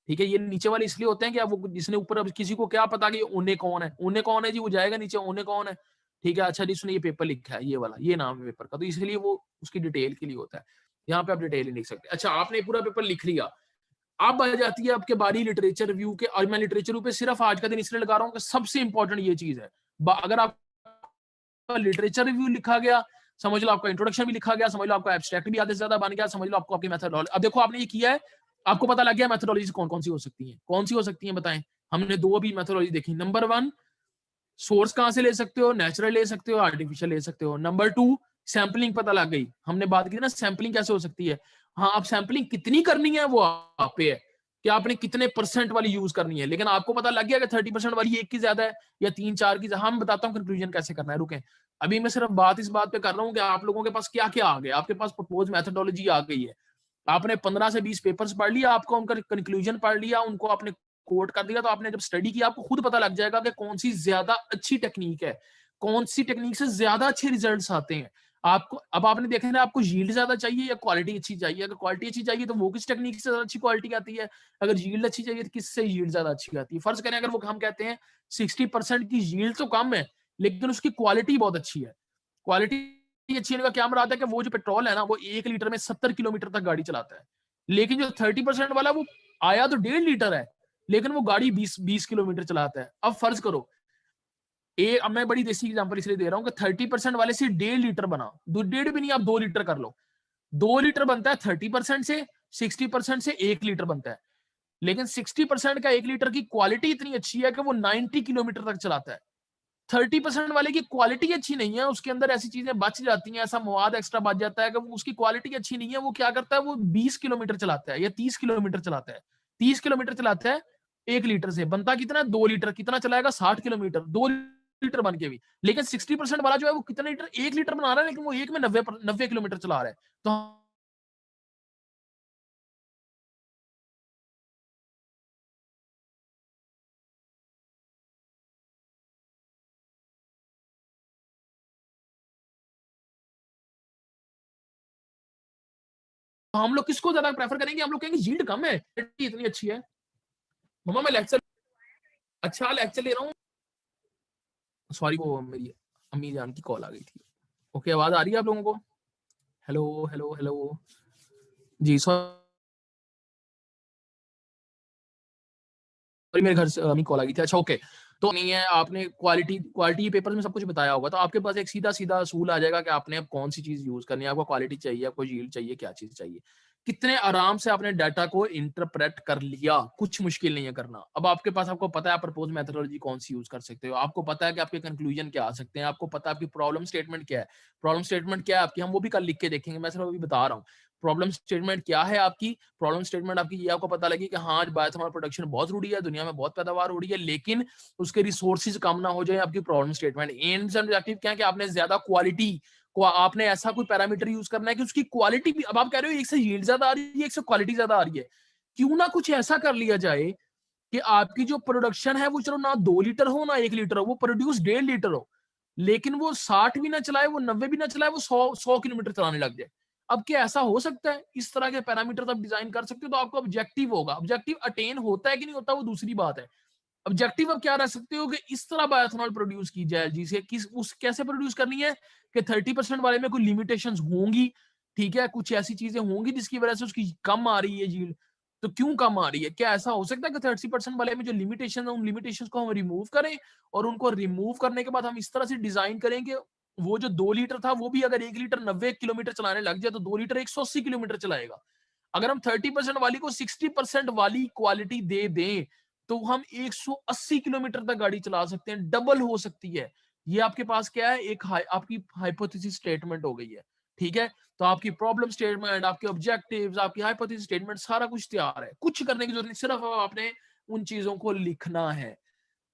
ठीक है, ये नीचे वाले इसलिए होते हैं कि अब वो जिसने ऊपर, अब किसी को क्या पता कि ओने कौन है, ओने कौन है जी, वो जाएगा नीचे ओने कौन है। ठीक है, अच्छा जी उसने ये पेपर लिखा है, ये वाला, ये नाम है पेपर का, तो इसलिए वो उसकी डिटेल के लिए होता है। यहाँ पे आप डिटेल नहीं लिख सकते। अच्छा, आपने पूरा पेपर लिख लिया, अब आ जाती है आपके बारी लिटरेचर रिव्यू के, और मैं लिटरेचर रिव्यू पे सिर्फ आज का दिन इसलिए लगा रहा हूँ कि सबसे इंपॉर्टेंट ये चीज है। अगर आपका लिटरेचर रिव्यू लिखा गया, समझ लो आपका इंट्रोडक्शन भी लिखा गया, समझ लो आपका एब्स्ट्रैक्ट भी आधे से ज्यादा बन गया, समझ लो आपको आपकी मेथोडोलॉजी, अब देखो आपने ये किया है, आपको पता लग गया मेथोडोलॉजी कौन कौन सी हो सकती है, कौन सी हो सकती है बताएं। हमने 2 अभी मेथोडोलॉजी देखी। नंबर 1, सोर्स कहां से ले सकते हो, नेचुरल ले सकते हो, आर्टिफिशियल ले सकते हो। नंबर 2, सैंपलिंग पता लग गई, हमने बात की ना सैंपलिंग कैसे हो सकती है। हाँ, अब सैंपलिंग कितनी करनी है वो आप पे है, कि आपने कितने परसेंट वाली यूज करनी है, लेकिन आपको पता लग गया कि 30% वाली एक की ज्यादा है या 3-4 की। हम बताता हूँ कंक्लूजन कैसे करना है, रुके। अभी मैं सिर्फ बात इस बात पे कर रहा हूँ कि आप लोगों के पास क्या क्या आ गया, आपके पास प्रपोज मैथोडोलॉजी आ गई है, आपने 15 से 20 पेपर्स पढ़ लिया, आपको उनका कंक्लूजन पढ़ लिया, उनको आपने कोट कर दिया, तो आपने जब स्टडी किया आपको खुद पता लग जाएगा कि कौन सी ज्यादा अच्छी टेक्निक है, कौन सी टेक्निक से ज्यादा अच्छे रिजल्ट्स आते हैं। आपको अब आपने देखा ना, आपको यील्ड ज्यादा चाहिए या क्वालिटी अच्छी चाहिए? अगर क्वालिटी अच्छी चाहिए तो वो किस टेक्निक से ज्यादा अच्छी क्वालिटी आती है? अगर यील्ड अच्छी चाहिए तो किससे यील्ड ज्यादा अच्छी आती है? फर्ज करें अगर वो हम कहते हैं 60% की यील्ड तो कम है लेकिन उसकी क्वालिटी बहुत अच्छी है। क्वालिटी अच्छी होने का क्या मुराद है कि वो जो पेट्रोल है ना वो 1 लीटर में 70 किलोमीटर तक गाड़ी चलाता है। लेकिन जो 30% वाला वो आया तो 1.5 लीटर है लेकिन वो गाड़ी 20 किलोमीटर चलाता है। अब फर्ज करो अब मैं बड़ी देसी एग्जांपल इसलिए दे रहा हूँ कि 30% वाले से 1.5 लीटर बना, 1.5 भी नहीं, आप 2 लीटर कर लो। 2 लीटर बनता है 30% से, 60% से 1 लीटर बनता है। लेकिन 60% का 1 लीटर की क्वालिटी इतनी अच्छी है कि वो 90 किलोमीटर तक चलाता है। 30% वाले की क्वालिटी अच्छी नहीं है, उसके अंदर ऐसी चीजें बच जाती हैं, ऐसा मवाद एक्स्ट्रा बच जाता है कि उसकी क्वालिटी अच्छी नहीं है। वो क्या करता है, वो 20 किलोमीटर चलाता है या 30 किलोमीटर चलाता है। 30 किलोमीटर चलाता है 1 लीटर से, बनता कितना, 2 लीटर। कितना चलाएगा, 60 किलोमीटर, 2 लीटर बन के भी। लेकिन 60% वाला जो है वो कितना लीटर, 1 लीटर बना रहा है लेकिन वो एक में 90 किलोमीटर चला रहा है। तो हम लोग किसको ज्यादा प्रेफर करेंगे? हम लोग कहेंगे यील्ड कम है, इतनी अच्छी है। मम्मा मैं लेक्चर, अच्छा लेक्चर ले रहा हूँ। सॉरी, वो मेरी अम्मी जान की कॉल आ गई थी। ओके, आवाज आ रही है आप लोगों को? Hello hello hello. जी सॉरी, मेरे घर से अम्मी कॉल आ गई थी। अच्छा ओके, तो नहीं है, आपने क्वालिटी क्वालिटी पेपर में सब कुछ बताया होगा, तो आपके पास एक सीधा सीधा असूल आ जाएगा कि आपने अब कौन सी चीज यूज करनी है। आपको क्वालिटी चाहिए, आपको यील्ड चाहिए, क्या चीज चाहिए। कितने आराम से आपने डाटा को इंटरप्रेट कर लिया, कुछ मुश्किल नहीं है करना। अब आपके पास, आपको पता है आप प्रपोज मेथोडोलॉजी कौन सी यूज कर सकते हो, आपको पता है कि आपके कंक्लूजन क्या आ सकते हैं, आपको पता है आपकी प्रॉब्लम स्टेटमेंट क्या है। प्रॉब्लम स्टेटमेंट क्या है आपकी, हम वो भी कल लिख के देखेंगे, मैं सिर्फ अभी बता रहा हूँ। प्रॉब्लम स्टेटमेंट क्या है आपकी? प्रॉब्लम स्टेटमेंट आपकी ये आपको पता लगी कि हाँ, आज बायोथर्मल प्रोडक्शन बहुत जरूरी है, दुनिया में बहुत पैदावार हो रही है, लेकिन उसके रिसोर्सेज कम ना हो जाए। आपकी problem statement AIIMS and objective क्या है कि आपने ज्यादा क्वालिटी को, आपने ऐसा कोई पैरामीटर यूज करना है कि उसकी क्वालिटी भी, अब आप कह रहे हो एक से यील्ड ज्यादा आ रही है, एक से क्वालिटी ज्यादा आ रही है, क्यों ना कुछ ऐसा कर लिया जाए कि आपकी जो प्रोडक्शन है वो चलो ना 2 लीटर हो ना 1 लीटर हो, वो प्रोड्यूस 1.5 लीटर हो, लेकिन वो 60 भी ना चलाए, वो 90 भी ना चलाए, वो 100 किलोमीटर चलाने लग जाए। अब क्या ऐसा हो सकता है? इस तरह के पैरामीटर आप डिजाइन कर सकते हो, तो आपको ऑब्जेक्टिव होगा। ऑब्जेक्टिव अटेन होता है कि नहीं होता वो दूसरी बात है। ऑब्जेक्टिव अब क्या रह सकते हो कि इस तरह बायोएथेनॉल प्रोड्यूस की जाए, जिसे किस उस कैसे प्रोड्यूस करनी है कि 30% वाले में कोई लिमिटेशंस होंगी, ठीक है, कुछ ऐसी चीजें होंगी जिसकी वजह से उसकी कम आ रही है यील्ड। तो क्यों कम आ रही है? क्या ऐसा हो सकता है कि 30% वाले में जो लिमिटेशन है, उन लिमिटेशंस को हम रिमूव करें, और उनको रिमूव करने के बाद हम इस तरह से डिजाइन करें कि वो जो 2 लीटर था वो भी अगर 1 लीटर 90 किलोमीटर चलाने लग जाए तो 2 लीटर 180 किलोमीटर चलाएगा। अगर हम 30% वाली को 60% वाली क्वालिटी दे दें तो हम 180 किलोमीटर तक गाड़ी चला सकते हैं, डबल हो सकती है। ये आपके पास क्या है, एक आपकी हाइपोथेसिस स्टेटमेंट हो गई है, ठीक है। तो आपकी प्रॉब्लम स्टेटमेंट, आपके ऑब्जेक्टिव्स, आपकी हाइपोथेसिस स्टेटमेंट, सारा कुछ तैयार है, कुछ करने की जरूरत नहीं, सिर्फ आपने उन चीजों को लिखना है।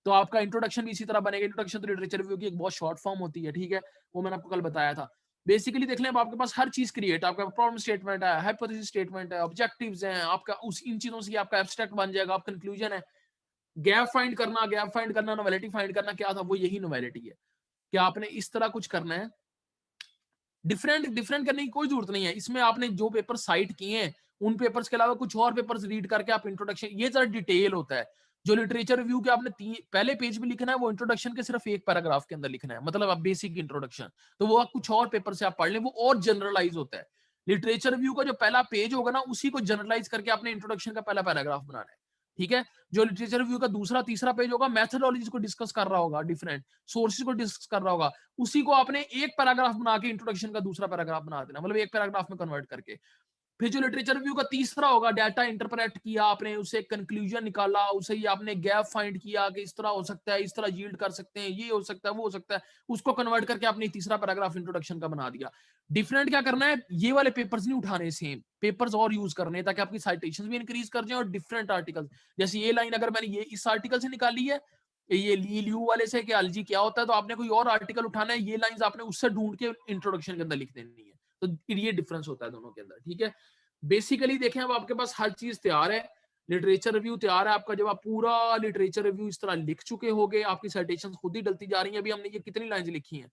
तो आपका इंट्रोडक्शन भी इसी तरह बनेगा। इंट्रोडक्शन तो लिटरेचर रिव्यू की एक बहुत शॉर्ट फॉर्म होती है, ठीक है, वो मैंने आपको कल बताया था। बेसिकली देख लें, अब आपके पास हर चीज क्रिएट, आपका प्रॉब्लम स्टेटमेंट है, हाइपोथेसिस स्टेटमेंट है, ऑब्जेक्टिव्स हैं आपका, उस इन चीजों से आपका एब्स्ट्रैक्ट बन जाएगा, आप कंक्लूजन है। गैप फाइंड करना, नोवेलिटी फाइंड करना, क्या था वो, यही नोवेलिटी है कि आपने इस तरह कुछ करना है। डिफरेंट डिफरेंट करने की कोई जरूरत नहीं है इसमें। आपने जो पेपर साइट किए हैं उन पेपर्स के अलावा कुछ और पेपर्स रीड करके आप इंट्रोडक्शन, ये जरा डिटेल होता है। जो लिटरेचर रिव्यू के आपने पहले पेज में लिखना है, वो इंट्रोडक्शन के सिर्फ एक पैराग्राफ के अंदर लिखना है, मतलब आप बेसिक इंट्रोडक्शन। तो वो आप कुछ और पेपर से आप पढ़ लें, वो और जनरलाइज होता है। लिटरेचर रिव्यू का जो पहला पेज होगा ना, उसी को जनरलाइज करके आपने इंट्रोडक्शन का पहला पैराग्राफ बनाना है, ठीक है। जो लिटरेचर रिव्यू का दूसरा तीसरा पेज होगा, मैथडोलॉजीज को डिस्कस कर रहा होगा, डिफरेंट सोर्सेज को डिस्कस कर रहा होगा, उसी को आपने एक पैराग्राफ बना के इंट्रोडक्शन का दूसरा पैराग्राफ बना देना, मतलब एक पैराग्राफ में कन्वर्ट करके। फिर जो लिटरेचर रिव्यू का तीसरा होगा, डाटा इंटरप्रेट किया आपने, उसे कंक्लूजन निकाला, उसे ही आपने गैप फाइंड किया कि इस तरह हो सकता है, इस तरह यील्ड कर सकते हैं, ये हो सकता है, वो हो सकता है, उसको कन्वर्ट करके आपने तीसरा पैराग्राफ इंट्रोडक्शन का बना दिया। डिफरेंट क्या करना है, ये वाले पेपर्स नहीं उठाने, सेम पेपर्स और यूज करने, ताकि आपकी साइटेशंस भी इंक्रीज कर जाए, और डिफरेंट आर्टिकल, जैसे ये लाइन अगर मैंने ये इस आर्टिकल से निकाली है, ये ली ल्यू वाले से कि एलजी क्या होता है, तो आपने कोई और आर्टिकल उठाना है, ये लाइंस आपने उससे ढूंढ के इंट्रोडक्शन के अंदर लिख देनी है। तो ये डिफरेंस होता है दोनों के अंदर, ठीक है। बेसिकली देखें, अब आपके पास हर चीज तैयार है, लिटरेचर रिव्यू तैयार है आपका। जब आप पूरा लिटरेचर रिव्यू इस तरह लिख चुके होगे, आपकी साइटेशन खुद ही डलती जा रही है। अभी हमने ये कितनी लाइंस लिखी हैं,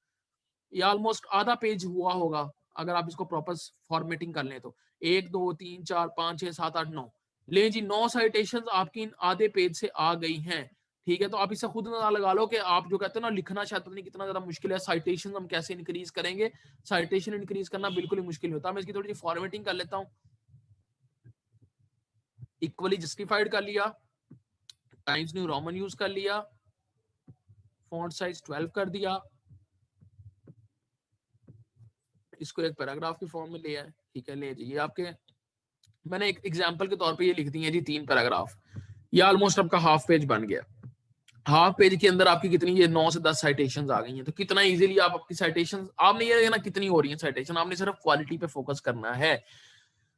ये ऑलमोस्ट आधा पेज हुआ होगा अगर आप इसको प्रॉपर फॉर्मेटिंग कर लें तो। 1 2 3 4 5 6 7 8 9 ले जी, 9 साइटेशंस आपकी इन आधे पेज से आ गई हैं। ठीक है, तो आप इससे खुद अंदाजा लगा लो कि आप जो कहते हो ना लिखना शायद पता नहीं कितना ज्यादा मुश्किल है, साइटेशन हम कैसे इंक्रीज करेंगे। साइटेशन इंक्रीज करना बिल्कुल ही मुश्किल होता है। मैं इसकी थोड़ी सी फॉर्मेटिंग कर लेता हूँ। इक्वली जस्टिफाइड कर लिया, टाइम्स न्यू रोमन यूज कर लिया, फॉन्ट साइज 12 कर दिया, इसको एक पैराग्राफ की फॉर्म में ले आए। ठीक है, ले जी, ये आपके मैंने एक एग्जांपल के तौर पे ये लिख दी है जी 3 पैराग्राफ। ये ऑलमोस्ट आपका हाफ पेज बन गया। हाफ पेज के अंदर आपकी कितनी, ये 9 से 10 साइटेशंस आ गई हैं। तो कितना इजीली आप अपनी साइटेशंस, आपने ये देखना कितनी हो रही है साइटेशन, आपने सिर्फ क्वालिटी पे फोकस करना है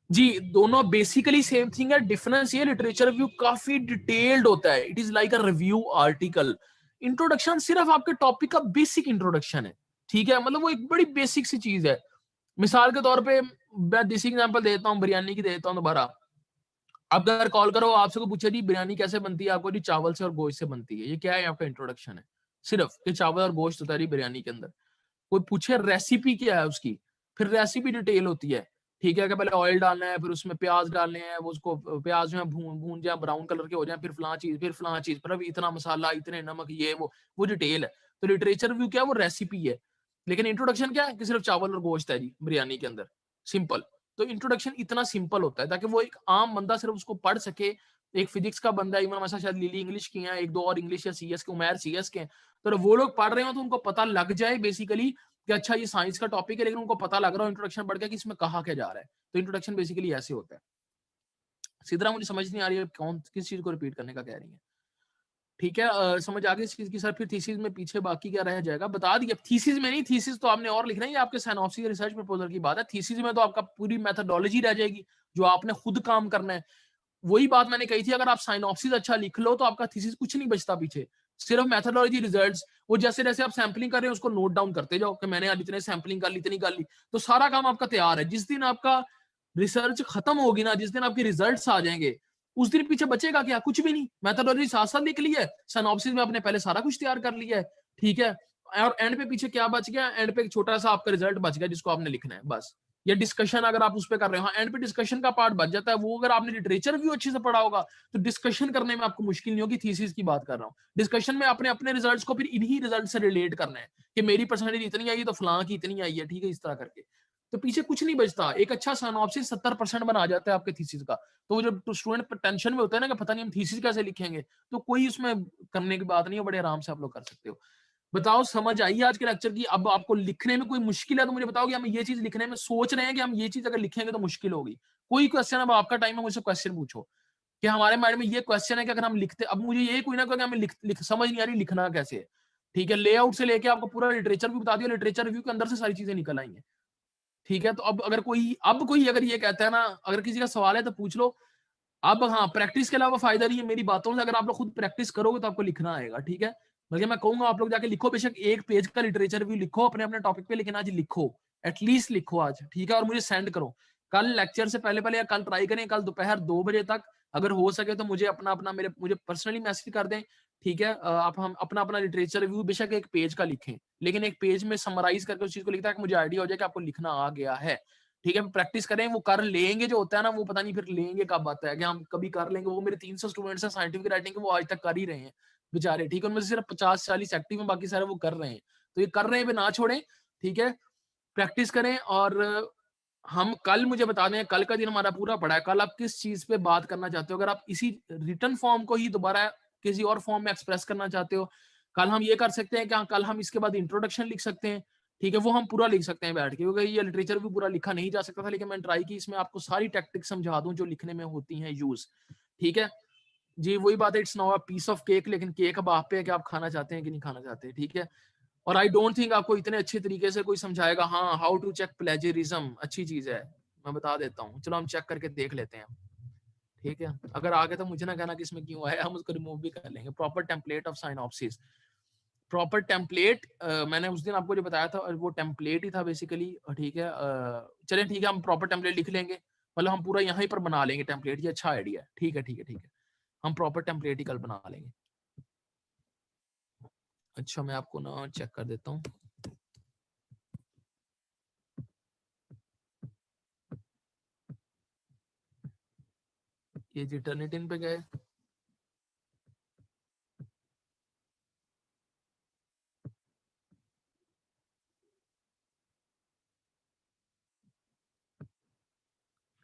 जी। दोनों बेसिकली सेम थिंग है, डिफरेंस ये लिटरेचर रिव्यू काफी डिटेल्ड होता है, it is like a review article. Introduction सिर्फ आपके टॉपिक का बेसिक इंट्रोडक्शन है। ठीक है, मतलब वो एक बड़ी बेसिक सी चीज है। मिसाल के तौर पे मैं देसी एग्जांपल देता हूँ, बिरयानी की देता हूँ दोबारा। अब अगर कॉल करो आपसे को पूछे जी बिरयानी कैसे बनती है, आपको जी चावल से और गोश्त से बनती है, ये क्या है आपका इंट्रोडक्शन है सिर्फ कि चावल और गोश्त होता है जी बिरयानी के अंदर। कोई पूछे रेसिपी क्या है उसकी, फिर रेसिपी डिटेल होती है। ठीक है, कि पहले ऑयल डालना है, फिर उसमें प्याज डालने हैं, वो उसको प्याज जो है भून जाए, ब्राउन कलर के हो जाए, फिर फलां चीज, फिर फलां चीज, फिर अभी इतना मसाला, इतने नमक, ये वो डिटेल है। तो लिटरेचर रिव्यू क्या है, वो रेसिपी है। लेकिन इंट्रोडक्शन क्या है कि सिर्फ चावल और गोश्त है जी बिरयानी के अंदर, सिंपल। तो इंट्रोडक्शन इतना सिंपल होता है ताकि वो एक आम बंदा सिर्फ उसको पढ़ सके। एक फिजिक्स का बंदा, इवन हमारे साथ शायद लिली इंग्लिश की है, एक दो और इंग्लिश या सीएस के, उमैर सीएस के, तो वो लोग पढ़ रहे हो तो उनको पता लग जाए बेसिकली कि अच्छा ये साइंस का टॉपिक है, लेकिन उनको पता लग रहा हो इंट्रोडक्शन पढ़ के कि इसमें कहा क्या जा रहा है। तो इंट्रोडक्शन बेसिकली ऐसे होता है। सीधा मुझे समझ नहीं आ रही है कौन किस चीज को रिपीट करने का कह रही है। ठीक है, समझ आ गई इस चीज की सर। फिर थीसिस में पीछे बाकी क्या रह जाएगा बता दिया। थीसिस में नहीं, थीसिस तो आपने और लिखना है, ये आपके साइनॉप्सिस रिसर्च प्रपोजल की बात है। थीसिस में तो आपका पूरी मेथोडोलॉजी रह जाएगी जो आपने खुद काम करना है। वही बात मैंने कही थी, अगर आप साइनॉप्सिस अच्छा लिख लो तो आपका थीसिस कुछ नहीं बचता पीछे, सिर्फ मेथोडोलॉजी रिजल्ट्स। वो जैसे जैसे आप सैंपलिंग कर रहे हैं उसको नोट डाउन करते जाओ कि मैंने आज इतने सैंपलिंग कर ली, इतनी कर ली, तो सारा काम आपका तैयार है। जिस दिन आपका रिसर्च खत्म होगी ना, जिस दिन आपके रिजल्ट्स आ जाएंगे, उस दिन पीछे बचेगा क्या, कुछ भी नहीं। मेथोडोलॉजी साथ साथ लिख ली है, सिनॉप्सिस में आपने पहले सारा कुछ तैयार कर लिया है। ठीक है, और एंड पे पीछे क्या बच गया, एंड पे एक छोटा सा आपका रिजल्ट बच गया जिसको आपने लिखना है बस। या डिस्कशन अगर आप उस पर कर रहे हो, एंड पे डिस्कशन का पार्ट बच जाता है। वो अगर आपने लिटरेचर रिव्यू अच्छे से पढ़ा होगा तो डिस्कशन करने में आपको मुश्किल नहीं होगी। थीसिस की बात कर रहा हूँ, डिस्कशन में आपने अपने रिजल्ट्स को फिर इन्हीं रिजल्ट से रिलेट करना है कि मेरी परसेंटेज इतनी आई तो फलां की इतनी आई है। ठीक है, इस तरह करके तो पीछे कुछ नहीं बचता। एक अच्छा सिनॉप्सिस 70% बना जाता है आपके थीसिस का। तो जब स्टूडेंट टेंशन में होता है ना कि पता नहीं हम थीसिस कैसे लिखेंगे, तो कोई उसमें करने की बात नहीं है, बड़े आराम से आप लोग कर सकते हो। बताओ समझ आई आज के लेक्चर की? अब आपको लिखने में कोई मुश्किल है तो मुझे बताओ कि हम ये चीज लिखने में सोच रहे हैं कि हम ये चीज अगर लिखेंगे तो मुश्किल होगी। कोई क्वेश्चन, अब आपका टाइम है, मुझसे क्वेश्चन पूछो कि हमारे माइंड में ये क्वेश्चन है कि अगर हम लिखते, अब मुझे ये कोई ना कोई हमें समझ नहीं आ रही लिखना कैसे है। ठीक है, लेआउट से लेके आपको पूरा लिटरेचर भी बता दिया, लिटरेचर रिव्यू के अंदर से सारी चीजें निकल आई हैं। ठीक है, तो अब कोई अगर ये कहता है ना, अगर किसी का सवाल है तो पूछ लो। अब हाँ, प्रैक्टिस के अलावा फायदा नहीं है मेरी बातों से। अगर आप लोग खुद प्रैक्टिस करोगे तो आपको लिखना आएगा। ठीक है, बल्कि मैं कहूंगा आप लोग जाके लिखो, बेशक एक पेज का लिटरेचर रिव्यू लिखो अपने अपने टॉपिक पे, लेकिन आज लिखो, एटलीस्ट लिखो आज। ठीक है, और मुझे सेंड करो कल लेक्चर से पहले पहले, या कल ट्राई करें कल दोपहर 2 बजे तक। अगर हो सके तो मुझे अपना अपना मुझे पर्सनली मैसेज कर दें। ठीक है, आप हम अपना अपना लिटरेचर रिव्यू बेशक एक पेज का लिखें, लेकिन एक पेज में समराइज करके उस चीज को लिखता है कि मुझे आइडिया हो जाए कि आपको लिखना आ गया है। ठीक है, प्रैक्टिस करें, वो कर लेंगे जो होता है ना, वो पता नहीं फिर लेंगे कब आता है कि हम कभी कर लेंगे। वो मेरे 300 स्टूडेंट्स हैं साइंटिफिक राइटिंग के, वो आज तक कर ही रहे हैं बेचारे। ठीक है, उनमें से सिर्फ 50-40 एक्टिव में, बाकी सारे वो कर रहे हैं। तो ये कर रहे हैं, ना छोड़ें। ठीक है, प्रैक्टिस करें। और हम कल, मुझे बता दें, कल का दिन हमारा पूरा पड़ा है। कल आप किस चीज पे बात करना चाहते हो? अगर आप इसी रिटर्न फॉर्म को ही दोबारा किसी और फॉर्म में एक्सप्रेस करना चाहते हो, कल हम ये कर सकते हैं कि हाँ, कल हम इसके बाद इंट्रोडक्शन लिख सकते हैं। ठीक है, वो हम पूरा लिख सकते हैं बैठ के, क्योंकि ये लिटरेचर भी पूरा लिखा नहीं जा सकता था, लेकिन मैंने ट्राई की इसमें आपको सारी टैक्टिक्स समझा दूं जो लिखने में होती हैं यूज। ठीक है जी, वही बात है, it's now a piece of cake, लेकिन केक अब आप पे है कि आप खाना चाहते हैं कि नहीं खाना चाहते। ठीक है, और आई डोंट थिंक आपको इतने अच्छे तरीके से कोई समझाएगा। हाँ, हाउ टू चेक प्लेजरिज्म अच्छी चीज है, मैं बता देता हूँ। चलो हम चेक करके देख लेते हैं। ठीक है, अगर आगे तो मुझे ना कहना कि इसमें क्यों आया, हम उसको रिमूव भी कर लेंगे। Proper template of synopsis, proper template, मैंने उस दिन आपको जो बताया था वो टेम्पलेट ही था बेसिकली। ठीक है, चलें ठीक है, हम प्रॉपर टेम्पलेट लिख लेंगे, मतलब हम पूरा यहीं पर बना लेंगे टेम्पलेट। ये अच्छा आइडिया है। ठीक है ठीक है ठीक है, हम प्रॉपर टेम्पलेट ही कल बना लेंगे। अच्छा, मैं आपको ना चेक कर देता हूँ। ये जी टर्निटिन पे गए,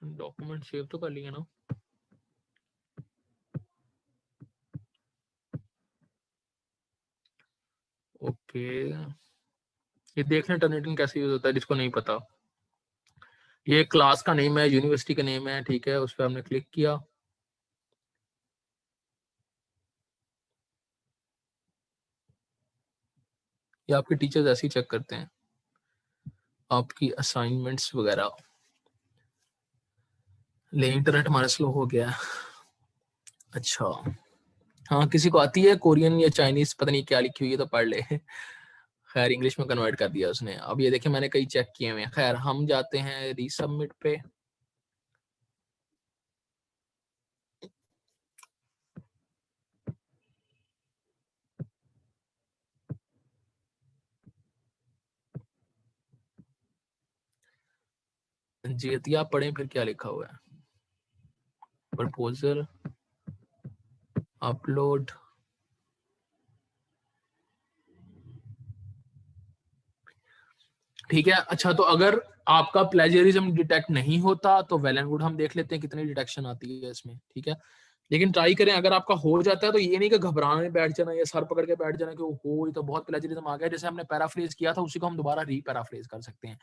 डॉक्यूमेंट सेव तो कर लिए ना। ओके, ये देख लें टर्निटिन कैसे यूज होता है जिसको नहीं पता। ये क्लास का नेम है, यूनिवर्सिटी का नेम है, ठीक है, उस पर हमने क्लिक किया। ये आपके टीचर्स ऐसे ही चेक करते हैं आपकी असाइनमेंट्स वगैरह। ले इंटरनेट हमारा स्लो हो गया है। अच्छा, हाँ किसी को आती है कोरियन या चाइनीज, पता नहीं क्या लिखी हुई है तो पढ़ ले। खैर इंग्लिश में कन्वर्ट कर दिया उसने। अब ये देखिए मैंने कई चेक किए हुए हैं। खैर हम जाते हैं रीसबमिट पे। जी आप पढ़ें फिर क्या लिखा हुआ है। प्रपोजल अपलोड, ठीक है। अच्छा तो अगर आपका प्लेजरिज्म डिटेक्ट नहीं होता तो वेल एंड गुड, हम देख लेते हैं कितनी डिटेक्शन आती है इसमें, ठीक है। लेकिन ट्राई करें, अगर आपका हो जाता है तो ये नहीं कि घबराने बैठ जाना या सर पकड़ के बैठ जाना कि हो ये तो बहुत प्लेजरिज्म आ गया। जैसे हमने पैराफ्रेज किया था उसी को हम दोबारा रीपैराफ्रेज कर सकते हैं।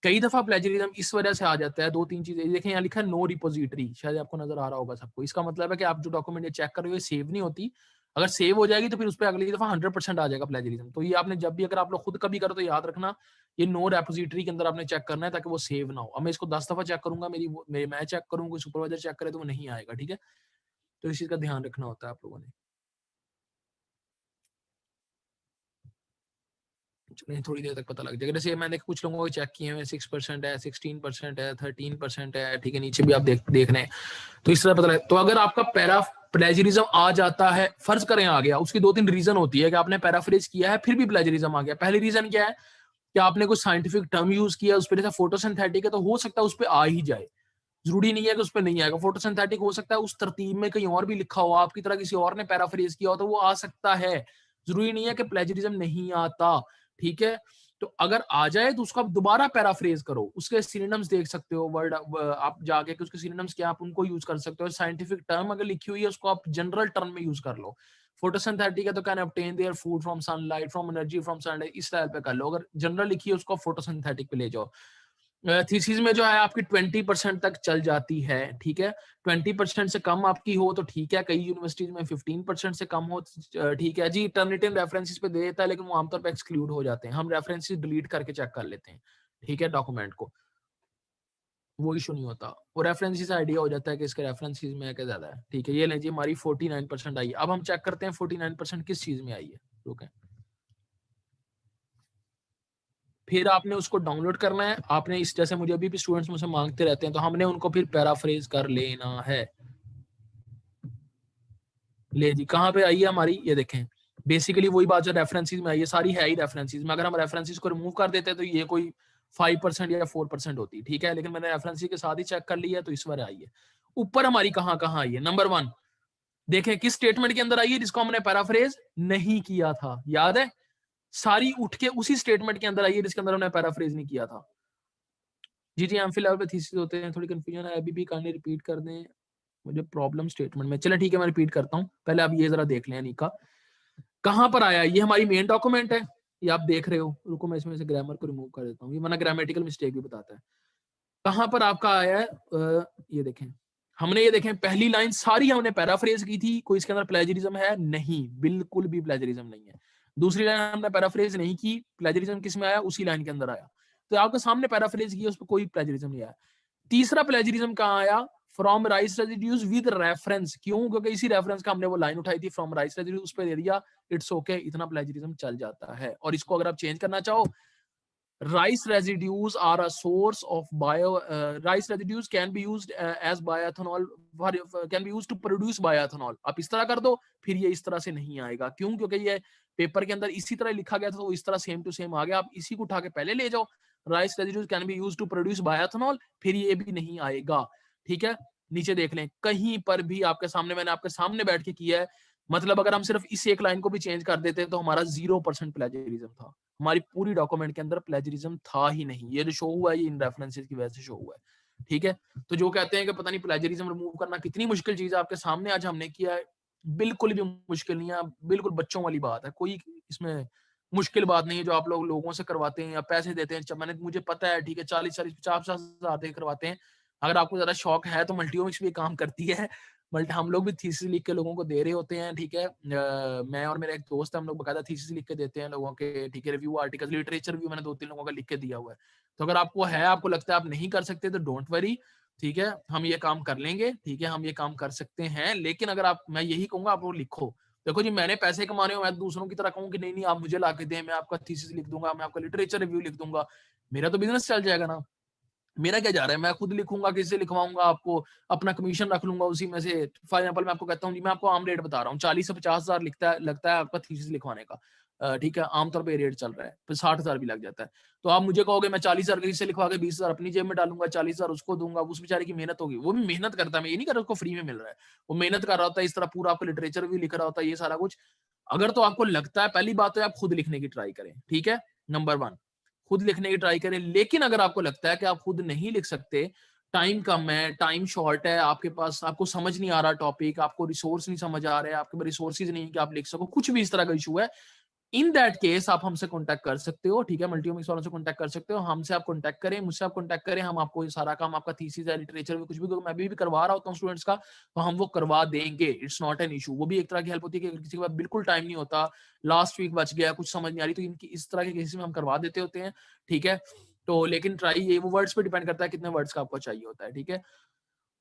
कई दफा प्लेजरिज्म इस वजह से आ जाता है, दो तीन चीजें देखें। यहाँ लिखा है नो रिपोजिटरी, शायद आपको नजर आ रहा होगा सबको। इसका मतलब है कि आप जो डॉक्यूमेंट चेक कर रहे हो सेव नहीं होती। अगर सेव हो जाएगी तो फिर उस पर अगली दफा 100% आ जाएगा प्लेजरिज्म। तो ये आपने जब भी, अगर आप लोग खुद कभी करो तो याद रखना ये नो रेपोजिटरी के अंदर आपने चेक करना है ताकि वो सेव ना हो। अब मैं इसको 10 दफा चेक करूंगा, मैं चेक करूंगा, सुपरवाइजर चेक करे तो वो नहीं आएगा, ठीक है। तो इस चीज का ध्यान रखना होता है आप लोगों ने। नहीं थोड़ी देर तक पता लग जाएगा। जैसे मैंने कुछ लोगों को चेक किए हैं 6% है, 16% है, 13% है, ठीक है, नीचे भी आप देख रहे हैं। तो इस तरह पता लगे। तो अगर आपका पैरा प्लेजरिज्म आ जाता है, फर्ज करें आ गया, उसकी दो तीन रीजन होती है कि आपने पैराफ्रेज किया है फिर भी प्लेजरिज्म आ गया। पहली रीजन क्या है कि आपने कोई साइंटिफिक टर्म यूज किया, उस पर जैसे फोटोसिंथेटिक है तो हो सकता है उस पर आ ही जाए, जरूरी नहीं है कि उस पर नहीं आएगा। फोटोसिंथेटिक हो सकता है उस तरतीब में कहीं और भी लिखा हो, आपकी तरह किसी और ने पैराफ्रेज किया हो तो वो आ सकता है। जरूरी नहीं है कि प्लेजरिज्म नहीं आता, ठीक है। तो अगर आ जाए तो उसको आप दोबारा पैराफ्रेज करो, उसके सिनोनिम्स देख सकते हो, वर्ड आप जाके कि उसके सिनोनिम्स क्या, आप उनको यूज कर सकते हो। साइंटिफिक टर्म अगर लिखी हुई है उसको आप जनरल टर्म में यूज कर लो। फोटोसिंथेटिक है तो can obtain their food from sunlight, from energy from sunlight, इस टाइप पे कर लो। अगर जनरल लिखी है उसको फोटोसिंथेटिक पे ले जाओ। थीसिस में जो है आपकी 20% तक चल जाती है, ठीक है। 20% से कम आपकी हो तो ठीक है, कई यूनिवर्सिटीज में 15% से कम हो ठीक है जी। टर्निटिव रेफरेंसेस पे दे देता है लेकिन वो आमतौर पे एक्सक्लूड हो जाते हैं, हम रेफरेंसेस डिलीट करके चेक कर लेते हैं, ठीक है, डॉक्यूमेंट को, वो इशू नहीं होता। वो रेफरेंसेस आइडिया हो जाता है कि इसके रेफरेंसेस में क्या ज्यादा है, ठीक है। ये लीजिए हमारी 49% आई है। अब हम चेक करते हैं 49% किस चीज में आई है, रुकें। फिर आपने उसको डाउनलोड करना है। आपने इस, जैसे मुझे अभी भी स्टूडेंट्स मुझसे मांगते रहते हैं तो हमने उनको फिर पैराफ्रेज कर लेना है। ले जी कहाँ पे आई है हमारी, ये देखें। बेसिकली वही बात जो रेफरेंसेस में आई है, सारी है ही रेफरेंसेस में। अगर हम रेफरेंसेस को रिमूव कर देते तो ये कोई 5% या 4% होती, ठीक है। लेकिन मैंने रेफरेंसेस के साथ ही चेक कर लिया है तो इस बार आई है। ऊपर हमारी कहाँ कहाँ आई है, नंबर 1 देखें किस स्टेटमेंट के अंदर आई है जिसको हमने पैराफ्रेज नहीं किया था, याद है। सारी उठ के उसी स्टेटमेंट के अंदर आई है जिसके अंदर हमने पैराफ्रेज नहीं किया था। जी एमफिल लेवल पे थीसिस होते हैं, थोड़ी कंफ्यूजन है, अभी भी काइंडली रिपीट कर दें मुझे प्रॉब्लम स्टेटमेंट में। चले ठीक है मैं रिपीट करता हूँ, पहले आप ये जरा देख लें निका कहाँ पर आया। ये हमारी मेन डॉक्यूमेंट है, ये आप देख रहे हो। रुको मैं इसमें से ग्रामर को रिमूव कर देता हूँ, ये वरना ग्रामेटिकल मिस्टेक भी बताता है। कहाँ पर आपका आया है ये देखें। हमने ये देखें पहली लाइन सारी हमने पैराफ्रेज की थी, कोई इसके अंदर प्लेजरिज्म है नहीं, बिल्कुल भी प्लेजरिज्म नहीं है। दूसरी लाइन हमने पैराफ्रेज नहीं की, प्लेजरिज्म किस में आया, उसी लाइन के अंदर आया। तो आपके सामने पैराफ्रेज किया, उस पर कोई प्लेजरिज्म नहीं आया। तीसरा प्लेजरिज्म कहाँ आया, from rice residues with reference. क्यों, क्योंकि इसी रेफरेंस का हमने वो लाइन उठाई थी फ्रॉम राइस रेजिड्यूज, उस पर दे दिया, इट्स ओके, इतना प्लेजरिज्म चल जाता है। और इसको अगर आप चेंज करना चाहो, rice residues are a source of rice residues can be used as bioethanol, can be used to produce bioethanol। आप इस तरह कर दो, फिर ये इस तरह से नहीं आएगा। क्यों, क्योंकि ये पेपर के अंदर इसी तरह लिखा गया था तो इस तरह सेम टू सेम आ गया। आप इसी को उठा के पहले ले जाओ, rice residues can be used to produce bioethanol, फिर ये भी नहीं आएगा, ठीक है। नीचे देख लें, कहीं पर भी आपके सामने, मैंने आपके सामने बैठ के किया है, मतलब अगर हम सिर्फ इस एक लाइन को भी चेंज कर देते तो हमारा 0% प्लेजरिज्म था, हमारी पूरी डॉक्यूमेंट के अंदर प्लेजरिज्म था ही नहीं। ये जो शो हुआ है ये इन रेफरेंसेस की वजह से शो हुआ है, ठीक है। तो जो कहते हैं कि पता नहीं प्लेजरिज्म रिमूव करना कितनी मुश्किल चीज है, आपके सामने आज हमने किया है, बिल्कुल भी मुश्किल नहीं है, बिल्कुल बच्चों वाली बात है, कोई इसमें मुश्किल बात नहीं है। जो आप लोगों से करवाते हैं या पैसे देते हैं, मैंने मुझे पता है, ठीक है, 40-50 हजार करवाते हैं। अगर आपको ज्यादा शौक है तो मल्टीओमिक्स भी काम करती है, बट हम लोग भी थीसिस लिख के लोगों को दे रहे होते हैं, ठीक है। मैं और मेरा एक दोस्त है, हम लोग बकायदा थीसिस लिख के देते हैं लोगों के, ठीक है। रिव्यू आर्टिकल, लिटरेचर रिव्यू मैंने 2-3 लोगों का लिख के दिया हुआ है। तो अगर आपको है, आपको लगता है आप नहीं कर सकते तो डोंट वरी, ठीक है, हम ये काम कर लेंगे, ठीक है, हम ये काम कर सकते हैं। लेकिन अगर आप, मैं यही कहूंगा आप वो लिखो। देखो जी, मैंने पैसे कमाने हो, मैं दूसरों की तरह कहूँ कि नहीं नहीं आप मुझे ला के दें, मैं आपका थीसिस लिख दूंगा, मैं आपका लिटरेचर रिव्यू लिख दूंगा, मेरा तो बिजनेस चल जाएगा ना। मेरा क्या जा रहा है, मैं खुद लिखूंगा, किससे लिखवाऊंगा, आपको अपना कमीशन रख लूंगा उसी में से। फॉर एग्जाम्पल मैं आपको कहता हूँ जी, मैं आपको आम रेट बता रहा हूँ, 40 से 50 हजार लगता है आपका थीसिस लिखवाने का, ठीक है, आमतौर पे रेट चल रहा है, फिर 60 हजार भी लग जाता है। तो आप मुझे कहोगे मैं 40 हजार किससे लिखवा के 20 हजार अपनी जेब में डालूंगा, 40 हजार उसको दूंगा, उस बेचारे की मेहनत होगी, वो भी मेहनत करता है, मैं ये नहीं कर रहा उसको फ्री में मिल रहा है, वो मेहनत कर रहा होता है, इस तरह पूरा आपका लिटरेचर भी लिख रहा होता है, ये सारा कुछ। अगर तो आपको लगता है, पहली बात तो आप खुद लिखने की ट्राई करें, ठीक है, नंबर 1, खुद लिखने की ट्राई करें। लेकिन अगर आपको लगता है कि आप खुद नहीं लिख सकते, टाइम कम है, टाइम शॉर्ट है आपके पास, आपको समझ नहीं आ रहा टॉपिक, आपको रिसोर्स नहीं समझ आ रहे, आपके पास रिसोर्सेज नहीं है कि आप लिख सको, कुछ भी इस तरह का इशू है, इन दैट केस आप हमसे कांटेक्ट कर सकते हो, ठीक है, मल्टीओमिक्स वालों से कांटेक्ट कर सकते हो, हमसे आप कांटेक्ट करें, मुझसे आप कांटेक्ट करें, हम आपको ये सारा काम, आपका थीसिस है, लिटरेचर में कुछ भी, मैं भी करवा रहा होता हूँ स्टूडेंट्स का, तो हम वो करवा देंगे, इट्स नॉट एन इशू। वो भी एक तरह की हेल्प होती है कि किसी के पास बिल्कुल टाइम नहीं होता, लास्ट वीक बच गया, कुछ समझ नहीं आ रही, तो इनकी इस तरह के केसेस में हम करवा देते होते हैं, ठीक है। तो लेकिन ट्राई, ये वो वर्ड्स पे डिपेंड करता है कितने वर्ड्स का आपको चाहिए होता है, ठीक है।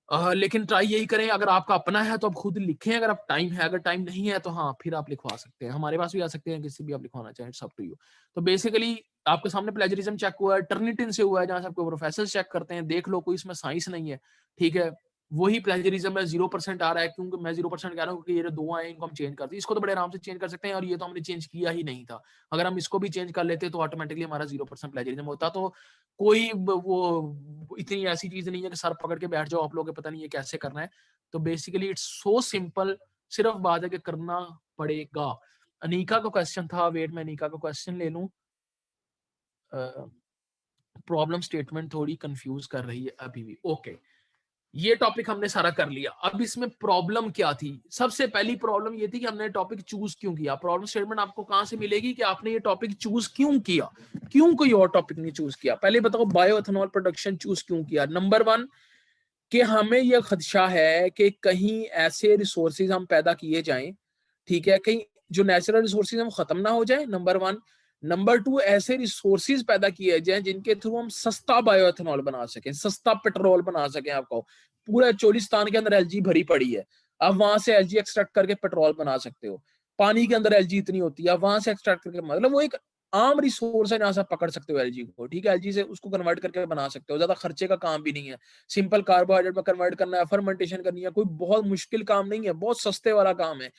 लेकिन ट्राई यही करें, अगर आपका अपना है तो आप खुद लिखें, अगर आप टाइम है, अगर टाइम नहीं है तो हाँ फिर आप लिखवा सकते हैं, हमारे पास भी आ सकते हैं, किसी भी आप लिखवाना चाहें, इट्स अप टू यू। तो बेसिकली आपके सामने प्लेजरिज्म चेक हुआ है, टर्निटिन से हुआ है, जहां से आपको प्रोफेसर चेक करते हैं, देख लो कोई इसमें साइंस नहीं है, ठीक है। वही प्लेजरिज्म में 0% आ रहा है, क्योंकि मैं 0% कह रहा हूँ कि ये दो आए इनको हम चेंज करते हैं, इसको तो बड़े आराम से चेंज कर सकते हैं, और ये तो हमने चेंज किया ही नहीं था। अगर हम इसको भी चेंज कर लेते तो ऑटोमेटिकली हमारा 0% प्लेजरिज्म होता। तो कोई वो इतनी ऐसी चीज नहीं है कि सर पकड़ के बैठ जाओ आप लोग पता नहीं ये कैसे करना है। तो बेसिकली इट्स सो सिंपल, सिर्फ बात है कि करना पड़ेगा। अनीका का क्वेश्चन था, वेट मैं अनीका का क्वेश्चन ले लूं। प्रॉब्लम स्टेटमेंट थोड़ी कंफ्यूज कर रही है अभी भी, ओके। ये टॉपिक हमने सारा कर लिया। अब इसमें प्रॉब्लम क्या थी? सबसे पहली प्रॉब्लम ये थी कि हमने टॉपिक चूज क्यों किया। प्रॉब्लम स्टेटमेंट आपको कहां से मिलेगी कि आपने ये टॉपिक चूज क्यों किया, क्यों कोई और टॉपिक नहीं चूज किया। पहले बताओ बायो एथेनॉल प्रोडक्शन चूज क्यों किया। नंबर 1 कि हमें यह खदशा है कि कहीं ऐसे रिसोर्सेज हम पैदा किए जाएं, ठीक है, कहीं जो नेचुरल रिसोर्सेज हम खत्म ना हो जाए, नंबर 1। नंबर 2 ऐसे रिसोर्सेज पैदा किए जाएं जिनके थ्रू हम सस्ता बायो एथेनॉल बना सकें, सस्ता पेट्रोल बना सकें। आपको पूरा चोलिस्तान के अंदर एलजी भरी पड़ी है, आप वहां से एलजी एक्सट्रैक्ट करके पेट्रोल बना सकते हो। पानी के अंदर एलजी इतनी होती है, आप वहां से एक्सट्रैक्ट करके, मतलब वो एक आम रिसोर्स है जहां से आप पकड़ सकते हो एलजी को, ठीक है। एलजी से उसको कन्वर्ट करके बना सकते हो, ज्यादा खर्चे का काम भी नहीं है। सिंपल कार्बोहाइड्रेट में कन्वर्ट करना है, फर्मेंटेशन करनी है, कोई बहुत मुश्किल काम नहीं है, बहुत सस्ते वाला काम है।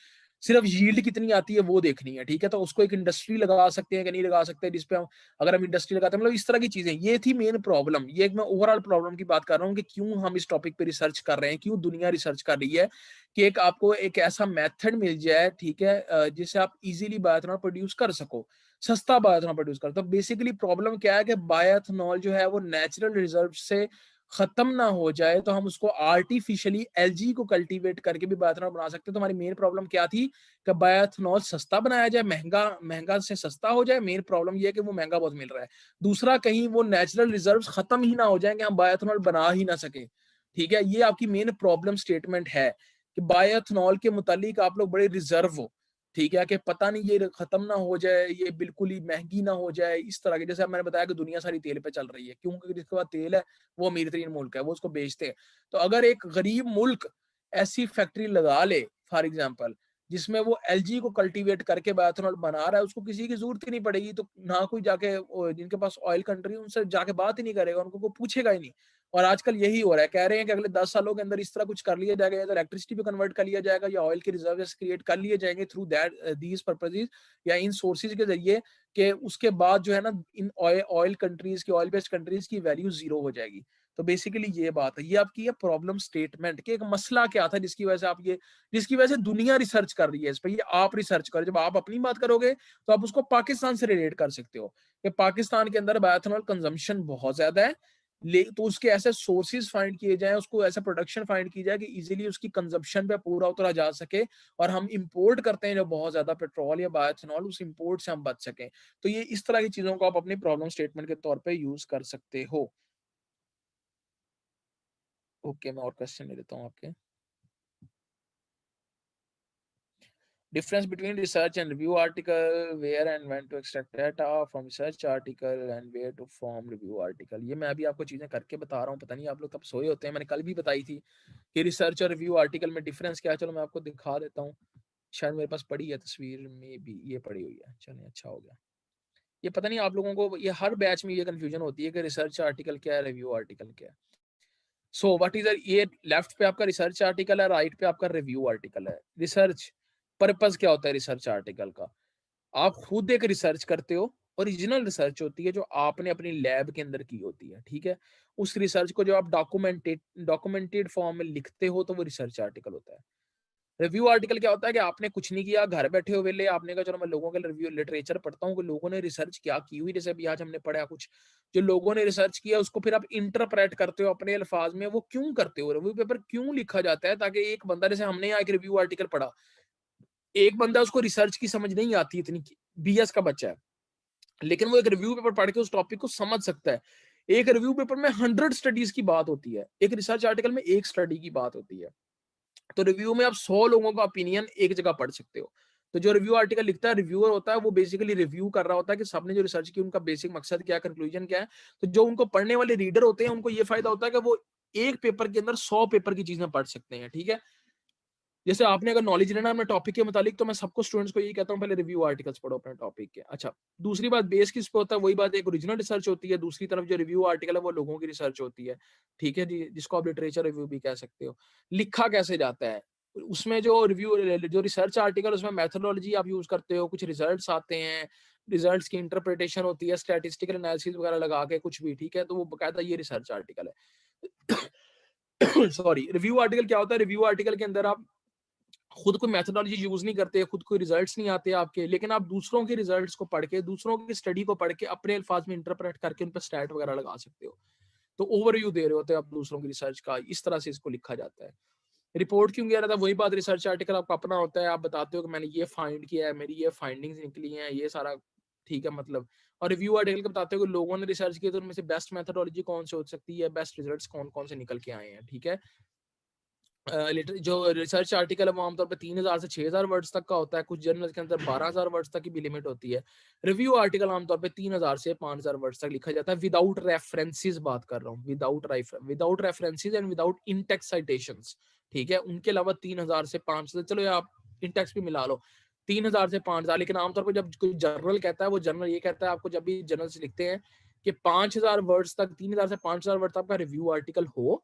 सिर्फ यील्ड कितनी आती है वो देखनी है, ठीक है। तो उसको एक इंडस्ट्री लगा सकते हैं कि नहीं लगा सकते, जिसपे हम, अगर हम इंडस्ट्री लगाते हैं, मतलब इस तरह की चीजें। ये थी मेन प्रॉब्लम, ये एक मैं ओवरऑल प्रॉब्लम की बात कर रहा हूँ कि क्यों हम इस टॉपिक पे रिसर्च कर रहे हैं, क्यों दुनिया रिसर्च कर रही है कि एक आपको एक ऐसा मेथड मिल जाए, ठीक है, जिससे आप इजीली बायोएथेनॉल प्रोड्यूस कर सको, सस्ता बायोएथेनॉल प्रोड्यूस कर। तो बेसिकली प्रॉब्लम क्या है कि बायोएथेनॉल जो है वो नेचुरल रिजर्व से खत्म ना हो जाए, तो हम उसको आर्टिफिशियली एलजी को कल्टीवेट करके भी बायोएथेनॉल बना सकते हैं। तो हमारी मेन प्रॉब्लम क्या थी कि बायोएथेनॉल सस्ता बनाया जाए, महंगा महंगा से सस्ता हो जाए। मेन प्रॉब्लम ये है कि वो महंगा बहुत मिल रहा है। दूसरा, कहीं वो नेचुरल रिजर्व्स खत्म ही ना हो जाए कि हम बायोएथेनॉल बना ही ना सके, ठीक है। ये आपकी मेन प्रॉब्लम स्टेटमेंट है कि बायोएथेनॉल के मुतालिक आप लोग बड़े रिजर्व हो, ठीक है, कि पता नहीं ये खत्म ना हो जाए, ये बिल्कुल ही महंगी ना हो जाए, इस तरह के। जैसे मैंने बताया कि दुनिया सारी तेल पे चल रही है, क्योंकि जिसके पास तेल है वो अमीर तरीन मुल्क है, वो उसको बेचते हैं। तो अगर एक गरीब मुल्क ऐसी फैक्ट्री लगा ले फॉर एग्जाम्पल, जिसमें वो एलजी को कल्टीवेट करके बायोएथेनॉल बना रहा है, उसको किसी की जरूरत ही नहीं पड़ेगी। तो ना कोई जाके, जिनके पास ऑयल कंट्री, उनसे जाके बात ही नहीं करेगा, उनको कोई पूछेगा ही नहीं। और आजकल यही हो रहा है, कह रहे हैं कि अगले 10 सालों के अंदर इस तरह कुछ कर लिया जाएगा, या तो इलेक्ट्रिसिटी पे कन्वर्ट कर लिया जाएगा, या ऑयल के रिजर्व्स क्रिएट कर लिए जाएंगे थ्रू दैट दीज पर्पसेस, या इन सोर्सेज के जरिए, कि उसके बाद जो है ना, इन ऑयल कंट्रीज की, ऑयल बेस्ड कंट्रीज की वैल्यू जीरो हो जाएगी। तो बेसिकली ये बात है, ये आपकी है प्रॉब्लम स्टेटमेंट कि एक मसला क्या था जिसकी वजह से आप ये, जिसकी वजह से दुनिया रिसर्च कर रही है इस पर, ये आप रिसर्च करो। जब आप अपनी बात करोगे तो आप उसको पाकिस्तान से रिलेट कर सकते हो कि पाकिस्तान के अंदर बायोएथेनॉल कंजम्पशन बहुत ज्यादा है, ले तो उसके ऐसे सोर्सेज फाइंड किए जाए, उसको ऐसा प्रोडक्शन फाइंड की जाए कि इजीली उसकी कंजम्पशन पे पूरा उतरा जा सके, और हम इंपोर्ट करते हैं जो बहुत ज्यादा पेट्रोल या बायोएथेनॉल, उस इंपोर्ट से हम बच सकें। तो ये इस तरह की चीजों को आप अपनी प्रॉब्लम स्टेटमेंट के तौर पे यूज कर सकते हो। ओके, मैं और क्वेश्चन ले लेता हूँ आपके। Difference between research and review article, where and when to extract data from research article and where to form review article। ये मैं अभी आपको चीजें करके बता रहा हूँ, पता नहीं आप लोग तब सोए होते हैं। मैंने कल भी बताई थी कि रिसर्च और रिव्यू आर्टिकल में डिफरेंस क्या है। चलो मैं आपको दिखा देता हूँ, शायद मेरे पास पड़ी है तस्वीर में भी, ये पड़ी हुई है। चलिए अच्छा हो गया। ये पता नहीं आप लोगों को, ये हर बैच में ये कंफ्यूजन होती है कि रिसर्च आर्टिकल क्या है, रिव्यू आर्टिकल क्या है। सो व्हाट इज, ये लेफ्ट पे आपका रिसर्च आर्टिकल है, राइट पे आपका रिव्यू आर्टिकल है। रिसर्च पर्पस क्या होता है रिसर्च आर्टिकल का? आप खुद एक रिसर्च करते हो, ओरिजिनल रिसर्च होती है जो आपने अपनी लैब के अंदर की होती है, ठीक है। उस रिसर्च को जो आप डॉक्यूमेंटेड फॉर्म में लिखते हो तो वो रिसर्च आर्टिकल होता है। रिव्यू आर्टिकल क्या होता है कि आपने कुछ नहीं किया, घर बैठे हो वेले, आपने कहा चलो मैं लोगों के रिव्यू लिटरेचर पढ़ता हूँ कि लोगों ने रिसर्च क्या की हुई, जैसे अभी आज हमने पढ़ा कुछ जो लोगों ने रिसर्च किया, उसको फिर आप इंटरप्रेट करते हो अपने अल्फाज में। वो क्यों करते हो, रिव्यू पेपर क्यों लिखा जाता है? ताकि एक बंदा, जैसे हमने यहाँ एक रिव्यू आर्टिकल पढ़ा, एक बंदा उसको रिसर्च की समझ नहीं आती, इतनी बीएस का बच्चा है, लेकिन वो एक रिव्यू पेपर पढ़ के उस टॉपिक को समझ सकता है। एक रिव्यू पेपर में 100 स्टडीज की बात होती है, एक रिसर्च आर्टिकल में एक स्टडी की बात होती है। तो रिव्यू में आप 100 लोगों का ओपिनियन एक जगह पढ़ सकते हो। तो जो रिव्यू आर्टिकल लिखता है, रिव्यूअर होता है, वो बेसिकली रिव्यू कर रहा होता है कि सबने जो रिसर्च की उनका बेसिक मकसद क्या है, कंक्लूजन क्या है। तो जो उनको पढ़ने वाले रीडर होते हैं उनको ये फायदा होता है कि वो एक पेपर के अंदर 100 पेपर की चीजें पढ़ सकते हैं, ठीक है। जैसे आपने अगर नॉलेज लेना है अपने टॉपिक के मुतालिक, तो मैं सबको स्टूडेंट्स को यही कहता हूँ पहले रिव्यू आर्टिकल्स पढ़ो अपने टॉपिक के। अच्छा, दूसरी बात बेस किस पे होता है, वही बात, एक ओरिजिनल रिसर्च होती है, दूसरी तरफ जो रिव्यू आर्टिकल है वो लोगों की रिसर्च होती है, ठीक है जी, जिसको आप लिटरेचर रिव्यू भी कह सकते हो। लिखा कैसे जाता है उसमें, जो रिव्यू, जो रिसर्च आर्टिकल, उसमें मैथोडोलॉजी आप यूज करते हो, कुछ रिजल्ट्स आते हैं, रिजल्ट्स की इंटरप्रिटेशन होती है, स्टैटिस्टिकल एनालिसिस वगैरह लगा के कुछ भी, ठीक है। तो वो बकायदा ये रिसर्च आर्टिकल है। सॉरी, रिव्यू आर्टिकल क्या होता है? रिव्यू आर्टिकल के अंदर आप खुद कोई मेथोडोलॉजी यूज नहीं करते, खुद कोई रिजल्ट्स नहीं आते आपके, लेकिन आप दूसरों के रिजल्ट्स को पढ़ के, दूसरों की स्टडी को पढ़ के अपने अल्फाज में इंटरप्रेट करके उन पर स्टैट वगैरह लगा सकते हो। तो ओवरव्यू दे रहे होते हो आप दूसरों की रिसर्च का, इस तरह से इसको लिखा जाता है। रिपोर्ट क्यों किया रहता है? वही बात, रिसर्च आर्टिकल आपका अपना होता है, आप बताते हो कि मैंने ये फाइंड किया है, मेरी ये फाइंडिंग्स निकली हैं, ये सारा, ठीक है मतलब। और रिव्यू आर्टिकल का बताते हो कि लोगों ने रिसर्च की, तो उनमें से बेस्ट मेथोडोलॉजी कौन सी हो सकती है, बेस्ट रिजल्ट्स कौन कौन से निकल के आए हैं, ठीक है। जो रिसर्च आर्टिकल है वो आमतौर पर 3000 से 6000 वर्ड्स तक का होता है, कुछ जर्नल्स के अंदर 12000 वर्ड्स तक की भी लिमिट होती है। रिव्यू आर्टिकल आमतौर पे 3000 से 5000 वर्ड्स तक लिखा जाता है, विदाउट रेफरेंसेस बात कर रहा हूँ, without references and without in text citations, ठीक है। उनके अलावा 3000 से 5000, चलो आप इनटेक्स्ट भी मिला लो, 3000 से 5000। लेकिन आमतौर पर जब कोई जर्नल कहता है, वो जर्नल ये कहता है आपको, जब भी जर्नल्स लिखते हैं कि 5000 वर्ड्स तक, 3000 से 5000 वर्ड तक का रिव्यू आर्टिकल हो,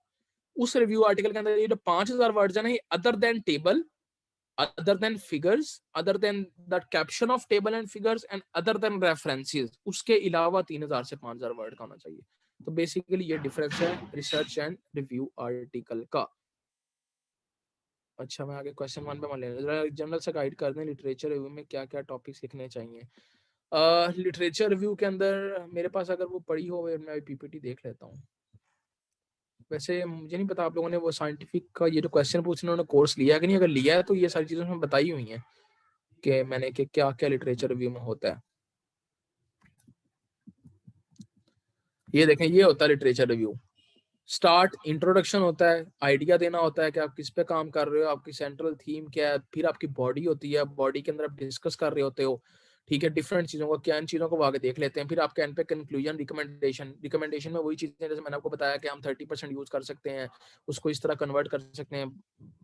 उस रिव्यू आर्टिकल के अंदर ये जो 5000 वर्ड्स है ना, ये other than table, other than figures, other than the caption of table and figures and other than references, उसके अलावा 3000 से 5000 वर्ड का होना चाहिए। तो बेसिकली ये डिफरेंस है रिसर्च एंड रिव्यू आर्टिकल का। अच्छा, मैं आगे क्वेश्चन 1 पे मान लेना, जनरल से गाइड कर दें लिटरेचर रिव्यू में क्या क्या टॉपिक्स लिखने चाहिए। लिटरेचर रिव्यू के अंदर मेरे पास अगर वो पड़ी हो, मैं पीपीटी देख लेता हूँ। वैसे मुझे नहीं पता आप लोगों ने वो साइंटिफिक का ये जो क्वेश्चन पूछने उन्होंने कोर्स लिया है कि नहीं, अगर लिया है तो ये सारी चीजें उसमें बताई हुई हैं कि मैंने कि क्या क्या लिटरेचर रिव्यू में होता है। ये देखें, ये होता है लिटरेचर रिव्यू। स्टार्ट, इंट्रोडक्शन होता है, आइडिया देना होता है कि आप किस पे काम कर रहे हो, आपकी सेंट्रल थीम क्या है, फिर आपकी बॉडी होती है, बॉडी के अंदर आप डिस्कस कर रहे होते हो, ठीक है, डिफरेंट चीजों को, क्या इन चीजों को आगे देख लेते हैं। फिर आपके एंड पे कंक्लूजन, रिकमेंडेशन में वही चीजें जैसे मैंने आपको बताया कि हम 30% यूज कर सकते हैं, उसको इस तरह कन्वर्ट कर सकते हैं,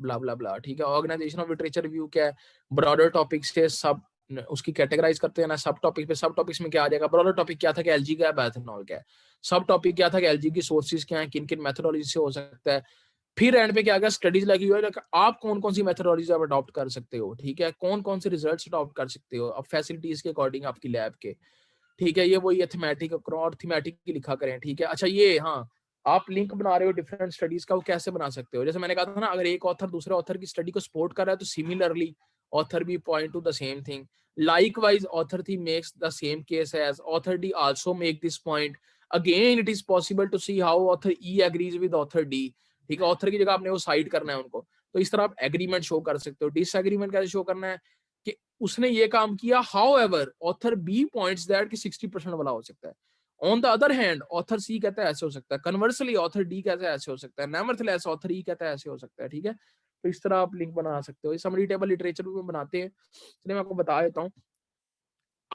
ब्ला ब्ला ब्ला, ठीक है। ऑर्गेनाइजेशन ऑफ लिटरेचर रिव्यू क्या है? ब्रॉडर टॉपिक से सब उसकी कैटेगराइज करते हैं ना, सब टॉपिक पे, सब टॉपिक्स में क्या आ जाएगा। ब्रॉडर टॉपिक क्या था कि एलजी क्या है, बायोएथेनॉल क्या है। सब टॉपिक क्या था कि एलजी की सोर्सेज क्या है, किन किन मेथोडोलॉजी से हो सकता है। फिर एंड पे क्या गया, स्टडीज लगी हुई है, आप कौन कौन सी मेथोडोलॉजी आप अडॉप्ट कर सकते हो, ठीक है, कौन कौन से रिजल्ट्स अडॉप्ट कर सकते हो अब फैसिलिटीज के अकॉर्डिंग आपकी लैब के, ठीक है। ये वही है थीमेटिक और थीमेटिक की लिखा करें, ठीक है। अच्छा ये, हाँ, आप लिंक बना रहे हो डिफरेंट स्टडीज का, वो कैसे बना सकते हो? जैसे मैंने कहा था ना, अगर एक ऑथर दूसरे ऑथर की स्टडी को सपोर्ट कर रहा है तो सिमिलरली ऑथर भी point two the same thing. Likewise, author D makes the same case as author D also make this point. Again, it is possible to see how author E agrees with author D. ठीक है, ऑथर की जगह आपने वो साइड करना है उनको, तो इस तरह आप एग्रीमेंट शो कर सकते हो. डिसएग्रीमेंट कैसे शो करना है कि उसने ये काम किया, however author B points that कि 60% वाला हो सकता है. On the other hand author C कहता है ऐसे हो सकता है, कन्वर्सली ऑथर डी कहता है ऐसे हो सकता है, नेवरथलेस ऑथर ई कहता है ऐसे हो सकता है. ठीक है, तो इस तरह आप लिंक बना सकते हो. समरी टेबल लिटरेचर में बनाते हैं, चलिए मैं आपको बता देता हूँ.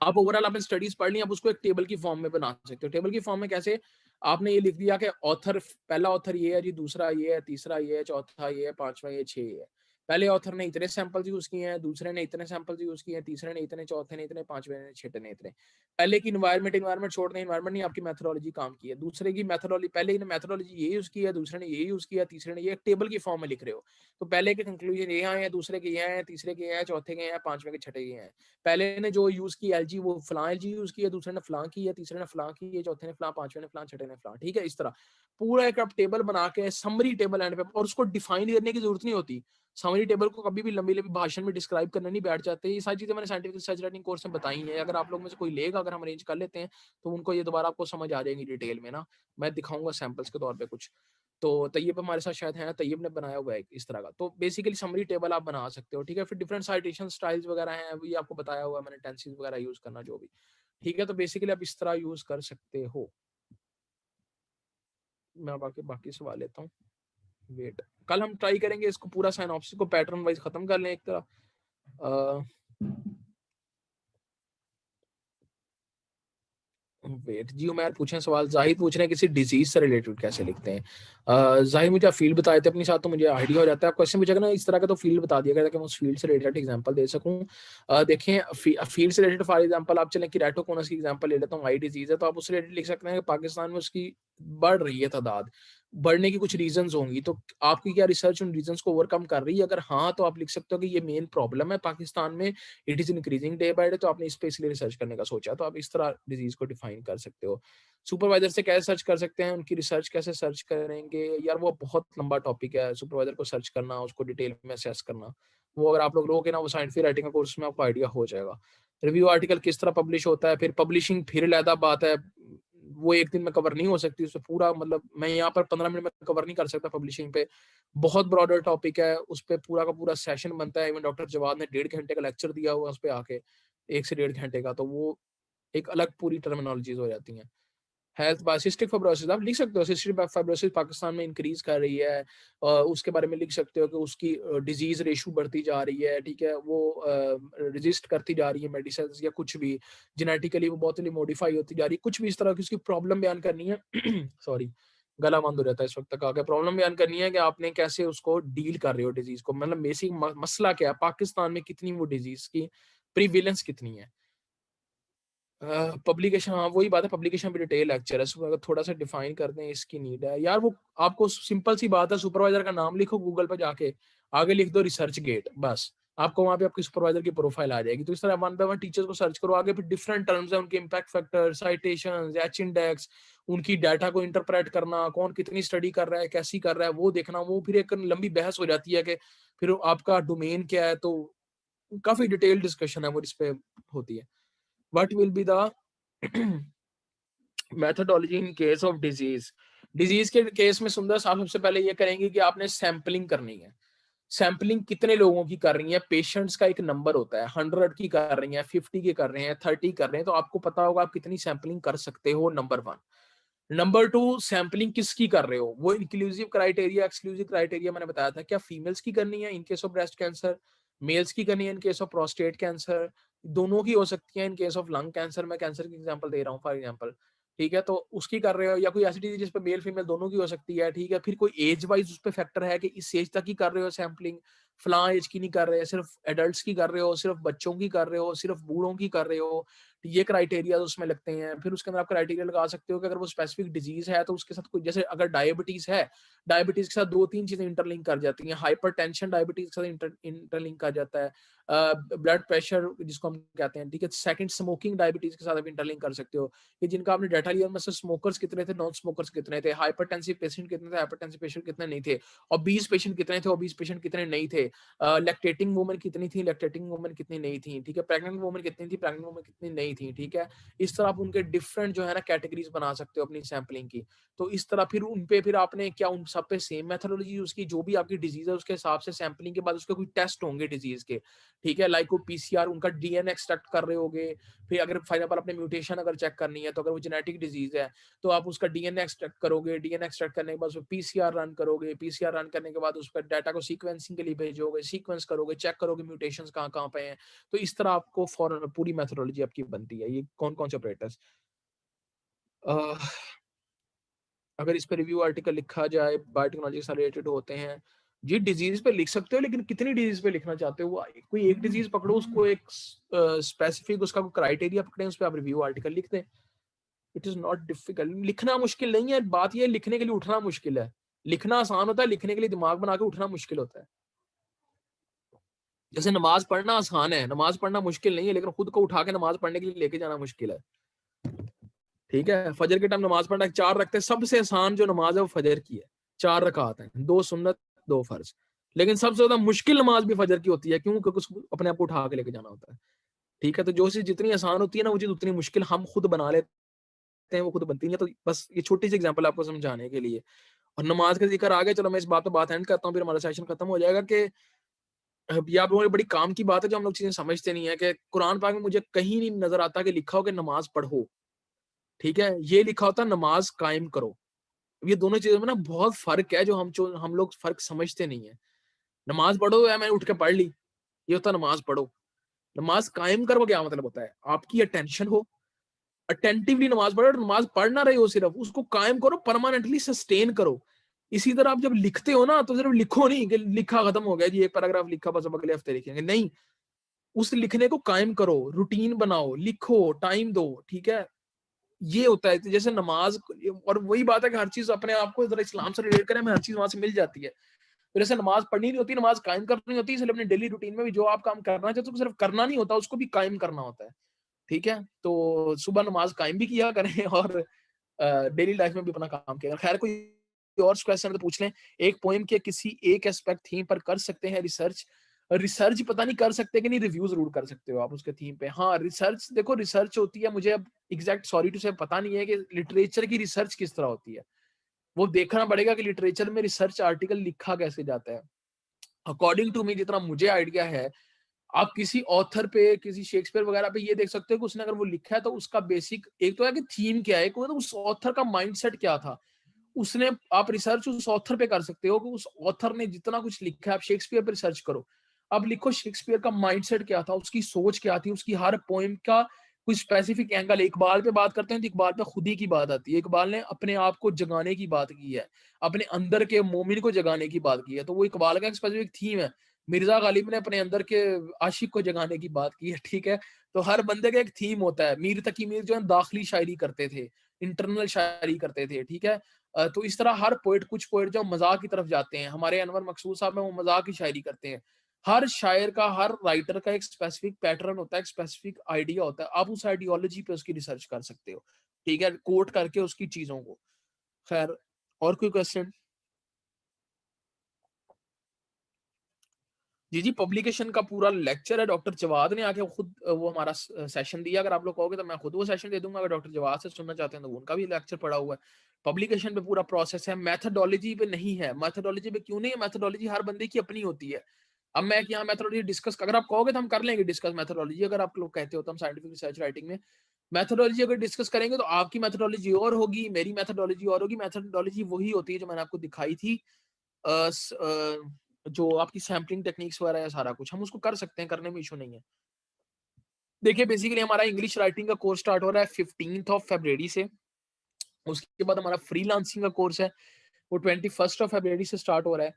आप ओवरऑल आपने स्टडीज पढ़ ली, आप उसको एक टेबल की फॉर्म में बना सकते हो. टेबल की फॉर्म में कैसे? आपने ये लिख दिया कि ऑथर, पहला ऑथर ये है जी, दूसरा ये है, तीसरा ये है, चौथा ये है, पांचवा ये, 6 है. पहले ऑथर ने इतने सैंपल्स यूज किए हैं, दूसरे ने इतने सैंपल्स यूज किए हैं, तीसरे ने इतने, चौथे ने इतने, पांचवे ने, छठे ने इतने. पहले की इन्वायरमेंट छोड़ दें, इन्वायरमेंट नहीं, आपकी मैथोडोलॉजी काम की है. दूसरे की मैथोडोलॉजी, पहले ने मैथोडोलॉजी ये यूज किया, दूसरे ने ये यूज किया, तीसरे ने ये, टेबल की फॉर्म में लिख रहे हो. तो पहले के कंक्लूजन ये आए हैं, दूसरे के ये आए हैं, तीसरे के ये हैं, चौथे के ये हैं, पांचवे के, छठे के हैं. पहले ने जो यूज की एलजी, वो फलां एलजी यूज की है, दूसरे ने फलां की है, तीसरे ने फलां की है, चौथे ने फलां, पांचवे ने फलां, छठे ने फलां. ठीक है, इस तरह पूरा एक आप टेबल बना के, समरी टेबल एंड पे, और उसको डिफाइन करने की जरूरत नहीं होती. समरी टेबल को कभी भी लंबी लंबी भाषण में डिस्क्राइब करने नहीं बैठ जाते. ये सारी चीजें मैंने साइंटिफिक रिसर्च राइटिंग कोर्स में बताई हैं. अगर आप लोग में से कोई लेगा, अगर हम अरेंज कर लेते हैं, तो उनको ये दोबारा आपको समझ आ जाएंगी डिटेल में ना. मैं दिखाऊंगा सैंपल्स के तौर पे कुछ. तो तैयब हमारे साथ शायद है, तैयब ने बनाया हुआ है इस तरह का. तो बेसिकली समरी टेबल आप बना सकते हो. ठीक है, फिर डिफरेंट साइटेशन स्टाइल्स वगैरह हैं, अभी आपको बताया हुआ है मैंने, टेंसेस वगैरह यूज करना जो भी. ठीक है, तो बेसिकली आप इस तरह यूज कर सकते हो. मैं बाकी बाकी सवाल लेता हूँ. वेट, कल हम ट्राई करेंगे इसको पूरा साइनॉप्सिस को पैटर्न वाइज खत्म कर लें एक तरह. वेट, जी उमैर पूछे सवाल, जाहिद पूछ रहे हैं किसी डिजीज से रिलेटेड कैसे लिखते हैं. जाहिद मुझे फील्ड बताए थे अपनी साथ, तो मुझे आइडिया हो जाता है. आप क्वेश्चन पूछेगा ना इस तरह का, तो फील्ड बता दिया गया ताकि मैं उस फील्ड से रिलेटेड एग्जांपल दे सकूं. देखें, फील्ड से रिलेटेड फॉर एग्जांपल आप चलें, किरेटोकोनस की एग्जांपल ले लेता हूँ, आई डिजीज है, तो आप उससे रिलेटेड लिख सकते हैं कि पाकिस्तान में उसकी बढ़ रही है तादाद. बढ़ने की कुछ रीजंस होंगी, तो आपकी क्या रिसर्च उन रीजंस को ओवरकम कर रही है? अगर हाँ, तो आप लिख सकते हो कि ये मेन प्रॉब्लम है पाकिस्तान में, it is increasing day by day, तो आपने इस पे इसलिए रिसर्च करने का सोचा. तो आप इस तरह डिजीज को डिफाइन कर सकते हो. सुपरवाइजर से कैसे सर्च कर सकते हैं, उनकी रिसर्च कैसे सर्च करेंगे? यार वो बहुत लंबा टॉपिक है, सुपरवाइजर को सर्च करना, उसको डिटेल में असेस करना. वो अगर आप लोग लोगे ना, वो साइंटिफिक राइटिंग का कोर्स में आपको आइडिया हो जाएगा. रिव्यू आर्टिकल किस तरह पब्लिश होता है, फिर पब्लिशिंग फिर अलग बात है, वो एक दिन में कवर नहीं हो सकती. उससे पूरा मतलब मैं यहाँ पर 15 मिनट में कवर नहीं कर सकता. पब्लिशिंग पे बहुत ब्रॉडर टॉपिक है, उस पर पूरा का पूरा सेशन बनता है. इवन डॉक्टर जवाद ने 1.5 घंटे का लेक्चर दिया हुआ उस पर आके, 1 से 1.5 घंटे का. तो वो एक अलग पूरी टर्मिनोलॉजीज हो जाती हैं. हेल्थ बाय सिस्टिक फाइब्रोसिस आप लिख सकते हो, सिस्टिक फाइब्रोसिस पाकिस्तान में इंक्रीज कर रही है. उसके बारे में लिख सकते हो कि उसकी डिजीज रेशो बढ़ती जा रही है. ठीक है, वो रेजिस्ट करती जा रही है मेडिसिन या कुछ भी, जेनेटिकली वो बहुत मॉडिफाई होती जा रही है, कुछ भी इस तरह की उसकी प्रॉब्लम बयान करनी है. सॉरी, गला बंद हो जाता है इस वक्त तक आके. प्रॉब्लम बयान करनी है कि आपने कैसे उसको डील कर रहे हो डिजीज को, मतलब बेसिक मसला क्या है पाकिस्तान में, कितनी वो डिजीज की प्रीविलेंस कितनी है. पब्लिकेशन, हाँ वही बात है, पब्लिकेशन भी डिटेल लेक्चर है. अगर थोड़ा सा डिफाइन कर दें इसकी नीड है यार. वो आपको सिंपल सी बात है, सुपरवाइजर का नाम लिखो गूगल पे जाके, आगे लिख दो रिसर्च गेट, बस आपको वहां पे आपकी सुपरवाइजर की प्रोफाइल आ जाएगी. तो इस तरह वन बाय वन टीचर्स को सर्च करो. आगे फिर डिफरेंट टर्म्स है, उनके impact factor, citations, H index, उनकी डाटा को इंटरप्रेट करना, कौन कितनी स्टडी कर रहा है, कैसी कर रहा है, वो देखना. वो फिर एक लंबी बहस हो जाती है कि फिर आपका डोमेन क्या है. तो काफी डिटेल डिस्कशन है वो इस पे होती है. What will be the methodology in case of disease. Disease के केस में सुंदर साहब सबसे पहले ये करेंगे कि आपने सैंपलिंग करनी है. सैंपलिंग कितने लोगों की कर रही है, पेशेंट्स का एक नंबर होता है, 100 की कर रही है, 50 की कर रहे हैं, 30 कर रहे हैं, तो आपको पता होगा आप कितनी सैंपलिंग कर सकते हो. नंबर 1. नंबर 2, सैंपलिंग किसकी कर रहे हो, वो इंक्लूसिव क्राइटेरिया एक्सक्लूसिव क्राइटेरिया मैंने बताया था. क्या फीमेल्स की करनी है in case of breast cancer, males की करनी है in case of prostate cancer, दोनों की हो सकती है in case of lung cancer. मैं कैंसर की एग्जांपल दे रहा हूँ फॉर एग्जांपल. ठीक है, तो उसकी कर रहे हो, या कोई ऐसी डिजीज जिस पे मेल फीमेल दोनों की हो सकती है. ठीक है, फिर कोई एज वाइज उस पर फैक्टर है कि इस एज तक ही कर रहे हो सैंपलिंग, फलां एज की नहीं कर रहे, सिर्फ एडल्ट्स की कर रहे हो, सिर्फ बच्चों की कर रहे हो, सिर्फ बूढ़ों की कर रहे हो, ये क्राइटेरिया उसमें लगते हैं। फिर उसके अंदर आप क्राइटेरिया लगा सकते हो कि अगर वो स्पेसिफिक डिजीज है तो उसके साथ कोई, जैसे अगर डायबिटीज है, डायबिटीज के साथ 2-3 चीजें इंटरलिंक कर जाती हैं। हाइपरटेंशन डायबिटीज के साथ इंटरलिंक कर जाता है, ब्लड प्रेशर जिसको हम कहते हैं, ठीक है। सेकंड, स्मोकिंग डायबिटीज के साथ आप इंटरलिंक कर सकते हो कि जिनका आपने डाटा लिया उनमें से स्मोकर्स कितने थे, नॉन स्मोकर्स कितने थे, हाइपरटेंसिव पेशेंट कितने थे, हाइपरटेंसिव पेशेंट कितने नहीं थे, ओबीस पेशेंट कितने थे, ओबीस पेशेंट कितने नहीं थे, लैक्टेटिंग वुमेन कितनी थी, लैक्टेटिंग वुमेन कितनी नहीं थी, ठीक है। प्रेग्नेंट वुमेन कितनी थी, प्रेग्नेंट वुमेन कितनी नहीं थी, ठीक है। इस तरह आप उनके डिफरेंट जो है ना कैटेगरीज बना सकते हो अपनी सैम्पलिंग की। तो इस तरह फिर उन पे फिर आपने क्या उन सब पे सेम मेथोडोलॉजी यूज की, जो भी आपकी डिजीज है उसके हिसाब से सैम्पलिंग के बाद उसके कोई टेस्ट होंगे डिजीज के, ठीक है। लाइक वो पीसीआर उनका डीएनए एक्सट्रैक्ट कर रहे होगे, फिर अगर फॉर एग्जांपल अपने म्यूटेशन अगर चेक करनी है तो अगर वो जेनेटिक डिजीज है तो आप उसका डीएनए एक्सट्रैक्ट करोगे, डीएनए एक्सट्रैक्ट करने के बाद उसको पीसीआर रन करोगे, पीसीआर रन करने के बाद उस पर डाटा को सीक्वेंसिंग के लिए भेजोगे, सीक्वेंस करोगे, चेक करोगे म्यूटेशंस कहाँ कहाँ पे हैं। तो इस तरह आपको फॉर पूरी मेथोडोलॉजी आपकी बनती है। ये कौन कौन से ऑपरेटर्स, अगर इस पे रिव्यू आर्टिकल लिखा जाए बायोटेक्नोलॉजी से रिलेटेड होते हैं जी, डिजीज पे लिख सकते हो, लेकिन कितनी डिजीज पे लिखना चाहते हो? कोई एक डिजीज पकड़ो, उसको एक स्पेसिफिक उसका क्राइटेरिया पकड़े, उस पर आप रिव्यू आर्टिकल लिख दें। इट इज नॉट डिफिकल्ट, लिखना मुश्किल नहीं है। बात यह है लिखने के लिए उठना मुश्किल है। लिखना आसान होता है, लिखने के लिए दिमाग बना के उठना मुश्किल होता है। जैसे नमाज पढ़ना आसान है, नमाज पढ़ना मुश्किल नहीं है, लेकिन खुद को उठा के नमाज पढ़ने के लिए लेके जाना मुश्किल है, ठीक है। फजर के टाइम नमाज पढ़ना 4 रखते, सबसे आसान जो नमाज है वो फजर की है। 4 रकात हैं, 2 सुन्नत 2 फर्ज। लेकिन सबसे ज्यादा मुश्किल नमाज भी फजर की होती है, क्यों? क्योंकि उसको अपने आप को उठा के लेके जाना होता है, ठीक है। तो जो चीज जितनी आसान होती है ना, वो चीज उतनी मुश्किल हम खुद बना लेते हैं, वो खुद बनती नहीं है। तो बस ये छोटी सी एग्जांपल आपको समझाने के लिए। और नमाज का जिक्र आ गया, चलो मैं इस बात पे बात एंड करता हूँ, फिर हमारा सेशन खत्म हो जाएगा। कि ये आप लोगों की बड़ी काम की बात है जो हम लोग चीजें समझते नहीं है, कि कुरान पाक में मुझे कहीं नहीं नजर आता कि लिखा हो कि नमाज पढ़ो, ठीक है। ये लिखा होता है नमाज कायम करो। ये दोनों चीजों में ना बहुत फर्क है, जो हम लोग फर्क समझते नहीं है। नमाज पढ़ो या मैंने उठ के पढ़ ली, ये होता है नमाज पढ़ो। नमाज कायम करो क्या मतलब होता है? आपकी अटेंशन हो, अटेंटिवली नमाज पढ़ो, नमाज पढ़ ना रहे हो सिर्फ, उसको कायम करो, परमानेंटली सस्टेन करो। इसी तरह आप जब लिखते हो ना, तो सिर्फ लिखो नहीं कि लिखा खत्म हो गया जी, एक पैराग्राफ लिखा बस अब अगले हफ्ते लिखेंगे, नहीं। उस लिखने को कायम करो, रूटीन बनाओ, लिखो, टाइम दो, ठीक है। ये होता है तो जैसे नमाज। और वही बात है कि हर चीज अपने आप को जरा इस्लाम से रिलेट करें, हमें हर चीज वहां से मिल जाती है। तो जैसे नमाज पढ़नी नहीं होती, नमाज कायम करनी होती है, इसलिए अपने डेली रूटीन में भी जो आप काम करना चाहते हो सिर्फ करना नहीं होता, उसको भी कायम करना होता है, ठीक है। तो सुबह नमाज कायम भी किया करें और डेली लाइफ में भी अपना काम किया करें। खैर, कोई और क्वेश्चन तो पूछ लें। एक पोएम के किसी एक एस्पेक्ट थीम पर कर सकते हैं रिसर्च? रिसर्च पता नहीं कर सकते कि नहीं, रिव्यू जरूर कर सकते हो आप उसके थीम पे। हाँ, रिसर्च देखो, रिसर्च होती है, मुझे अब एग्जैक्ट सॉरी टू से पता नहीं है कि लिटरेचर की रिसर्च किस तरह होती है। वो देखना पड़ेगा कि लिटरेचर में रिसर्च आर्टिकल लिखा कैसे जाता है। अकॉर्डिंग टू मी, जितना मुझे आइडिया है, आप किसी ऑथर पे, किसी शेक्सपियर वगैरह पे ये देख सकते हो कि उसने अगर वो लिखा है तो उसका बेसिक एक तो है कि थीम क्या है, एक तो उस ऑथर का माइंडसेट क्या था। उसने, आप रिसर्च उस ऑथर पे कर सकते हो कि उस ऑथर ने जितना कुछ लिखा है। आप शेक्सपियर पे रिसर्च करो, अब लिखो शेक्सपियर का माइंडसेट क्या था, उसकी सोच क्या थी, उसकी हर पोएम का कुछ स्पेसिफिक एंगल। इकबाल पे बात करते हैं तो इकबाल पे खुद ही की बात आती है। इकबाल ने अपने आप को जगाने की बात की है, अपने अंदर के मोमिन को जगाने की बात की है, तो वो इकबाल का एक स्पेसिफिक थीम है। मिर्जा गालिब ने अपने अंदर के आशिक को जगाने की बात की है, ठीक है। तो हर बंदे का एक थीम होता है। मीर तकी मीर जो है दाखिली शायरी करते थे, इंटरनल शायरी करते थे, ठीक है। तो इस तरह हर पोएट, कुछ पोएट जो मजाक की तरफ जाते हैं, हमारे अनवर मकसूद साहब में वो मजाक की शायरी करते हैं। हर शायर का, हर राइटर का एक स्पेसिफिक पैटर्न होता है, एक स्पेसिफिक आइडिया होता है। आप उस आइडियोलॉजी पे उसकी रिसर्च कर सकते हो, ठीक है, कोट करके उसकी चीजों को। खैर, और कोई क्वेश्चन? जी जी, पब्लिकेशन का पूरा लेक्चर है, डॉक्टर जवाद ने आके खुद वो हमारा सेशन दिया। अगर आप लोग कहोगे तो मैं खुद वो सेशन दे दूंगा। अगर डॉक्टर जवाद से सुनना चाहते हैं तो उनका भी लेक्चर पड़ा हुआ है। पब्लिकेशन पे पूरा प्रोसेस है, मेथोडोलॉजी पे नहीं है। मेथोडोलॉजी पे क्यों नहीं है? मेथोडोलॉजी हर बंदे की अपनी होती है। अब मैं यहाँ मेथोडोलॉजी डिस्कस, अगर आप कहोगे तो हम कर लेंगे डिस्कस मेथोडोलॉजी। अगर आप लोग कहते हो तो हम साइंटिफिक रिसर्च राइटिंग में मेथोडोलॉजी अगर डिस्कस करेंगे तो आपकी मेथोडोलॉजी और होगी, मेरी मेथोडोलॉजी और होगी। मेथोडोलॉजी वही होती है जो मैंने आपको दिखाई थी, जो आपकी सैम्पलिंग टेक्निक्स वगैरह है, सारा कुछ हम उसको कर सकते हैं, करने में इशू नहीं है। देखिए, बेसिकली हमारा इंग्लिश राइटिंग का कोर्स स्टार्ट हो रहा है 15 फरवरी से। उसके बाद हमारा फ्रीलांसिंग का कोर्स है, वो 21 फरवरी से स्टार्ट हो रहा है।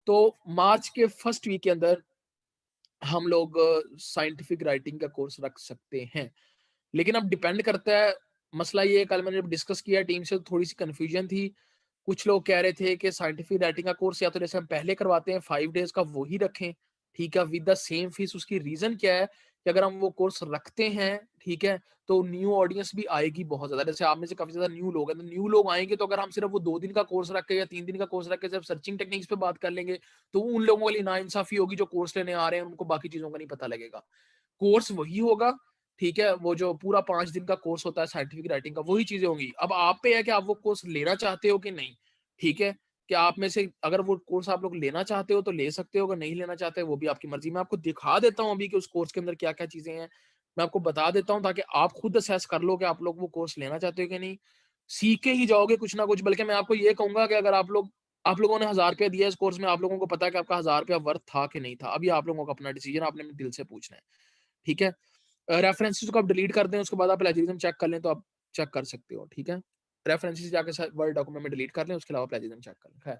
तो मार्च के फर्स्ट वीक के अंदर हम लोग साइंटिफिक राइटिंग का कोर्स रख सकते हैं, लेकिन अब डिपेंड करता है। मसला ये है, कल मैंने जब डिस्कस किया टीम से तो थोड़ी सी कंफ्यूजन थी। कुछ लोग कह रहे थे कि साइंटिफिक राइटिंग का कोर्स या तो जैसे हम पहले करवाते हैं 5 डेज का वो ही रखें, ठीक है, विद द सेम फीस। उसकी रीजन क्या है कि अगर हम वो कोर्स रखते हैं, ठीक है, तो न्यू ऑडियंस भी आएगी बहुत ज्यादा। जैसे आप में से काफी ज्यादा न्यू लोग हैं, तो न्यू लोग आएंगे, तो अगर हम सिर्फ वो 2 दिन का कोर्स रख के या 3 दिन का कोर्स रख के सिर्फ सर्चिंग टेक्निक्स पे बात कर लेंगे, तो उन लोगों के लिए नाइंसाफी होगी जो कोर्स लेने आ रहे हैं, उनको बाकी चीजों का नहीं पता लगेगा। कोर्स वही होगा, ठीक है, वो जो पूरा 5 दिन का कोर्स होता है साइंटिफिक राइटिंग का, वही चीजें होंगी। अब आप पे है कि आप वो कोर्स लेना चाहते हो कि नहीं, ठीक है। कि आप में से अगर वो कोर्स आप लोग लेना चाहते हो तो ले सकते हो, अगर नहीं लेना चाहते वो भी आपकी मर्जी। मैं आपको दिखा देता हूँ अभी कि उस कोर्स के अंदर क्या क्या चीजें हैं, मैं आपको बता देता हूँ ताकि आप खुद असेस कर लो कि आप लोग वो कोर्स लेना चाहते हो कि नहीं। सीख के ही जाओगे कुछ ना कुछ। बल्कि मैं आपको ये कहूंगा कि अगर आप लोगों ने 1000 रुपया दिया इस कोर्स में, आप लोगों को पता है कि आपका 1000 रुपया वर्थ था कि नहीं था। अभी आप लोगों का अपना डिसीजन, आपने अपने दिल से पूछना है, ठीक है। रेफरेंसेस को आप डिलीट कर दें, उसके बाद आप प्लेजरिज्म चेक कर लें तो आप चेक कर सकते हो, ठीक है। रेफरेंसेस जाके वर्ड डॉक्यूमेंट में डिलीट कर लें, उसके अलावा प्लेजरिज्म चेक कर लें। खैर,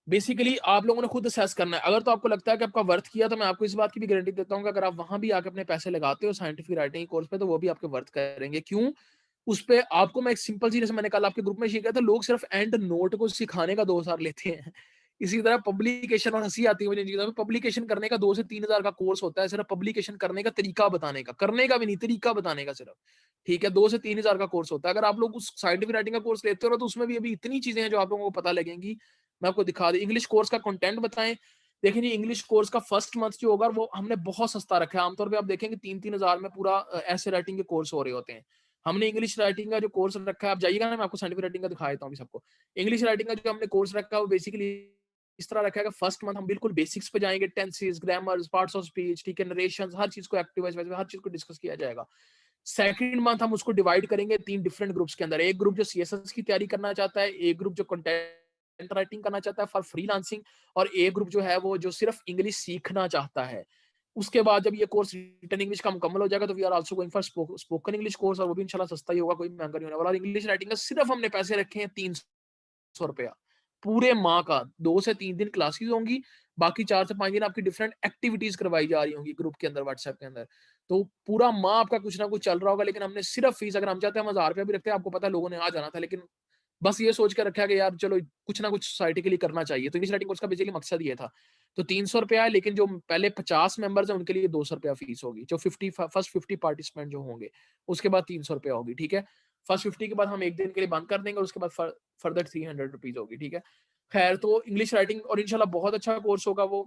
बेसिकली आप लोगों ने खुद असेस करना है। अगर तो आपको लगता है कि आपका वर्थ किया, तो मैं आपको इस बात की भी गारंटी देता हूँ कि अगर आप वहां भी आके अपने पैसे लगाते हो साइंटिफिक राइटिंग कोर्स पे, तो वो भी आपके वर्थ करेंगे। क्यों? उस पे आपको मैं एक सिंपल सी, जैसे मैंने कल आपके ग्रुप में शेयर किया था, लोग सिर्फ एंड नोट को सिखाने का 2 साल लेते हैं। इसी तरह पब्लिकेशन, और हंसी आती है मुझे इन चीजों में, पब्लिकेशन करने का 2 से 3 हजार का कोर्स होता है, सिर्फ पब्लिकेशन करने का तरीका बताने का, करने का भी नहीं, तरीका बताने का सिर्फ, ठीक है। 2 से 3 हजार का कोर्स होता है। अगर आप लोग उस साइंटिफिक राइटिंग का कोर्स लेते हो ना, तो उसमें भी अभी इतनी चीजें हैं जो आप लोगों को पता लगेंगी। मैं आपको दिखा दूं, इंग्लिश कोर्स का कंटेंट बताएं। देखिए जी, इंग्लिश कोर्स का फर्स्ट मंथ जो होगा वो हमने बहुत सस्ता रखा है। आमतौर पे आप देखेंगे 3-3 हजार में पूरा ऐसे राइटिंग के कोर्स हो रहे होते हैं। हमने इंग्लिश राइटिंग का जो कोर्स रखा है, आप जाइएगा ना, मैं आपको साइंटिफिक राइटिंग का दिखा देता हूँ सबको। इंग्लिश राइटिंग का जो हमने कोर्स रखा है वो बेसिकली इस तरह रखा है कि फर्स्ट मंथ हम बिल्कुल बेसिक्स पे जाएंगे, tenses, grammar, parts of speech, ठीक है, नरेशंस, हर चीज को, एक्टिव वॉइस, हर चीज को डिस्कस किया जाएगा। सेकंड मंथ हम उसको डिवाइड करेंगे 3 डिफरेंट ग्रुप्स के अंदर। एक ग्रुप जो सीएसएस की तैयारी करना चाहता है, एक ग्रुप जो कंटेंट राइटिंग करना चाहता है फॉर फ्रीलांसिंग, और एक ग्रुप जो है वो जो सिर्फ इंग्लिश सीखना चाहता है। उसके बाद जब ये कोर्स रिटन इंग्लिश का मुकम्मल हो जाएगा, तो we are also going for spoken English course, और वो भी इंशाल्लाह सस्ता ही होगा, कोई महंगा नहीं होने वाला। और इंग्लिश राइटिंग का सिर्फ हमने पैसे रखे हैं 300 रुपया पूरे माह का। 2 से 3 दिन क्लासेस होंगी, बाकी 4 से 5 दिन आपकी डिफरेंट एक्टिविटीज करवाई जा रही होंगी ग्रुप के अंदर, व्हाट्सएप के अंदर। तो पूरा माह आपका कुछ ना कुछ चल रहा होगा। लेकिन हमने सिर्फ फीस, अगर हम चाहते हैं हम 1000 रुपया भी रखते हैं, आपको पता है लोगों ने आ जाना था, लेकिन बस ये सोच के रखा कि यार चलो कुछ ना कुछ सोसाइटी के लिए करना चाहिए। तो इंग्लिश राइटिंग कोर्स का बेसिकली मकसद ये था। तो 300 रुपया है, लेकिन जो पहले 50 मेंबर्स हैं उनके लिए 200 रुपया फीस होगी। जो 50 पार्टिसिपेंट जो होंगे, उसके बाद 300 रुपया होगी, ठीक है। फर्स्ट 50 के बाद हम एक दिन के लिए बंद कर देंगे, और उसके बाद फर्दर 300 रुपीज होगी, ठीक है। खैर, तो इंग्लिश राइटिंग और इंशाल्लाह बहुत अच्छा कोर्स होगा वो।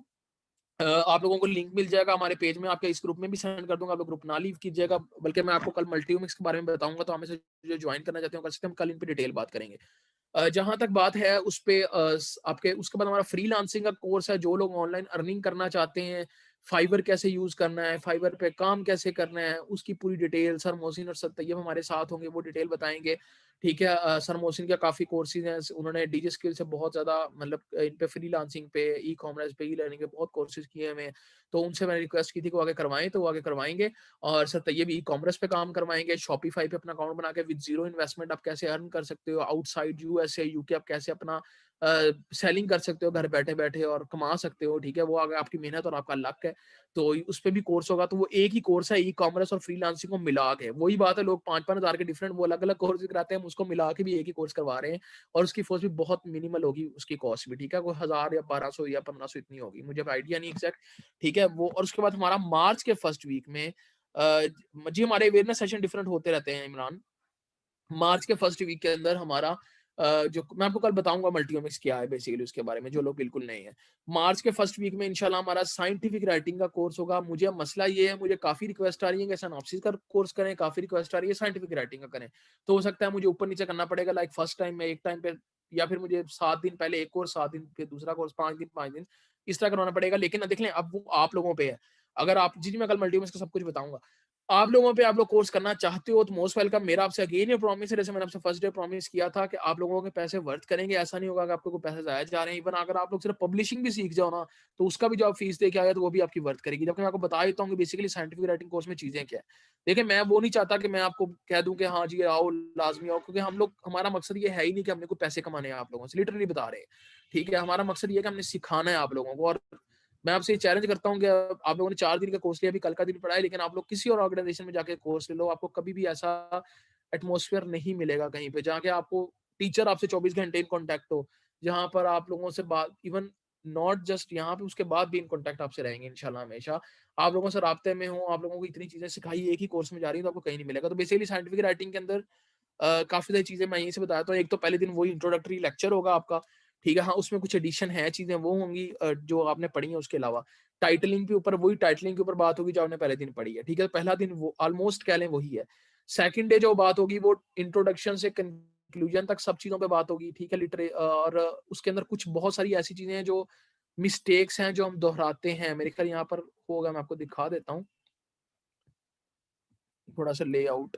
आप लोगों को लिंक मिल जाएगा हमारे पेज में, आपके इस ग्रुप में भी सेंड कर दूंगा। आप लोग ग्रुप ना लीव कीजिएगा, बल्कि मैं आपको कल मल्टीमिक्स के बारे में बताऊंगा, तो हमें से जो ज्वाइन करना चाहते हो कर सकते हैं। हम कल इन पे डिटेल बात करेंगे। जहां तक बात है उस पे आपके, उसके बाद हमारा फ्रीलांसिंग का कोर्स है। जो लोग ऑनलाइन अर्निंग करना चाहते हैं, फाइवर कैसे यूज करना है, फाइवर पे काम कैसे करना है, उसकी पूरी डिटेल सर मोहसिन और सर तैयब हमारे साथ होंगे, वो डिटेल बताएंगे, ठीक है। सर मोहसिन का काफी कोर्सेज हैं, उन्होंने डीजे स्किल से बहुत ज्यादा, मतलब इन पे फ्रीलांसिंग पे, ई कॉमर्स पे, ई लर्निंग पे बहुत कोर्सेज किए हमें। तो उनसे मैंने रिक्वेस्ट की थी कि वो आगे करवाएं, तो वो आगे करवाएंगे। और सर तैयब ई कॉमर्स पे काम करवाएंगे, शॉपिफाई पे अपना अकाउंट बना के विद जीरो इन्वेस्टमेंट आप कैसे अर्न कर सकते हो आउटसाइड यूएसए यूके, आप कैसे अपना सेलिंग कर सकते हो घर बैठे बैठे और कमा सकते हो, ठीक है। वो अगर आपकी मेहनत और आपका लक है तो उस पर भी कोर्स होगा। तो वो एक ही कोर्स है, ई कॉमर्स और फ्रीलांसिंग को मिला के। वही बात है, लोग 5-5 हजार के डिफरेंट वो अलग अलग कोर्स कराते हैं, हम उसको मिला के भी एक ही कोर्स करवा रहे हैं। और उसकी फीस भी बहुत मिनिमल होगी, उसकी कॉस्ट भी, ठीक है। कोई 1000 या 1200 या 1500 इतनी होगी, मुझे आइडिया नहीं एग्जैक्ट, ठीक है वो। और उसके बाद हमारा मार्च के फर्स्ट वीक में जी हमारे अवेयरनेस सेशन डिफरेंट होते रहते हैं इमरान। मार्च के फर्स्ट वीक के अंदर हमारा जो मैं आपको कल बताऊंगा मल्टीओमिक्स क्या है बेसिकली, उसके बारे में, जो लोग बिल्कुल नहीं है। मार्च के फर्स्ट वीक में इंशाल्लाह हमारा साइंटिफिक राइटिंग का कोर्स होगा। मुझे मसला ये है, मुझे काफी रिक्वेस्ट आ रही है कि सिनॉप्सिस का कोर्स करें, काफी रिक्वेस्ट आ रही है साइंटिफिक राइटिंग का करें। तो हो सकता है मुझे ऊपर नीचे करना पड़ेगा, लाइक फर्स्ट टाइम में एक टाइम पे, या फिर मुझे 7 दिन पहले एक कोर्स, 7 दिन फिर दूसरा कोर्स, 5 दिन 5 दिन, इस तरह करवाना पड़ेगा। लेकिन देख लें, अब वो आप लोगों पे है। अगर आप जी जी मैं कल मल्टीओमिक्स का सब कुछ बताऊंगा। आप लोगों पे आप लोग कोर्स करना चाहते हो तो मोस्ट वेलकम। मेरा आपसे अगेन ये प्रॉमिस है, जैसे मैंने आपसे फर्स्ट डे प्रॉमिस किया था कि आप लोगों के पैसे वर्थ करेंगे। ऐसा नहीं होगा कि आपको कोई पैसे जाया जा रहे हैं। इवन अगर आप लोग सिर्फ पब्लिशिंग भी सीख जाओ ना, तो उसका भी जो आप फीस दे के आए तो वो भी आपकी वर्थ करेगी। जबकि मैं आपको बता देता हूँ कि बेसिकली साइंटिफिक राइटिंग कोर्स में चीजें क्या है। देखिए, मैं वो नहीं चाहता कि मैं आपको कह दूं कि हाँ जी आओ, लाजमी आओ, क्योंकि हम लोग, हमारा मकसद ये है ही नहीं कि हमने कोई पैसे कमाने हैं आप लोगों से, लिटरली बता रहे हैं। ठीक है, हमारा मकसद ये है कि हमने सिखाना है आप लोगों को। और मैं आपसे ये चैलेंज करता हूँ कि आप लोगों ने 4 दिन का कोर्स लिया, अभी कल का दिन पढ़ा है, लेकिन आप लोग किसी और ऑर्गेनाइजेशन में जाके कोर्स ले लो, आपको कभी भी ऐसा एटमॉस्फेयर नहीं मिलेगा कहीं पे, जहाँ के आपको टीचर आपसे 24 घंटे इन कॉन्टैक्ट हो, जहाँ पर आप लोगों से बात, इवन नॉट जस्ट यहाँ पे, उसके बाद भी इन कॉन्टैक्ट आपसे रहेंगे इंशाल्लाह हमेशा। आप लोगों से राब्ते में हो, आप लोगों को इतनी चीज़ें सिखाई एक ही कोर्स में जा रही हैं, तो आपको कहीं नहीं मिलेगा। तो बेसिकली साइंटिफिक राइटिंग के अंदर काफ़ी सारी चीज़ें मैं यहीं से बताता हूँ। एक तो पहले दिन वही इंट्रोडक्टरी लेक्चर होगा आपका, ठीक है? हाँ, उसमें कुछ एडिशन है, चीज़ें वो होंगी जो आपने पढ़ी हैं उसके अलावा। टाइटलिंग के ऊपर, वही टाइटलिंग के ऊपर बात होगी जो आपने पहले दिन पढ़ी है, ठीक है? पहला दिन वो ऑलमोस्ट कह लें वही है। सेकंड डे जो बात होगी वो इंट्रोडक्शन से कंक्लूजन तक सब चीज़ों पे बात होगी, ठीक है? और उसके अंदर कुछ बहुत सारी ऐसी चीज़ें हैं जो मिस्टेक्स हैं जो हम दोहराते हैं। मेरे ख्याल यहाँ पर होगा, मैं आपको दिखा देता हूँ थोड़ा-सा लेआउट।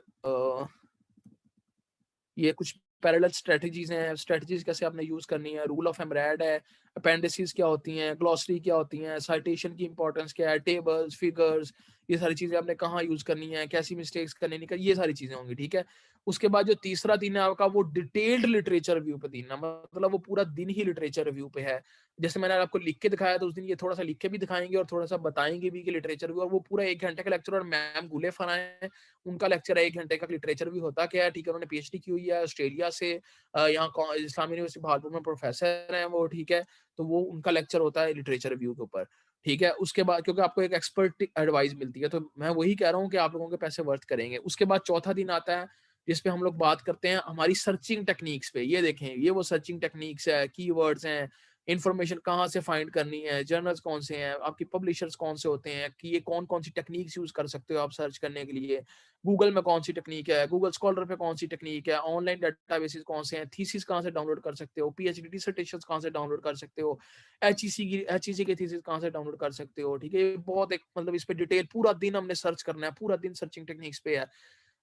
ये कुछ पैरेलल स्ट्रेटजीज हैं, स्ट्रेटजीज कैसे आपने यूज करनी है, रूल ऑफ एमरेड है, अपेंडिसेस क्या होती हैं, ग्लॉसरी क्या होती हैं, साइटेशन की इंपॉर्टेंस क्या है, टेबल्स, फिगर्स, ये सारी चीजें आपने कहाँ यूज करनी है, कैसी मिस्टेक्स करनी नहीं, ये सारी चीजें होंगी, ठीक है। उसके बाद जो तीसरा दिन है आपका, वो डिटेल्ड लिटरेचर रिव्यू पे दिन है, मतलब वो पूरा दिन ही लिटरेचर रिव्यू पे है। जैसे मैंने आपको लिख के दिखाया, तो उस दिन ये थोड़ा सा लिख के भी दिखाएंगे और थोड़ा सा बताएंगे भी कि लिटरेचर रिव्यू, और वो पूरा 1 घंटे का लेक्चर। और मैम गुले फराए, उनका लेक्चर है 1 घंटे का, लिटरेचर भी होता क्या है, ठीक है। उन्होंने पीएचडी की हुई है ऑस्ट्रेलिया से, यहाँ इस्लामी यूनिवर्सिटी भागलपुर में प्रोफेसर हैं वो, ठीक है। तो वो उनका लेक्चर होता है लिटरेचर रिव्यू के ऊपर, ठीक है। उसके बाद क्योंकि आपको एक एक्सपर्ट एडवाइस मिलती है, तो मैं वही कह रहा हूँ कि आप लोगों के पैसे वर्थ करेंगे। उसके बाद चौथा दिन आता है जिसपे हम लोग बात करते हैं हमारी सर्चिंग टेक्निक्स पे। ये देखें, ये वो सर्चिंग टेक्निक्स है, कीवर्ड्स हैं, इन्फॉर्मेशन कहाँ से फाइंड करनी है, जर्नल्स कौन से हैं, आपकी पब्लिशर्स कौन से होते हैं, कि ये कौन कौन सी टेक्निक्स यूज कर सकते हो आप सर्च करने के लिए, गूगल में कौन सी टेक्निक है, गूगल स्कॉलर पे कौन सी टेक्निक है, ऑनलाइन डेटाबेसेस कौन से हैं, थीसिस कहाँ से डाउनलोड कर सकते हो, पीएचडी डिसर्टेशंस कहाँ से डाउनलोड कर सकते हो, एचईसी की थीसिस कहाँ से डाउनलोड कर सकते हो, ठीक है। ये बहुत एक, मतलब इस पे डिटेल पूरा दिन हमने सर्च करना है, पूरा दिन सर्चिंग टेक्निक्स पे है।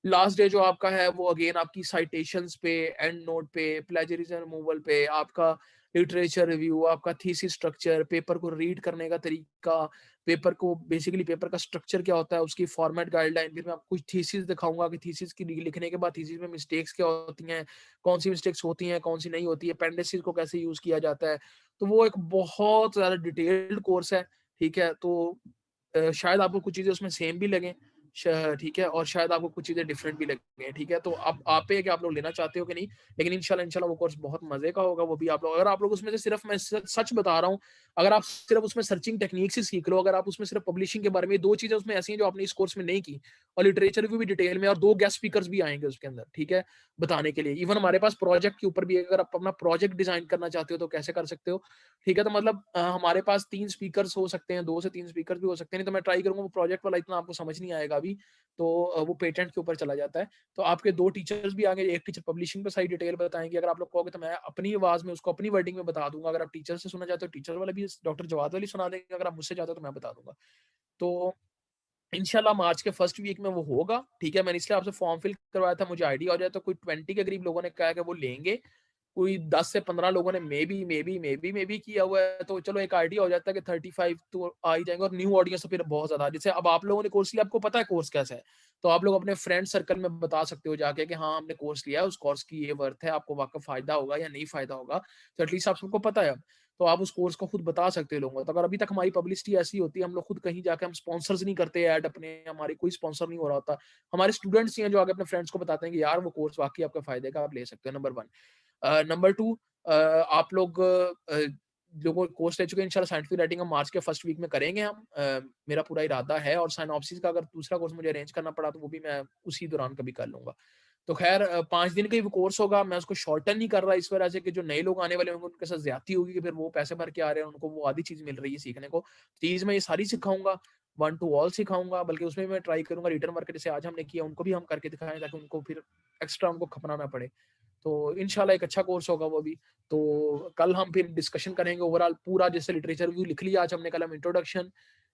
लास्ट डे जो आपका है वो अगेन आपकी साइटेशंस पे, एंड नोट पे, प्लेजरिज्म रिमूवल पे, आपका लिटरेचर रिव्यू, आपका थीसिस स्ट्रक्चर, पेपर को रीड करने का तरीका, पेपर को बेसिकली पेपर का स्ट्रक्चर क्या होता है, उसकी फॉर्मेट गाइडलाइन। फिर मैं आपको कुछ थीसिस दिखाऊंगा कि थीसिस की लिखने के बाद थीसिस में मिस्टेक्स क्या होती हैं, कौन सी मिस्टेक्स होती हैं, कौन सी नहीं होती है, अपेंडिसेस को कैसे यूज किया जाता है। तो वो एक बहुत ज्यादा डिटेल्ड कोर्स है, ठीक है। तो शायद आपको कुछ चीजें उसमें सेम भी लगें, ठीक है, और शायद आपको कुछ चीजें डिफरेंट भी लगें, ठीक है। तो आप पे है कि आप लोग लेना चाहते हो कि नहीं। लेकिन इंशाल्लाह इंशाल्लाह वो कोर्स बहुत मजे का होगा। वो भी आप लोग, अगर आप लोग उसमें से सिर्फ, मैं सच बता रहा हूँ, अगर आप सिर्फ उसमें सर्चिंग टेक्निक्स ही सीख लो, अगर आप उसमें सिर्फ पब्लिशिंग के बारे में, 2 चीजें उसमें ऐसी हैं जो आपने इस कोर्स में नहीं की, और लिटरेचर रिव्यू भी डिटेल में, और 2 गेस्ट स्पीकर्स भी आएंगे उसके अंदर, ठीक है, बताने के लिए। इवन हमारे पास प्रोजेक्ट के ऊपर भी, अगर आप अपना प्रोजेक्ट डिजाइन करना चाहते हो तो कैसे कर सकते हो, ठीक है। तो मतलब हमारे पास 3 स्पीकर्स हो सकते हैं, 2 से 3 स्पीकर भी हो सकते हैं। नहीं तो मैं ट्राई करूंगा, वो प्रोजेक्ट वाला इतना आपको समझ नहीं आएगा अभी, तो वो पेटेंट के ऊपर चला जाता है। तो आपके 2 टीचर्स भी आगे, एक टीचर पब्लिशिंग पे सारी डिटेल बताएंगे। अगर आप लोग कहोगे तो मैं अपनी आवाज में उसको अपनी वर्डिंग में बता दूंगा। अगर आप टीचर से सुनना चाहते हो, टीचर वाला भी डॉक्टर जवाद वाली सुना देंगे। अगर आप मुझसे चाहते हो तो मैं बता दूंगा। तो इंशाल्लाह मार्च के फर्स्ट वीक में वो होगा, ठीक है। मैंने इसलिए आपसे फॉर्म फिल करवाया था, मुझे आइडिया हो जाए। तो कोई 20 के करीब लोगों ने कहा है कि वो लेंगे, कोई 10 से 15 लोगों ने मे बी किया हुआ है। तो चलो एक आइडिया हो जाता है कि 35 तो आ ही जाएंगे। और न्यू ऑडियंस तो फिर बहुत ज्यादा, जैसे अब आप लोगों ने कोर्स लिया, आपको पता है कोर्स कैसा है, तो आप लोग अपने फ्रेंड सर्कल में बता सकते हो जाके कि हाँ हमने कोर्स लिया है, उस कोर्स की ये वर्थ है, आपको वाकई फायदा होगा या नहीं फायदा होगा। तो एटलीस्ट आप सबको पता है अब, तो आप उस कोर्स को खुद बता सकते हो लोगों को। तो अगर अभी तक हमारी पब्लिसिटी ऐसी होती है, हम लोग खुद कहीं जाके हम स्पॉन्सर्स नहीं करते ऐड अपने, हमारी कोई स्पॉन्सर नहीं हो रहा होता, हमारे स्टूडेंट्स ही हैं जो आगे अपने फ्रेंड्स को बताते हैं कि यार वो कोर्स वाकई आपका फायदे का, आप ले सकते हो। नंबर 1। नंबर 2, आप लोग लोगों कोर्स ले चुके हैं इंशाल्लाह। साइंटिफिक राइटिंग हम मार्च के फर्स्ट वीक में करेंगे हम, मेरा पूरा इरादा है। और साइनॉप्सिस का अगर दूसरा कोर्स मुझे अरेंज करना पड़ा तो वो भी मैं उसी दौरान कभी कर लूंगा। तो खैर 5 दिन का ही वो कोर्स होगा। मैं उसको शॉर्टन नहीं कर रहा इस वजह से कि जो नए लोग आने वाले होंगे उनके साथ ज्यादती होगी, कि फिर वो पैसे भर के आ रहे हैं, उनको वो आधी चीज मिल रही है सीखने को। चीज मैं ये सारी सिखाऊंगा, वन टू ऑल सिखाऊंगा। बल्कि उसमें मैं ट्राई करूंगा रिटर्न वर्क जैसे आज हमने किया उनको भी हम करके दिखाएं, ताकि उनको फिर एक्स्ट्रा उनको खपना ना पड़े। तो इंशाल्लाह एक अच्छा कोर्स होगा वो भी। तो कल हम फिर डिस्कशन करेंगे ओवरऑल पूरा, जैसे लिटरेचर व्यू लिख लिया आज हमने, कल हम introduction,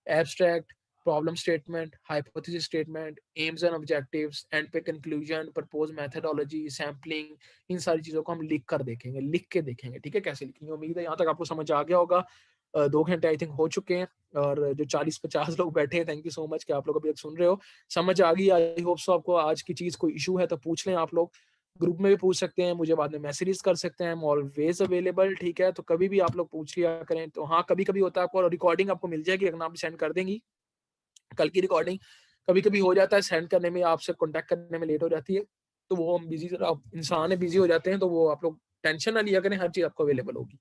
abstract, problem statement, hypothesis statement, AIIMS and objectives, and पे कंक्लूजन, प्रपोज मेथडोलॉजी, सैम्पलिंग, इन सारी चीज़ों को हम लिख कर देखेंगे, लिख के देखेंगे, ठीक है, कैसे लिखेंगे। उम्मीद है यहाँ तक आपको समझ आ गया होगा। 2 घंटे आई थिंक हो चुके हैं, और जो 40-50 लोग बैठे हैं, थैंक यू सो मच कि आप लोग अभी तक सुन रहे हो। समझ आ गई, आई होप सो आपको आज की चीज़ कोई इशू है तो पूछ लें आप लोग, ग्रुप में भी पूछ सकते हैं, मुझे बाद में मैसेजेस कर सकते हैं, आई एम ऑलवेज अवेलेबल, ठीक है। तो कभी भी आप लोग पूछ लिया करें। तो हाँ, कभी-कभी होता है आपको रिकॉर्डिंग आपको मिल जाएगी, अगर आप सेंड कर देंगी कल की रिकॉर्डिंग। कभी-कभी हो जाता है सेंड करने में, आपसे कॉन्टैक्ट करने में लेट हो जाती है, तो वो हम बिज़ी इंसान है, बिज़ी हो जाते हैं, तो वो आप लोग टेंशन ना लिया करें, हर चीज़ आपको अवेलेबल होगी।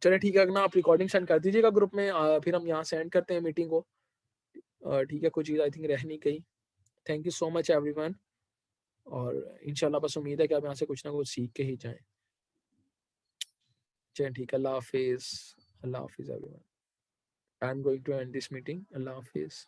चलिए ठीक है, अगर ना आप रिकॉर्डिंग सेंड कर दीजिएगा ग्रुप में, फिर हम यहाँ सेंड करते हैं मीटिंग को। ठीक है, कोई चीज़ आई थिंक रह नहीं गई। Thank you so much everyone, और इंशाल्लाह बस उम्मीद है कि आप यहाँ से कुछ ना कुछ सीख के ही जाएँ। चलिए ठीक है, अल्लाह हाफ़िज़। अल्लाह हाफ़िज़ everyone. I am going to end this meeting. अल्लाह हाफ़िज़।